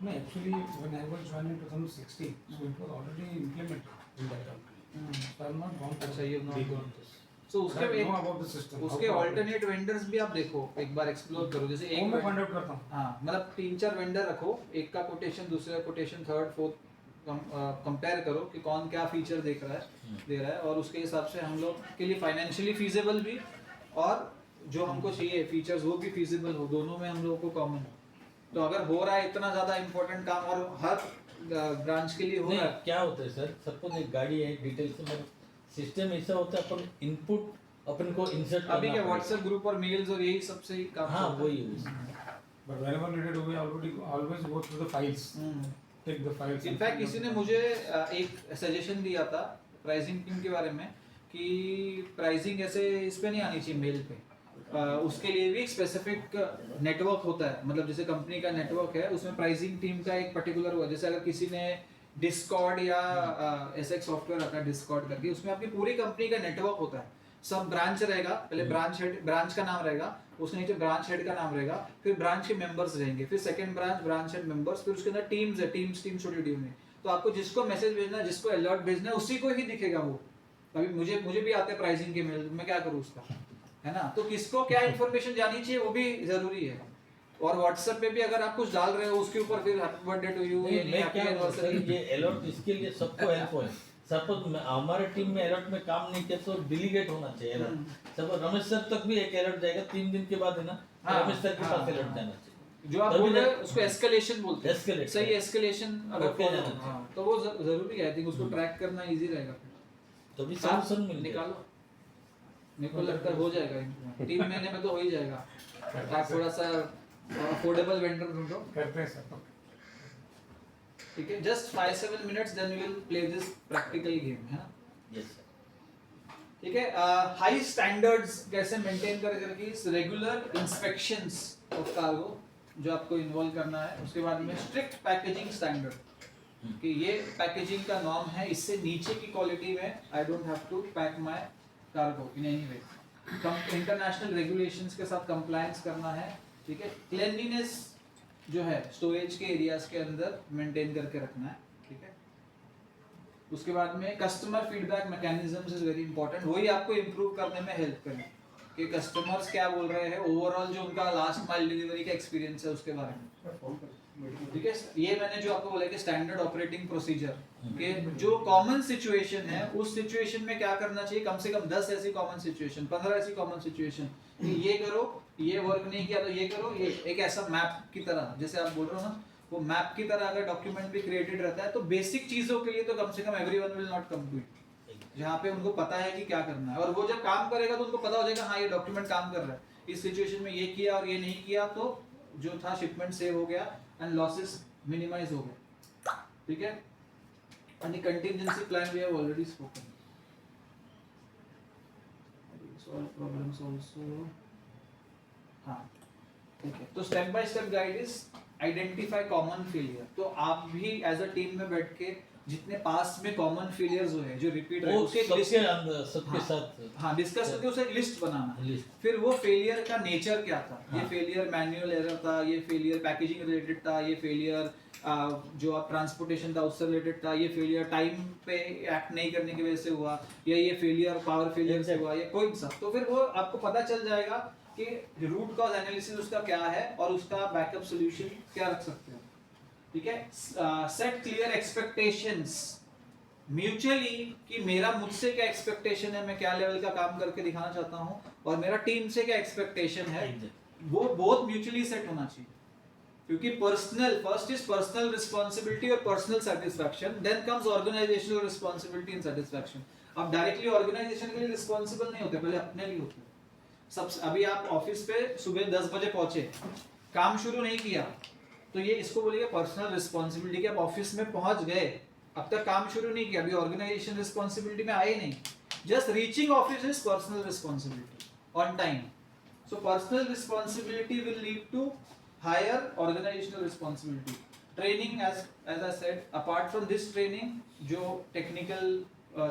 No, actually, when I was joining in 2016, so it was already implemented in that company. So I'm not gone अच्छा, you have not deep gone. on this. So But I उसके know about the system. उसके alternate vendors भी आप देखो एक बार explore करो, जैसे वो एक मैं फाइंड आउट करता हूँ। हाँ मतलब 3-4 वेंडर रखो, एक का कोटेशन दूसरे का कोटेशन थर्ड फोर्थ कंपेयर करो कि कौन क्या फीचर दे रहा है और उसके हिसाब से हम लोग के लिए फाइनेंशियली फीजिबल भी और जो हमको चाहिए फीचर्स वो भी फीजिबल हो, दोनों में हम लोगों को कॉमन हो। तो अगर हो रहा है इतना ज्यादा इम्पोर्टेंट काम और हर ब्रांच के लिए हो रहा है, क्या होता है सर, सपोज एक गाड़ी है डिटेल से मेरा सिस्टम ऐसा होता है अपन इनपुट अपन को इंसर्ट करना अभी क्या पड़ेगा। व्हाट्सएप ग्रुप और मेल्स और यही सबसे ही काम हाँ चलता है। वही But whenever needed, we always go through the files. Take the files. In fact किसी ने मुझे एक सजेशन दिया था प्राइसिंग टीम के बारे में कि प्राइसिंग ऐसे इस पे नहीं आनी चाहिए मेल पे, उसके लिए भी एक स्पेसिफिक नेटवर्क होता है, मतलब जैसे कंपनी का नेटवर्क है उसमें प्राइसिंग टीम का एक पर्टिकुलर हुआ, जैसे अगर किसी ने डिस्कॉर्ड या ऐसा एक सॉफ्टवेयर आता है डिस्कॉर्ड करके, उसमें आपकी पूरी कंपनी का नेटवर्क होता है, सब ब्रांच रहेगा, पहले ब्रांच का नाम रहेगा, उसके नीचे ब्रांच हेड का नाम रहेगा, फिर ब्रांच के मेंबर्स रहेंगे, फिर सेकंड ब्रांच हेड मेंबर्स, फिर उसके अंदर टीम्स है, टीम छोटी टीम है, तो आपको जिसको मैसेज भेजना है, जिसको अलर्ट भेजना है उसी को ही दिखेगा वो। अभी मुझे भी आते हैं प्राइसिंग के मेल, मैं क्या करूँ उसका, है ना, तो किसको क्या इन्फॉर्मेशन जानी चाहिए वो भी जरूरी है। और व्हाट्सएप पे भी अगर आप कुछ डाल रहे हो उसके ऊपर फिर हैप्पी बर्थडे टू यू, मैं क्या ये अलर्ट इसके लिए सबको हेल्प हो, सपोज हमारे टीम में अलर्ट में काम नहीं किया तो डिलीगेट होना चाहिए अलर्ट, सपोज रमेश सर तक भी एक अलर्ट जाएगा 3 दिन के बाद है ना, रमेश सर के पास अलर्ट जाना चाहिए, जो आप बोल रहे हैं उसको एस्केलेशन बोलते हैं, Escalate, सही एस्केलेशन अगर Okay, follow- जाना चाहिए। हाँ, तो वो जरूरी है, आई थिंक उसको ट्रैक करना इजी रहेगा। तो भी सॉल्यूशन मिल निकालो, मेरे को लगता है हो जाएगा 3 महीने में तो हो ही जाएगा। आप थोड़ा सा अफोर्डेबल वेंडर ढूंढो, करते हैं सर। ठीक है, just 5-7 minutes then we will play this practical game, है ना। Yes sir. ठीक है। हाई स्टैंडर्ड्स कैसे मेंटेन करके रेगुलर इंस्पेक्शंस ऑफ कार्गो जो आपको इन्वॉल्व करना है। उसके बाद में स्ट्रिक्ट पैकेजिंग स्टैंडर्ड कि ये पैकेजिंग का नॉर्म है, इससे नीचे की क्वालिटी में I don't have to pack my cargo in any way. International regulations के साथ कंप्लायंस करना है, ठीक है। क्लेanलीनेस जो है स्टोरेज के एरियाज के अंदर मेंटेन करके रखना है, ठीक है। उसके बाद में customer feedback mechanisms is very important, वही आपको इम्प्रूव करने में हेल्प करें कि कस्टमर्स क्या बोल रहे हैं, ओवरऑल जो उनका लास्ट माइल डिलीवरी का एक्सपीरियंस है उसके बारे में, ठीक है। ये मैंने जो आपको बोला कि स्टैंडर्ड ऑपरेटिंग प्रोसीजर कि जो कॉमन सिचुएशन है उस सिचुएशन में क्या करना चाहिए, कम से कम 10 ऐसी कॉमन सिचुएशन, 15 ऐसी कॉमन सिचुएशन, ये करो, ये वर्क नहीं किया तो ये करो, ये एक ऐसा मैप की तरह जैसे आप बोल रहे हो ना, वो मैप की तरह अगर डॉक्यूमेंट भी क्रिएटेड रहता है तो बेसिक चीजों के लिए तो कम से कम everyone will not come to it, जहाँ पे उनको पता है कि क्या करना है। और वो जब काम करेगा तो उनको पता हो जाएगा हाँ ये डॉक्यूमेंट काम कर रहा है, इस सिचुएशन में ये किया और ये नहीं किया तो जो था शिपमेंट सेव हो गया एंड लॉसेस मिनिमाइज हो गए, ठीक है। And the contingency plan we have already spoken, solve problems also, हाँ ठीक है। तो step by step guide is identify common failure. तो आप भी एज अ टीम में बैठ के जितने पास में कॉमन फेलियर्स हुए जो रिपीट रहे वो उसके सबके अंदर सबके हाँ, साथ हाँ डिस्कस करके उसे लिस्ट बनाना, लिस्ट। फिर वो फेलियर का नेचर क्या था, ये हाँ। फेलियर मैनुअल एरर था, ये फेलियर पैकेजिंग रिलेटेड था, ये फेलियर जो आप ट्रांसपोर्टेशन था उससे रिलेटेड था, ये फेलियर टाइम पे एक्ट नहीं करने की वजह से हुआ, या ये फेलियर पावर फेलियर से हुआ, या कोई सा। तो फिर वो आपको पता चल जाएगा कि रूट कॉज एनालिसिस उसका क्या है और उसका बैकअप सॉल्यूशन क्या रख सकते हो, ठीक है। सेट क्लियर एक्सपेक्टेशंस म्यूचुअली कि मेरा मुझसे क्या एक्सपेक्टेशन है, मैं क्या लेवल का काम करके दिखाना चाहता हूँ और मेरा टीम से क्या एक्सपेक्टेशन है, वो बहुत म्यूचुअली सेट होना चाहिए। क्योंकि personal first is personal responsibility और personal satisfaction, then comes organisational responsibility and satisfaction. आप डायरेक्टली ऑर्गेनाइजेशन के लिए रिस्पांसिबल नहीं होते, पहले अपने लिए होते। सब अभी आप ऑफिस पे सुबह 10 बजे पहुंचे, काम शुरू नहीं किया तो ये इसको बोलेगा पर्सनल रिस्पांसिबिलिटी कि आप ऑफिस में पहुंच गए, अब तक काम शुरू नहीं किया, अभी ऑर्गेनाइजेशन रिस्पांसिबिलिटी में आए नहीं, just reaching office is personal responsibility on time. So personal responsibility will lead to higher organisational responsibility. Training as I said, apart from this training जो टेक्निकल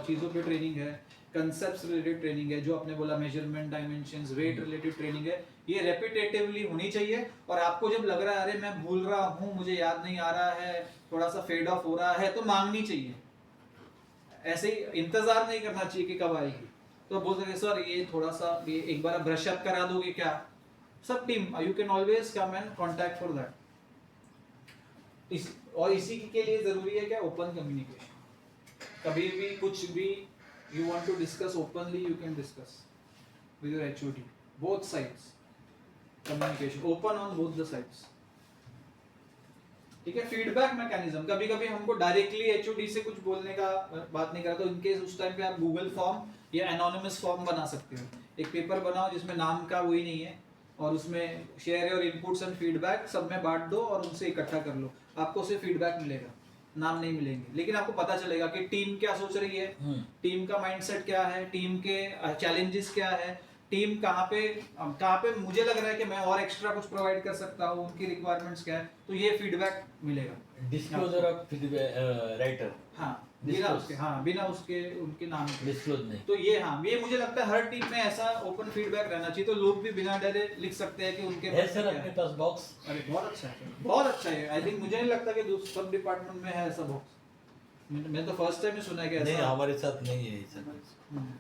चीजों पे ट्रेनिंग है, कंसेप्ट्स रिलेटेड ट्रेनिंग है, जो आपने बोला measurement dimensions weight related training है, ये रेपिटेटिवली होनी चाहिए। और आपको जब लग रहा है अरे मैं भूल रहा हूँ, मुझे याद नहीं आ रहा है, थोड़ा सा फेड ऑफ हो रहा है, तो मांगनी चाहिए, ऐसे ही इंतजार नहीं करना चाहिए कि कब आएगी। तो बोल सकते सर ये थोड़ा सा ये एक बार ब्रश अप करा दोगे क्या, सब team you can always come and contact for that. और इसी के लिए जरूरी है क्या, ओपन कम्युनिकेशन। कभी भी कुछ भी you want to discuss openly, you can discuss with your HOD, both sides, communication open on both the sides, ठीक है। फीडबैक मैकेनिज्म, कभी कभी हमको डायरेक्टली HOD से कुछ बोलने का बात नहीं करा तो इनके उस टाइम पे आप गूगल फॉर्म या एनोनिमस फॉर्म बना सकते हो। एक पेपर बनाओ जिसमें नाम का वही नहीं है और उसमें share your inputs and feedback सब में बांट दो और उनसे इकट्ठा कर लो, आपको सिर्फ फीडबैक मिलेगा, नाम नहीं मिलेंगे, लेकिन आपको पता चलेगा कि टीम क्या सोच रही है, टीम का माइंडसेट क्या है, टीम के चैलेंजेस क्या है, टीम कहाँ पे मुझे लग रहा है कि मैं और एक्स्ट्रा कुछ प्रोवाइड कर सकता हूँ, उनकी रिक्वायरमेंट्स क्या है, तो ये फीडबैक मिलेगा। डिस्क्लोजर ऑफ फीडबैक राइटर, हाँ बिना उसके, हाँ बिना उसके उनके नाम के डिस्क्लोज नहीं। तो ये हाँ ये मुझे लगता है हर टीम में ऐसा ओपन फीडबैक रहना चाहिए, तो लोग भी बिना डरे लिख सकते हैं कि उनके है सर अपने पास बॉक्स। अरे बहुत अच्छा है, बहुत अच्छा है। आई थिंक मुझे नहीं लगता कि सब डिपार्टमेंट में है ऐसा बॉक्स, मैं तो फर्स्ट टाइम ही सुना है कि नहीं, ऐसा हमारे साथ नहीं है सर।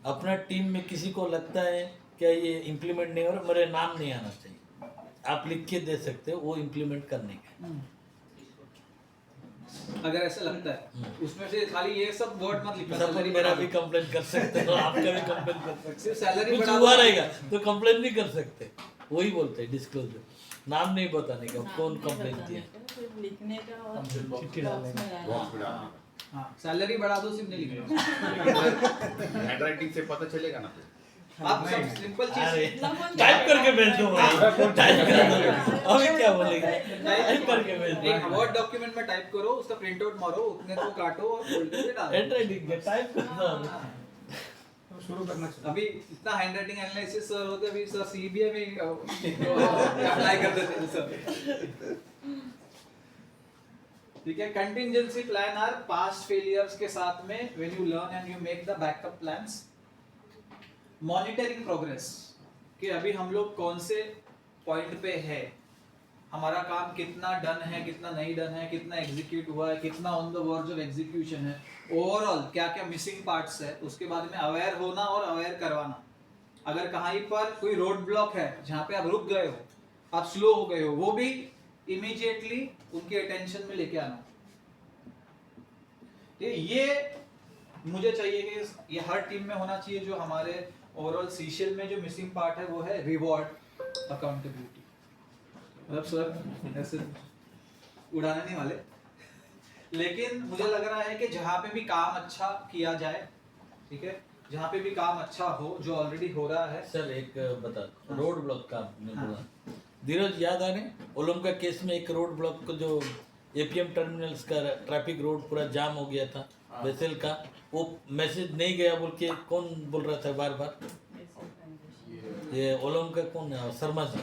अपना टीम में किसी को लगता है क्या ये इम्प्लीमेंट नहीं हो रहा, मेरे नाम नहीं आना चाहिए, आप लिख के दे सकते हो, वो इम्प्लीमेंट करने का। अगर ऐसा लगता है उसमें से खाली ये सब वर्ड मत लिखना, सब सैलरी मेरा भी कंप्लेन कर सकते हो, आपका भी कंप्लेन कर सकते सिर्फ हो, सैलरी कुछ बढ़ा हुआ दो। रहेगा तो कंप्लेन नहीं कर सकते, वही बोलते हैं डिस्क्लोजर, नाम नहीं बताने का कौन कंप्लेन किया। लिखने का और चिट्ठी डालने का। बॉक्स में डालना। हाँ सैलरी बढ़ा दो, सिर्फ नहीं लिखना। हैंडराइटिंग से पता चलेगा ना। आप सब सिंपल अरे चीज टाइप करके भेज दो भाई, टाइप कर दो, अभी क्या बोलेंगे, टाइप करके भेज एक दो, वर्ड डॉक्यूमेंट में टाइप करो, उसका प्रिंट आउट मारो, उतने को काटो और फोल्डर में डालो। हैंडराइटिंग टाइप कर दो। शुरू करना चाहिए। अभी इतना हैंडराइटिंग एनालिसिस सर होते अभी सर सीबीआई में अप्लाई कर देते हैं सर। ठीक है, contingency plan are past failures के साथ में when you learn and you make the backup plans. Monitoring progress कि अभी हम लोग कौन से पॉइंट पे है, हमारा काम कितना डन है, कितना नहीं डन है, कितना एग्जीक्यूट हुआ है, कितना on the verge of execution है, ओवरऑल क्या क्या मिसिंग पार्ट्स है, उसके बारे में अवेयर होना और अवेयर करवाना। अगर कहीं पर कोई रोड ब्लॉक है जहाँ पे आप रुक गए हो, आप स्लो हो गए हो, वो भी इमीडिएटली उनके अटेंशन में लेके आना। ये मुझे चाहिए कि ये हर टीम में होना चाहिए। जो हमारे ओवरऑल सीशियल में जो मिसिंग पार्ट है वो है रिवॉर्ड अकाउंटेबिलिटी। मतलब सर ऐसे उड़ाने नहीं वाले, लेकिन मुझे लग रहा है कि जहाँ पे भी काम अच्छा किया जाए, ठीक है, जहाँ पे भी काम अच्छा हो जो ऑलरेडी हो रहा है। सर एक बता, रोड ब्लॉक का आपने बोला, धीरज याद आ रहे ओलम का केस में एक रोड ब्लॉक को जो एपीएम टर्मिनल्स का ट्रैफिक रोड पूरा जाम हो गया था वेसल का, वो मैसेज नहीं गया बोल के कौन बोल रहा था बार बार? ये ओलम का कौन है, शर्मा जी,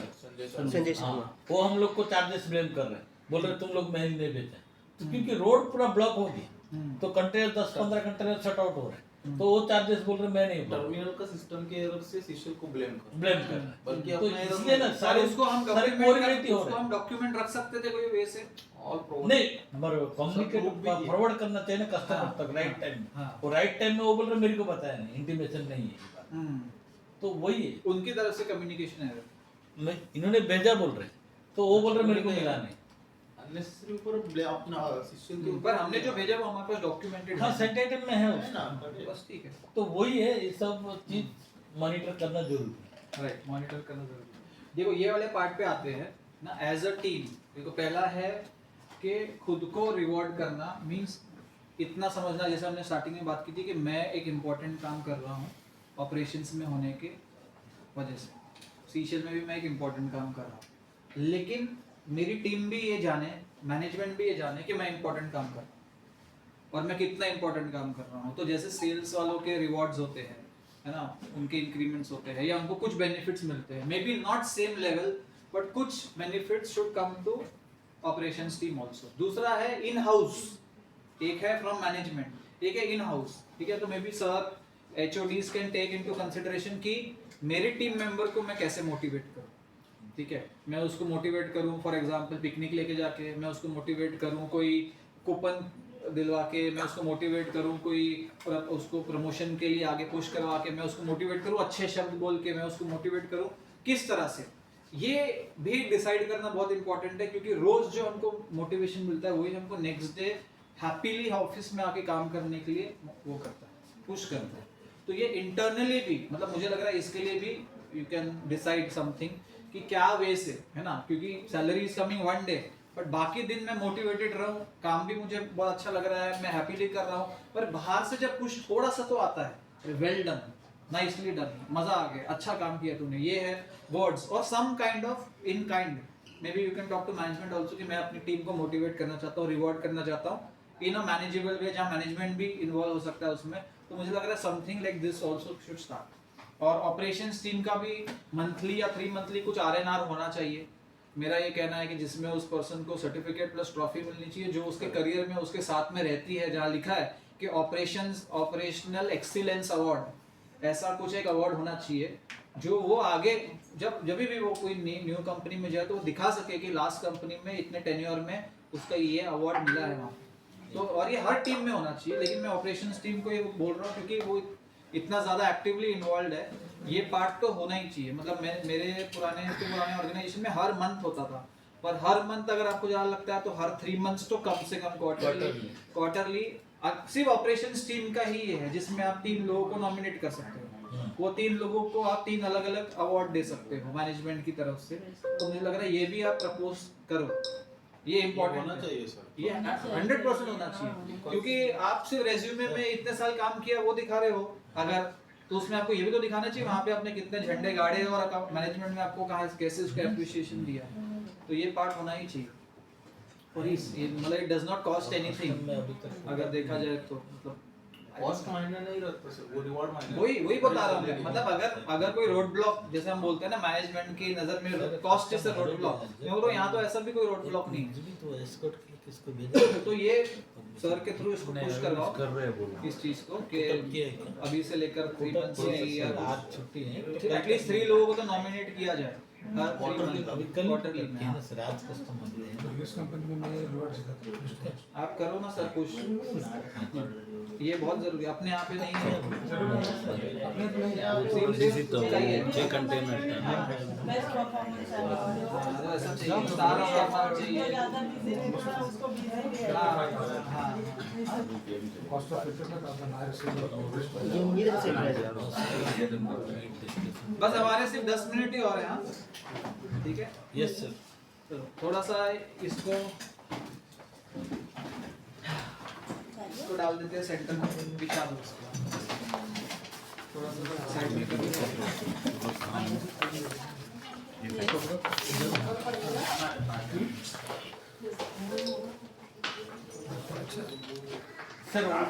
संजय शर्मा। हाँ, वो हम लोग को चार्जेस ब्लेम कर रहे हैं, बोल रहे तुम लोग मेल नहीं भेजा, तो क्योंकि रोड पूरा ब्लॉक हो गया तो कंटेनर 10-15 कंटेनर शट आउट हो रहे हैं, तो वो चार्जेस बोल रहे मैं नहीं, टर्मिनल का सिस्टम के एरर से सीशियल को ब्लेम कर कर रहे हैं। बल्कि तो अपना error इसलिए ना नहीं। सारे उसको हम सारे डॉक्यूमेंट कोरिलेट हो उसको रहे हम हैं। डॉक्यूमेंट रख सकते थे कोई वे से। ऑल नहीं मगर कम्युनिकेट proof भी है। फॉरवर्ड करना चाहिए ना कस्टमर हाँ, तक राइट टाइम में। हाँ। और राइट टाइम में वो बोल रहे मेरे को बताया नहीं, इंटीमेशन नहीं है ये बात। तो वही है, उनकी तरफ से कम्युनिकेशन एरर। मैं इन्होंने भेजा बोल रहे, तो वो बोल रहे मेरे को मिला नहीं। अननेसेसरी ऊपर ब्लेम अपना सीशियल के पर हमने जो भेजा वो हमारे पास डॉक्यूमेंटेड हाँ सेंटेटिव में है है ना, उसका। बस ठीक है। तो वही है, ये सब चीज मॉनिटर करना जरूरी है। राइट, मॉनिटर करना जरूरी है। देखो ये वाले पार्ट पे आते हैं ना, एज अ टीम। देखो पहला है कि खुद को रिवॉर्ड करना, मींस इतना समझना, जैसे हमने स्टार्टिंग में बात की थी कि मैं एक इम्पोर्टेंट काम कर रहा हूँ ऑपरेशंस में होने के वजह से, सीशियल में भी मैं एक इम्पोर्टेंट काम कर रहा हूँ, लेकिन मेरी टीम भी ये जाने, मैनेजमेंट भी ये जाने कि मैं इम्पोर्टेंट काम कर रहा हूँ और मैं कितना इम्पोर्टेंट काम कर रहा हूँ। तो जैसे सेल्स वालों के रिवॉर्ड्स होते हैं, है ना, उनके इंक्रीमेंट्स होते हैं या उनको कुछ बेनिफिट्स मिलते हैं, maybe not same level but कुछ benefits should come to operations team also. दूसरा है इन हाउस, एक है फ्रॉम मैनेजमेंट, एक है इन हाउस, ठीक है। तो maybe sir HODs can take into consideration कि मेरे टीम मेंबर को मैं कैसे मोटिवेट करूं, ठीक है, मैं उसको मोटिवेट करूं फॉर एग्जांपल पिकनिक लेके जाके, मैं उसको मोटिवेट करूं कोई कूपन दिलवा के, मैं उसको मोटिवेट करूं कोई उसको प्रमोशन के लिए आगे पुश करवा के, मैं उसको मोटिवेट करूं अच्छे शब्द बोल के, मैं उसको मोटिवेट करूं किस तरह से, ये भी डिसाइड करना बहुत इंपॉर्टेंट है। क्योंकि रोज जो हमको मोटिवेशन मिलता है वही हमको नेक्स्ट डे हैप्पीली ऑफिस में आके काम करने के लिए वो करता है, पुश करता है। तो ये इंटरनली भी, मतलब मुझे लग रहा है इसके लिए भी यू कैन डिसाइड समथिंग कि क्या वे से, है ना, क्योंकि salary is coming one day but बाकी दिन मैं मोटिवेटेड रहूं, काम भी मुझे बहुत अच्छा लग रहा है, मैं हैप्पीली कर रहा हूं, पर बाहर से जब पुश थोड़ा सा तो आता है, वेल डन, नाइसली डन, मजा आ गया, अच्छा काम किया तूने, ये है वर्ड्स और some kind of in kind. Maybe you can talk to management also कि मैं अपनी टीम को मोटिवेट करना चाहता हूँ, रिवॉर्ड करना चाहता हूँ इन अ मैनेजेबल वे, जहाँ मैनेजमेंट भी इन्वॉल्व हो सकता है उसमें। तो मुझे लग रहा है something like this also should start. और ऑपरेशंस टीम का भी मंथली या 3 मंथली कुछ आरएनआर होना चाहिए। मेरा ये कहना है कि जिसमें उस पर्सन को सर्टिफिकेट प्लस ट्रॉफी मिलनी चाहिए जो उसके करियर में उसके साथ में रहती है, जहाँ लिखा है कि ऑपरेशनल एक्सीलेंस अवार्ड, ऐसा कुछ एक अवार्ड होना चाहिए जो वो आगे जब भी वो कोई न्यू कंपनी में जाए तो वो दिखा सके कि लास्ट कंपनी में इतने टेन्योर में उसका ये अवार्ड मिला है वहाँ। तो और ये हर टीम में होना चाहिए, लेकिन मैं ऑपरेशंस टीम को ये बोल रहा हूँ क्योंकि वो इतना ज़्यादा एक्टिवली इन्वॉल्व है, ये पार्ट तो होना ही चाहिए। मतलब मेरे पुराने ऑर्गेनाइजेशन में हर मंथ होता था, पर हर मंथ अगर आपको ज़्यादा लगता है तो हर 3 मंथ्स तो कम से कम क्वार्टरली सिर्फ ऑपरेशंस टीम का ही है जिसमें आप 3 लोगों को नॉमिनेट कर सकते हो। वो 3 लोगों को आप 3 अलग अलग अवार्ड दे सकते हो मैनेजमेंट की तरफ से। तो मुझे लग रहा है ये भी आप प्रपोज करो, ये इम्पोर्टेंट होना चाहिए सर, ये 100% होना चाहिए। क्योंकि आप सिर्फ रेज्यूमे में इतने साल काम किया वो दिखा रहे हो, अगर तो उसमें आपको ये भी तो दिखाना चाहिए वहाँ पे आपने कितने झंडे गाड़े और मैनेजमेंट में आपको कहाँ कैसे उसका एप्रिसिएशन दिया। तो ये पार्ट होना ही चाहिए। और ये मतलब it does not cost anything अगर देखा जाए तो, मतलब कॉस्ट मायने नहीं रखता सर, वो रिवॉर्ड मायने वही बता रहा हूँ मैं। मतलब अगर कोई रोड ब्लॉक, जैसे हम बोलते हैं ना मैनेजमेंट की नजर में कॉस्ट जैसे रोड ब्लॉक, मैं बोल रहा हूँ यहाँ तो ऐसा भी कोई रोड ब्लॉक नहीं है। तो एस्कॉर्ट के लिए किसको भेजा तो ये सर के थ्रू इसको पुश करवाओ कर रहे हैं बोलो। इस चीज को कि टोटल किया है क्या? अभी से लेकर 3 मंथ्स या ईयर आज छुट्टी है एटलीस्ट 3 लोगों को तो नॉमिनेट किया जाए हर 3 क्वार्टरली मंथ अभी कल क्वार्टरली किया में। ना सर, आज कस्टमर है प्रीवियस कंपनी में मैं रिवॉर्ड सिखाता हूँ। आप करो ना सर पुश, ये बहुत जरूरी है, अपने आप पे नहीं है। चाहिए छह कंटेनर बेस्ट परफॉर्मेंस है हाँ, ऐसा चाहिए, सारा सामान चाहिए। ज्यादा बिजी रहता है उसको बिजी हाँ, कॉस्ट ऑफ रिपेयर का आपका ना रिसीव ये मेरे से है बस हमारे सिर्फ 10 मिनट ही और हैं। हाँ ठीक है, यस सर। तो थोड़ा सा इसको डाल देते हैं सेंटर में, बिछा दो इसको थोड़ा सा साइड में कर दो। सर